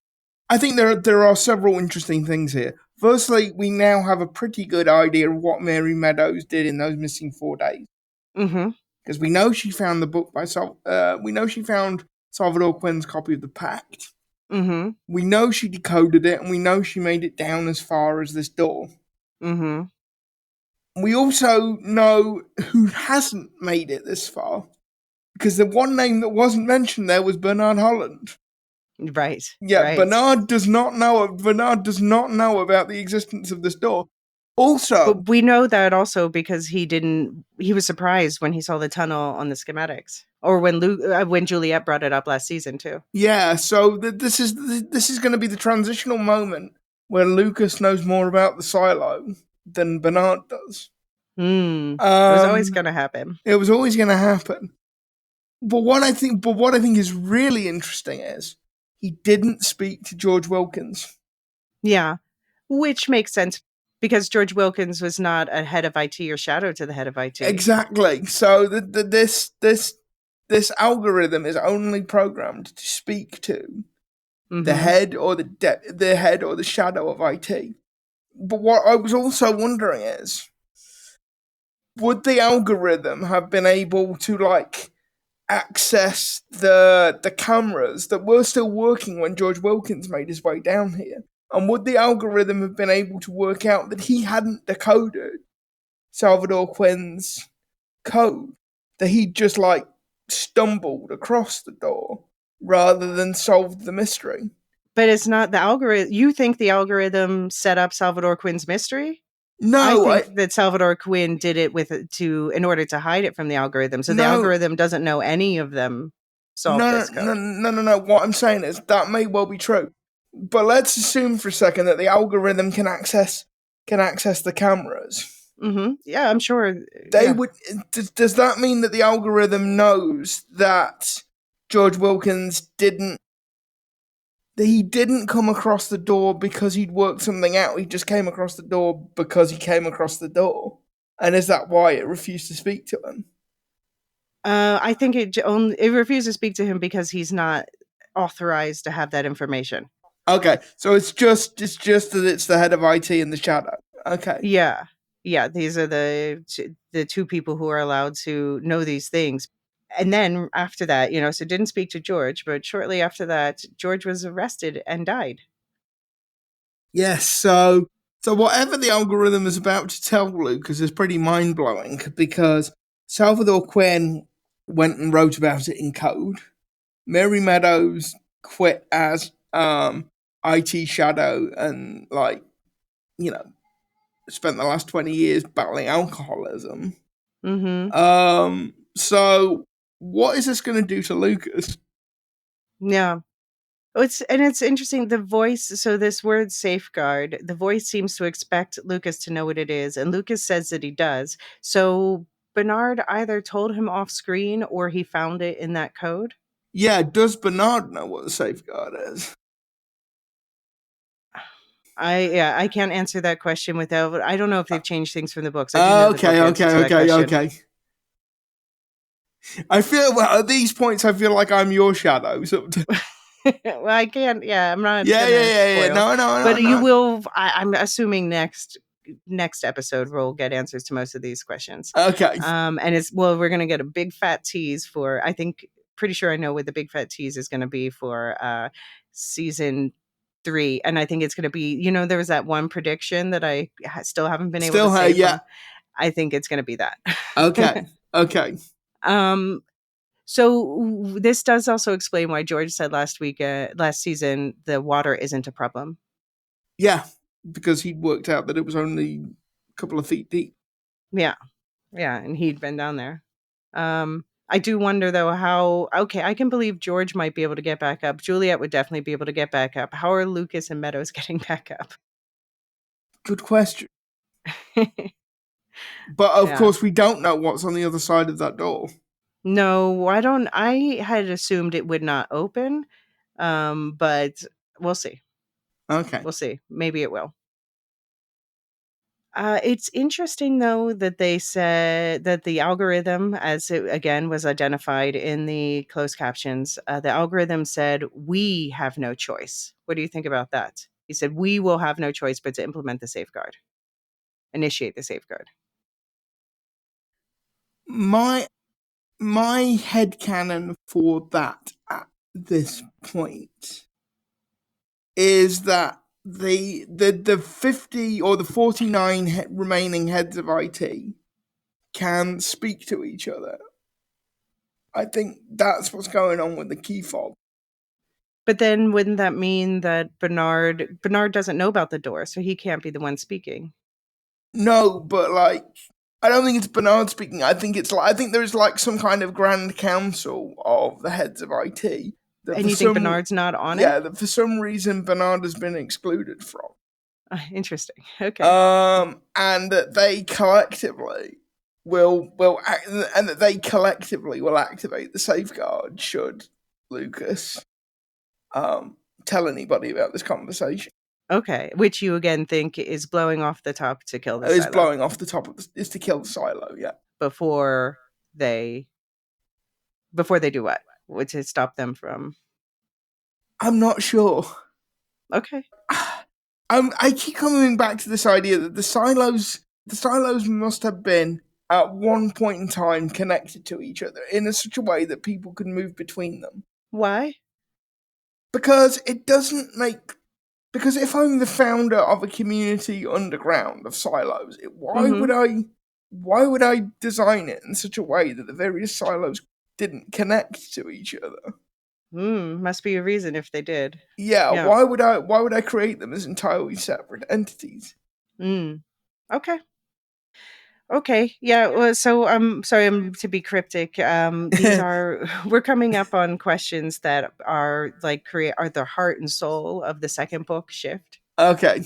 I think there are several interesting things here. Firstly, we now have a pretty good idea of what Mary Meadows did in those missing 4 days. Mm-hmm. Because we know she found the book we know she found Salvador Quinn's copy of the Pact. Mm-hmm. We know she decoded it, and we know she made it down as far as this door. Mm-hmm. We also know who hasn't made it this far. Because the one name that wasn't mentioned there was Bernard Holland. Right. Yeah, right. Bernard does not know about the existence of this door. Also, but we know that also because he was surprised when he saw the tunnel on the schematics, or when Juliet brought it up last season too. Yeah, so this is going to be the transitional moment where Lucas knows more about the silo than Bernard does. It was always going to happen. It was always going to happen. But what I think is really interesting is he didn't speak to George Wilkins. Yeah, which makes sense because George Wilkins was not a head of IT or shadow to the head of IT. Exactly. So this algorithm is only programmed to speak to the head or the shadow of IT. But what I was also wondering is, would the algorithm have been able to access the cameras that were still working when George Wilkins made his way down here? And would the algorithm have been able to work out that he hadn't decoded Salvador Quinn's code? That he'd just like stumbled across the door rather than solved the mystery? But it's not the algorithm. You think the algorithm set up Salvador Quinn's mystery? No, I think that Salvador Quinn did it in order to hide it from the algorithm. So the No. algorithm doesn't know any of them solved this code. No. What I'm saying is that may well be true, but let's assume for a second that the algorithm can access the cameras. Mm-hmm. Yeah, I'm sure. They would. Does that mean that the algorithm knows that George Wilkins didn't come across the door because he'd worked something out? He just came across the door because he came across the door, and is that why it refused to speak to him? I think it refuses to speak to him because he's not authorized to have that information. Okay, so it's just that it's the head of IT in the shadow. Okay. Yeah. These are the two people who are allowed to know these things. And then after that, so didn't speak to George, but shortly after that, George was arrested and died. Yes, so whatever the algorithm is about to tell Lucas is pretty mind-blowing, because Salvador Quinn went and wrote about it in code. Mary Meadows quit as IT Shadow and, spent the last 20 years battling alcoholism. Mm-hmm. So what is this going to do to Lucas? Yeah. It's interesting, the voice. So this word safeguard, the voice seems to expect Lucas to know what it is, and Lucas says that he does. So Bernard either told him off screen or he found it in that code. Yeah, does Bernard know what the safeguard is? I can't answer that question without. I don't know if they've changed things from the books. I do know the book answer to that question. Okay. I feel at these points I feel like I'm your shadow. Well, I can't. Yeah, I'm not. Yeah. No. But you will. I'm assuming next episode we'll get answers to most of these questions. Okay. And we're gonna get a big fat tease for. I think pretty sure I know what the big fat tease is gonna be for season 3, and I think it's gonna be. There was that one prediction that I still haven't been able to say. Yeah. I think it's gonna be that. Okay. So this does also explain why George said last season, the water isn't a problem. Yeah, because he'd worked out that it was only a couple of feet deep. Yeah, and he'd been down there. I do wonder though I can believe George might be able to get back up. Juliet would definitely be able to get back up. How are Lucas and Meadows getting back up? Good question. But of course we don't know what's on the other side of that door. No, I don't. I had assumed it would not open, but we'll see. Okay. We'll see. Maybe it will. It's interesting, though, that they said that the algorithm, as it again was identified in the closed captions, the algorithm said, "We have no choice." What do you think about that? He said, "We will have no choice but to implement the safeguard, initiate the safeguard." My headcanon for that at this point is that the 50 or the 49 remaining heads of IT can speak to each other. I think that's what's going on with the key fob. But then wouldn't that mean that Bernard doesn't know about the door, so he can't be the one speaking? No, but I don't think it's Bernard speaking. I think there's some kind of grand council of the heads of IT. And you think Bernard's not on it? Yeah, that for some reason Bernard has been excluded from. Interesting. Okay. And that they collectively will activate the safeguard should Lucas tell anybody about this conversation. Okay, which you again think is blowing off the top to kill the silo. It's blowing off the top is to kill the silo, yeah. Before they do what? To stop them from? I'm not sure. Okay. I keep coming back to this idea that the silos must have been at one point in time connected to each other in such a way that people can move between them. Why? Because it doesn't make... Because if I'm the founder of a community underground of silos, why would I design it in such a way that the various silos didn't connect to each other? Must be a reason if they did. Yeah, why would I create them as entirely separate entities? Okay. Okay. Yeah. Well, so I'm sorry. I'm to be cryptic. These are we're coming up on questions that are like are the heart and soul of the second book Shift. Okay.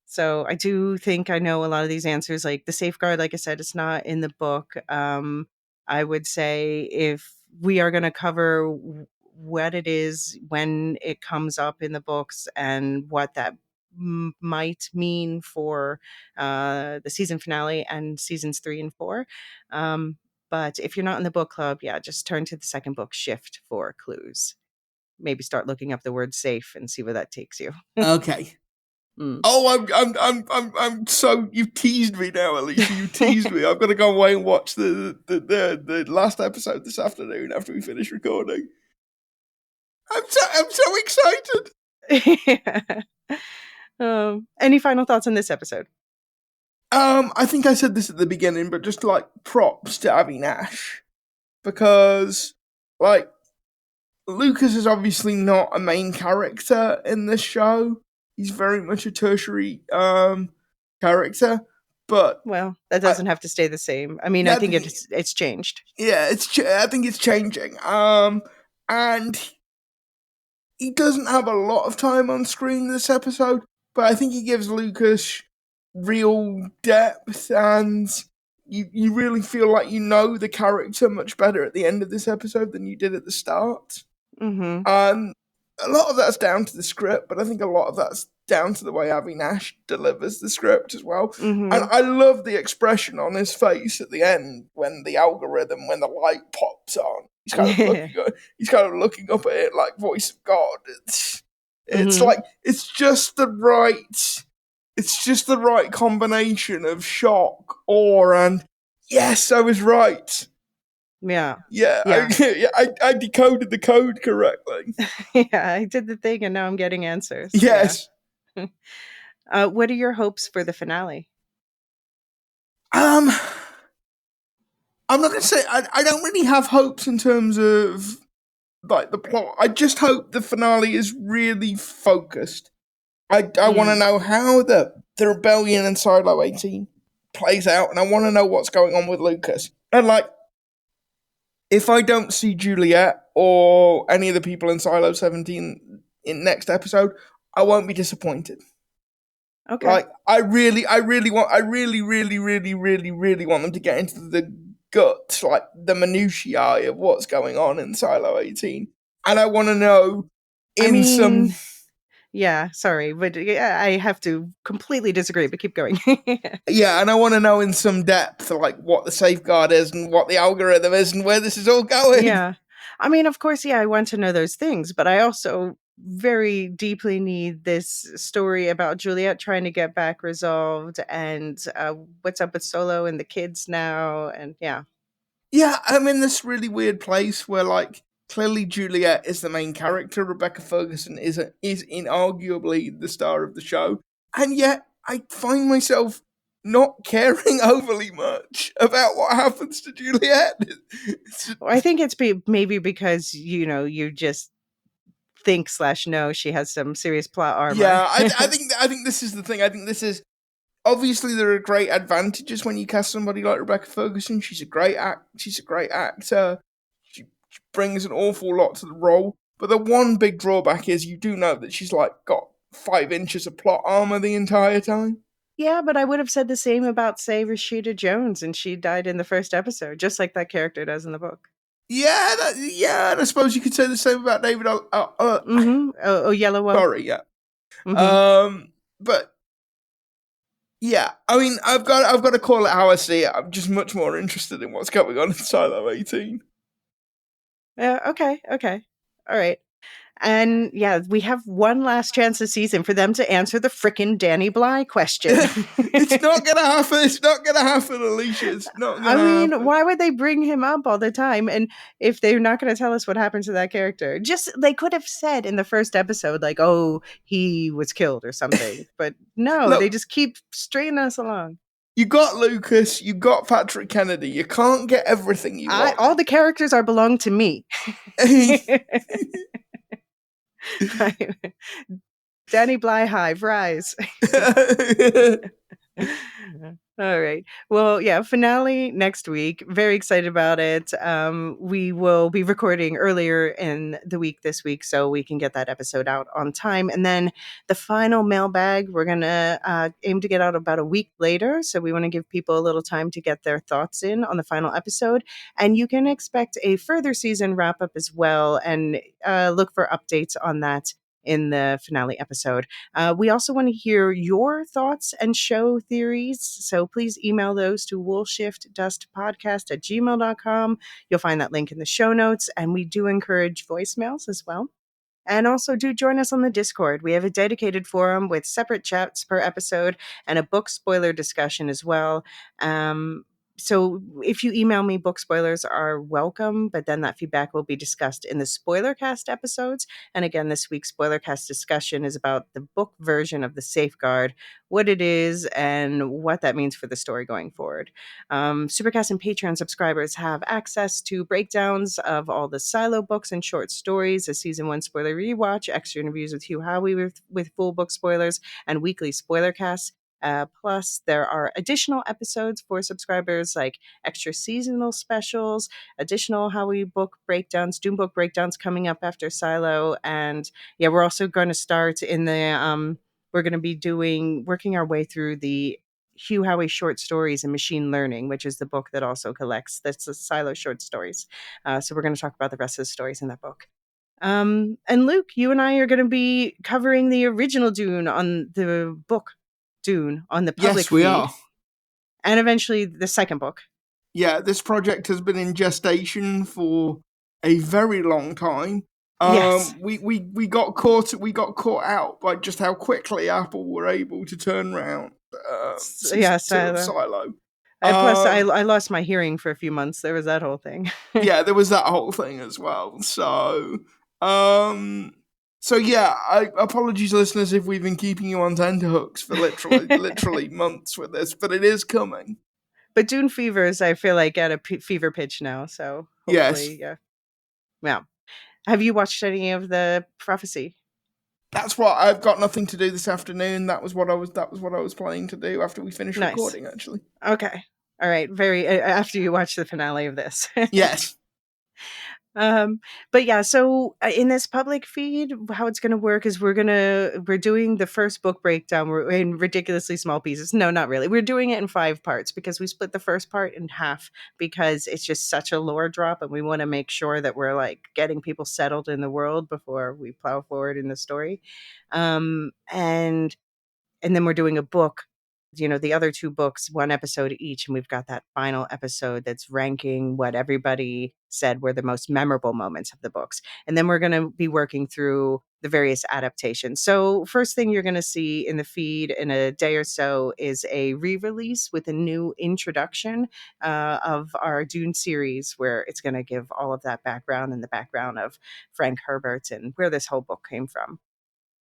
So I do think I know a lot of these answers. Like the safeguard, like I said, it's not in the book. I would say if we are going to cover what it is when it comes up in the books and what that might mean for the season finale and seasons 3 and 4. But if you're not in the book club, yeah, just turn to the second book Shift for clues. Maybe start looking up the word safe and see where that takes you. Okay. Oh, I'm so... You've teased me now, Elysia. You teased me. I've got to go away and watch the last episode this afternoon after we finish recording. I'm so excited. Any final thoughts on this episode? I think I said this at the beginning, but just like props to Avi Nash, because like Lukas is obviously not a main character in this show. He's very much a tertiary character, but well, that doesn't have to stay the same. I mean, I think it's changed. Yeah, I think it's changing. And he doesn't have a lot of time on screen this episode, but I think he gives Lukas real depth, and you really feel like you know the character much better at the end of this episode than you did at the start. A lot of that's down to the script, but I think a lot of that's down to the way Avi Nash delivers the script as well. And I love the expression on his face at the end when the light pops on. He's kind of looking up at it like voice of God. It's like it's just the right combination of shock, awe, and yes, I was right. Yeah. I decoded the code correctly. Yeah, I did the thing and now I'm getting answers. Yes. Yeah. What are your hopes for the finale? I'm not going to say... I don't really have hopes in terms of like the plot. I just hope the finale is really focused. I want to know how the rebellion in Silo 18 plays out, and I want to know what's going on with Lukas. And like, if I don't see Juliet or any of the people in Silo 17 in next episode, I won't be disappointed. Okay. Like, I really want them to get into the guts, like the minutiae of what's going on in Silo 18. And I want to know Yeah, sorry, but I have to completely disagree, but keep going. Yeah, and I want to know in some depth, like, what the safeguard is and what the algorithm is and where this is all going. Yeah. I mean, of course, yeah, I want to know those things, but I also very deeply need this story about Juliet trying to get back resolved and what's up with Solo and the kids now. And yeah. Yeah, I'm in this really weird place where, like, clearly Juliet is the main character. Rebecca Ferguson is inarguably the star of the show. And yet, I find myself not caring overly much about what happens to Juliet. I think it's maybe because, you just think/know she has some serious plot armor. Yeah, I think this is the thing. I think this is... Obviously, there are great advantages when you cast somebody like Rebecca Ferguson. She's a great actor. She brings an awful lot to the role. But the one big drawback is you do know that she's like got 5 inches of plot armor the entire time. Yeah, but I would have said the same about, say, Rashida Jones, and she died in the first episode, just like that character does in the book. Yeah, and I suppose you could say the same about David. Yellow. Sorry, yeah. But yeah, I mean, I've got to call it how I see it. I'm just much more interested in what's going on in Silo 18. Yeah. Okay. All right. And yeah, we have one last chance this season for them to answer the frickin' Danny Bly question. It's not gonna happen. It's not gonna happen, Elysia. It's not I gonna mean, happen. why would they bring him up all the time? And if they're not going to tell us what happened to that character, just they could have said in the first episode, like, oh, he was killed or something. But no, they Look, just keep stringing us along. you got Lucas, you got Patrick Kennedy. You can't get everything you want. All the characters are belong to me. Danny Bly Hive, rise. All right. Well, yeah, finale next week. Very excited about it. We will be recording earlier in the week this week so we can get that episode out on time. And then the final mailbag, we're going to aim to get out about a week later. So we want to give people a little time to get their thoughts in on the final episode. And you can expect a further season wrap up as well, and look for updates on that in the finale episode. We also want to hear your thoughts and show theories. So please email those to woolshiftdustpodcast@gmail.com. You'll find that link in the show notes. And we do encourage voicemails as well. And also do join us on the Discord. We have a dedicated forum with separate chats per episode and a book spoiler discussion as well. So if you email me, book spoilers are welcome, but then that feedback will be discussed in the spoilercast episodes. And again, this week's spoilercast discussion is about the book version of the Safeguard, what it is, and what that means for the story going forward. Supercast and Patreon subscribers have access to breakdowns of all the Silo books and short stories, a season 1 spoiler rewatch, extra interviews with Hugh Howey with full book spoilers, and weekly spoiler casts. Plus, there are additional episodes for subscribers, like extra seasonal specials, additional Howey book breakdowns, Doom book breakdowns coming up after Silo. And yeah, we're also going to start in the, we're going to be working our way through the Hugh Howey short stories and machine learning, which is the book that also collects that's the Silo short stories. So we're going to talk about the rest of the stories in that book. And Luke, you and I are going to be covering the original Dune on the book Dune on the public Yes, we feed, are. and eventually the second book. Yeah, this project has been in gestation for a very long time. Yes. We got caught out by just how quickly Apple were able to turn around Silo. Plus, I lost my hearing for a few months. There was that whole thing. Yeah, there was that whole thing as well. So yeah, apologies, listeners, if we've been keeping you on tenterhooks for literally months with this, but it is coming. But Dune Fever is, I feel like, at a fever pitch now. So hopefully, yes. Yeah. Have you watched any of the Prophecy? That's what I've got nothing to do this afternoon. That was what I was planning to do after we finished recording, actually. Okay. All right. After you watch the finale of this. Yes. But yeah, so in this public feed, how it's going to work is we're doing the first book breakdown in ridiculously small pieces. No, not really. We're doing it in 5 parts because we split the first part in half because it's just such a lore drop, and we want to make sure that we're like getting people settled in the world before we plow forward in the story. And then we're doing a book, the other 2 books, 1 episode each. And we've got that final episode that's ranking what everybody said were the most memorable moments of the books. And then we're going to be working through the various adaptations. So first thing you're going to see in the feed in a day or so is a re-release with a new introduction of our Dune series, where it's going to give all of that background and the background of Frank Herbert and where this whole book came from.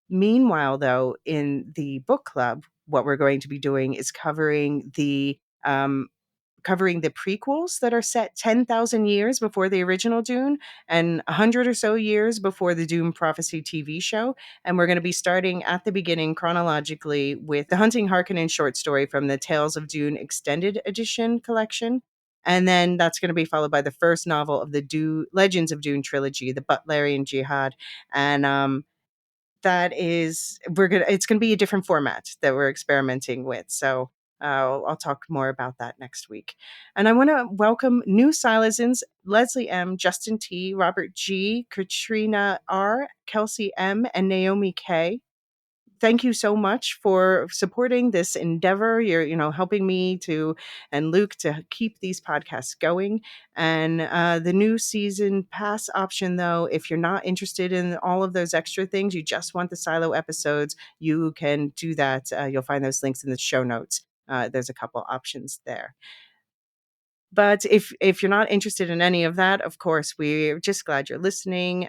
Meanwhile, though, in the book club, what we're going to be doing is covering the prequels that are set 10,000 years before the original Dune and 100 or so years before the Dune Prophecy TV show. And we're going to be starting at the beginning chronologically with the Hunting Harkonnen short story from the Tales of Dune Extended Edition collection. And then that's going to be followed by the first novel of the Legends of Dune trilogy, the Butlerian Jihad. And it's going to be a different format that we're experimenting with. So I'll talk more about that next week. And I want to welcome new Silazans: Leslie M., Justin T., Robert G., Katrina R., Kelsey M., and Naomi K. thank you so much for supporting this endeavor. You're helping me and Luke to keep these podcasts going. And the new season pass option, though, if you're not interested in all of those extra things, you just want the silo episodes, you can do that. You'll find those links in the show notes. There's a couple options there. But if you're not interested in any of that, of course, we're just glad you're listening.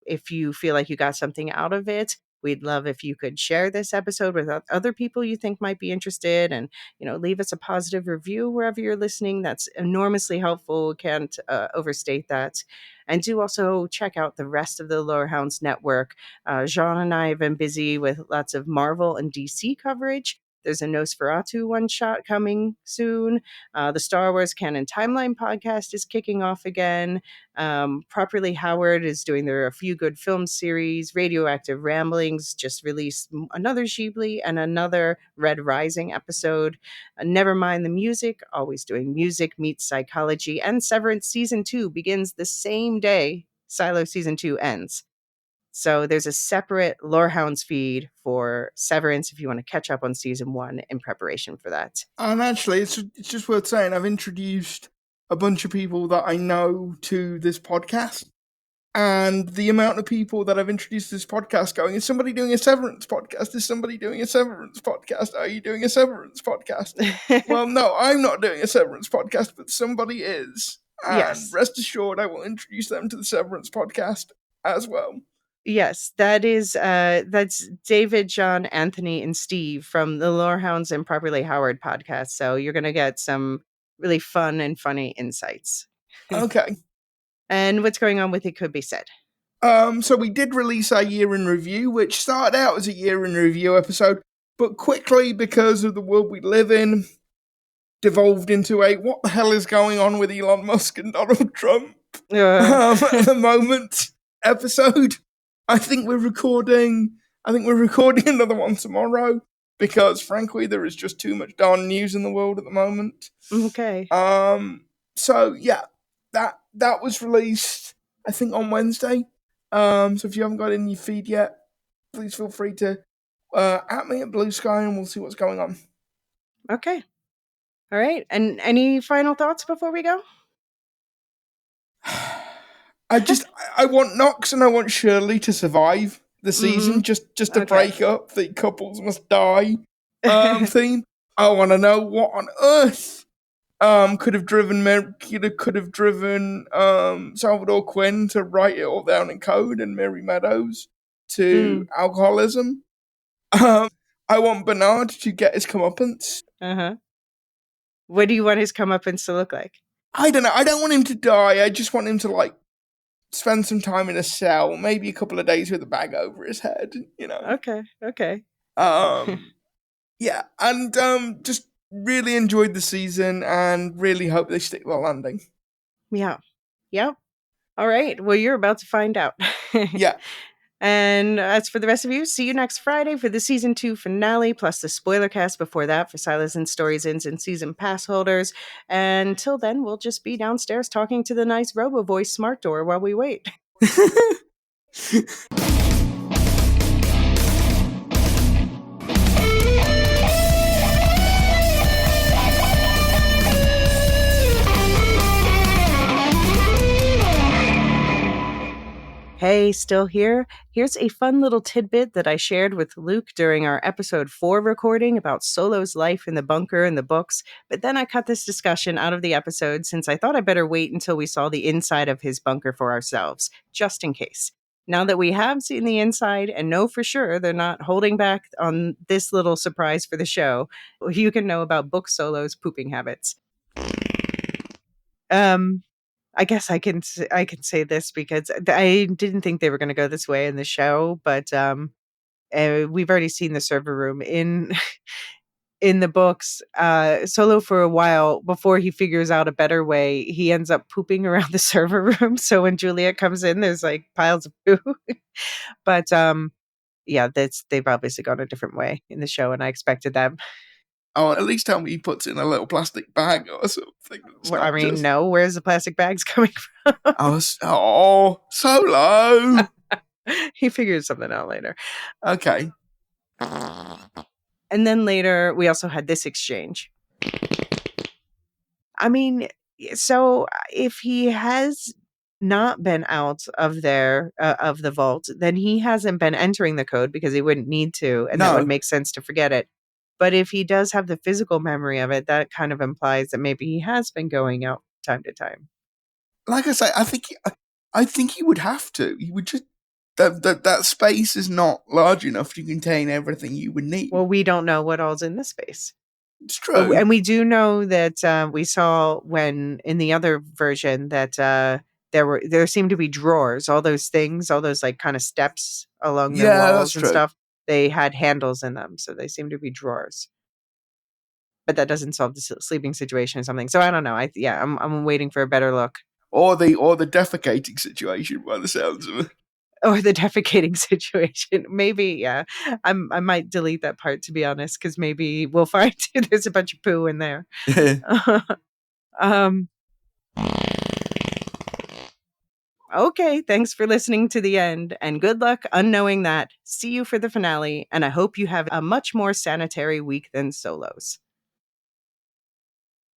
If you feel like you got something out of it, we'd love if you could share this episode with other people you think might be interested, and leave us a positive review wherever you're listening. That's enormously helpful. Can't overstate that. And do also check out the rest of the Lorehounds network. Jean and I have been busy with lots of Marvel and DC coverage. There's a Nosferatu one-shot coming soon. The Star Wars Canon Timeline podcast is kicking off again. Properly Howard is doing their A Few Good Films series. Radioactive Ramblings just released another Ghibli and another Red Rising episode. Never Mind the Music, always doing music meets psychology. And Severance Season 2 begins the same day Silo Season 2 ends. So there's a separate Lorehounds feed for Severance if you want to catch up on season 1 in preparation for that. And actually, it's just worth saying, I've introduced a bunch of people that I know to this podcast. And the amount of people that I've introduced to this podcast going, is somebody doing a Severance podcast? Is somebody doing a Severance podcast? Are you doing a Severance podcast? Well, no, I'm not doing a Severance podcast, but somebody is. And Yes. Rest assured, I will introduce them to the Severance podcast as well. Yes, that's David, John, Anthony, and Steve from the Lorehounds and Properly Howard podcast. So you're going to get some really fun and funny insights. Okay. And what's going on with It Could Be Said? So we did release our year in review, which started out as a year in review episode, but quickly, because of the world we live in, devolved into a what the hell is going on with Elon Musk and Donald Trump at the moment episode. I think we're recording another one tomorrow because, frankly, there is just too much darn news in the world at the moment. Okay. So yeah, that was released, I think, on Wednesday. So if you haven't got it in your feed yet, please feel free to at me at Blue Sky, and we'll see what's going on. Okay. All right. And any final thoughts before we go? I want Knox and I want Shirley to survive the season, just to break up the couples must die theme. I want to know what on earth could have driven Salvador Quinn to write it all down in code, and Mary Meadows to alcoholism. I want Bernard to get his comeuppance. What do you want his comeuppance to look like? I don't know. I don't want him to die. I just want him to spend some time in a cell, maybe a couple of days with a bag over his head, Okay. Yeah, and just really enjoyed the season and really hope they stick the landing. Yeah. Yep. All right. Well, you're about to find out. Yeah. And as for the rest of you, see you next Friday for the season 2 finale, plus the spoiler cast before that for Silas and Stories Ins and season pass holders. And until then, we'll just be downstairs talking to the nice robo-voice smart door while we wait. Hey, still here? Here's a fun little tidbit that I shared with Luke during our episode 4 recording about Solo's life in the bunker in the books, but then I cut this discussion out of the episode since I thought I better wait until we saw the inside of his bunker for ourselves, just in case. Now that we have seen the inside and know for sure they're not holding back on this little surprise for the show, you can know about Book Solo's pooping habits. I guess I can say this because I didn't think they were going to go this way in the show, but we've already seen the server room in the books. Solo, for a while before he figures out a better way, he ends up pooping around the server room. So when Juliet comes in, there's piles of poo. But yeah, they've obviously gone a different way in the show, and I expected that. Oh, at least tell me he puts in a little plastic bag or something. No. Where's the plastic bags coming from? Solo! He figures something out later. Okay. And then later, we also had this exchange. I mean, so if he has not been out of there, of the vault, then he hasn't been entering the code because he wouldn't need to, and that would No. make sense to forget it. But if he does have the physical memory of it, that kind of implies that maybe he has been going out time to time. Like I say, I think he would have to. He would just that space is not large enough to contain everything you would need. Well, we don't know what all's in the space. It's true. And we do know that we saw when in the other version that there seemed to be drawers, all those things, all those like kind of steps along the Yeah, that's walls and true. stuff. They had handles in them, so they seem to be drawers. But that doesn't solve the sleeping situation or something. So I don't know. I'm waiting for a better look. Or the defecating situation, by the sounds of it. Or the defecating situation. Maybe, yeah. I might delete that part, to be honest, because maybe we'll find there's a bunch of poo in there. Okay, thanks for listening to the end, and good luck unknowing that. See you for the finale, and I hope you have a much more sanitary week than Solos.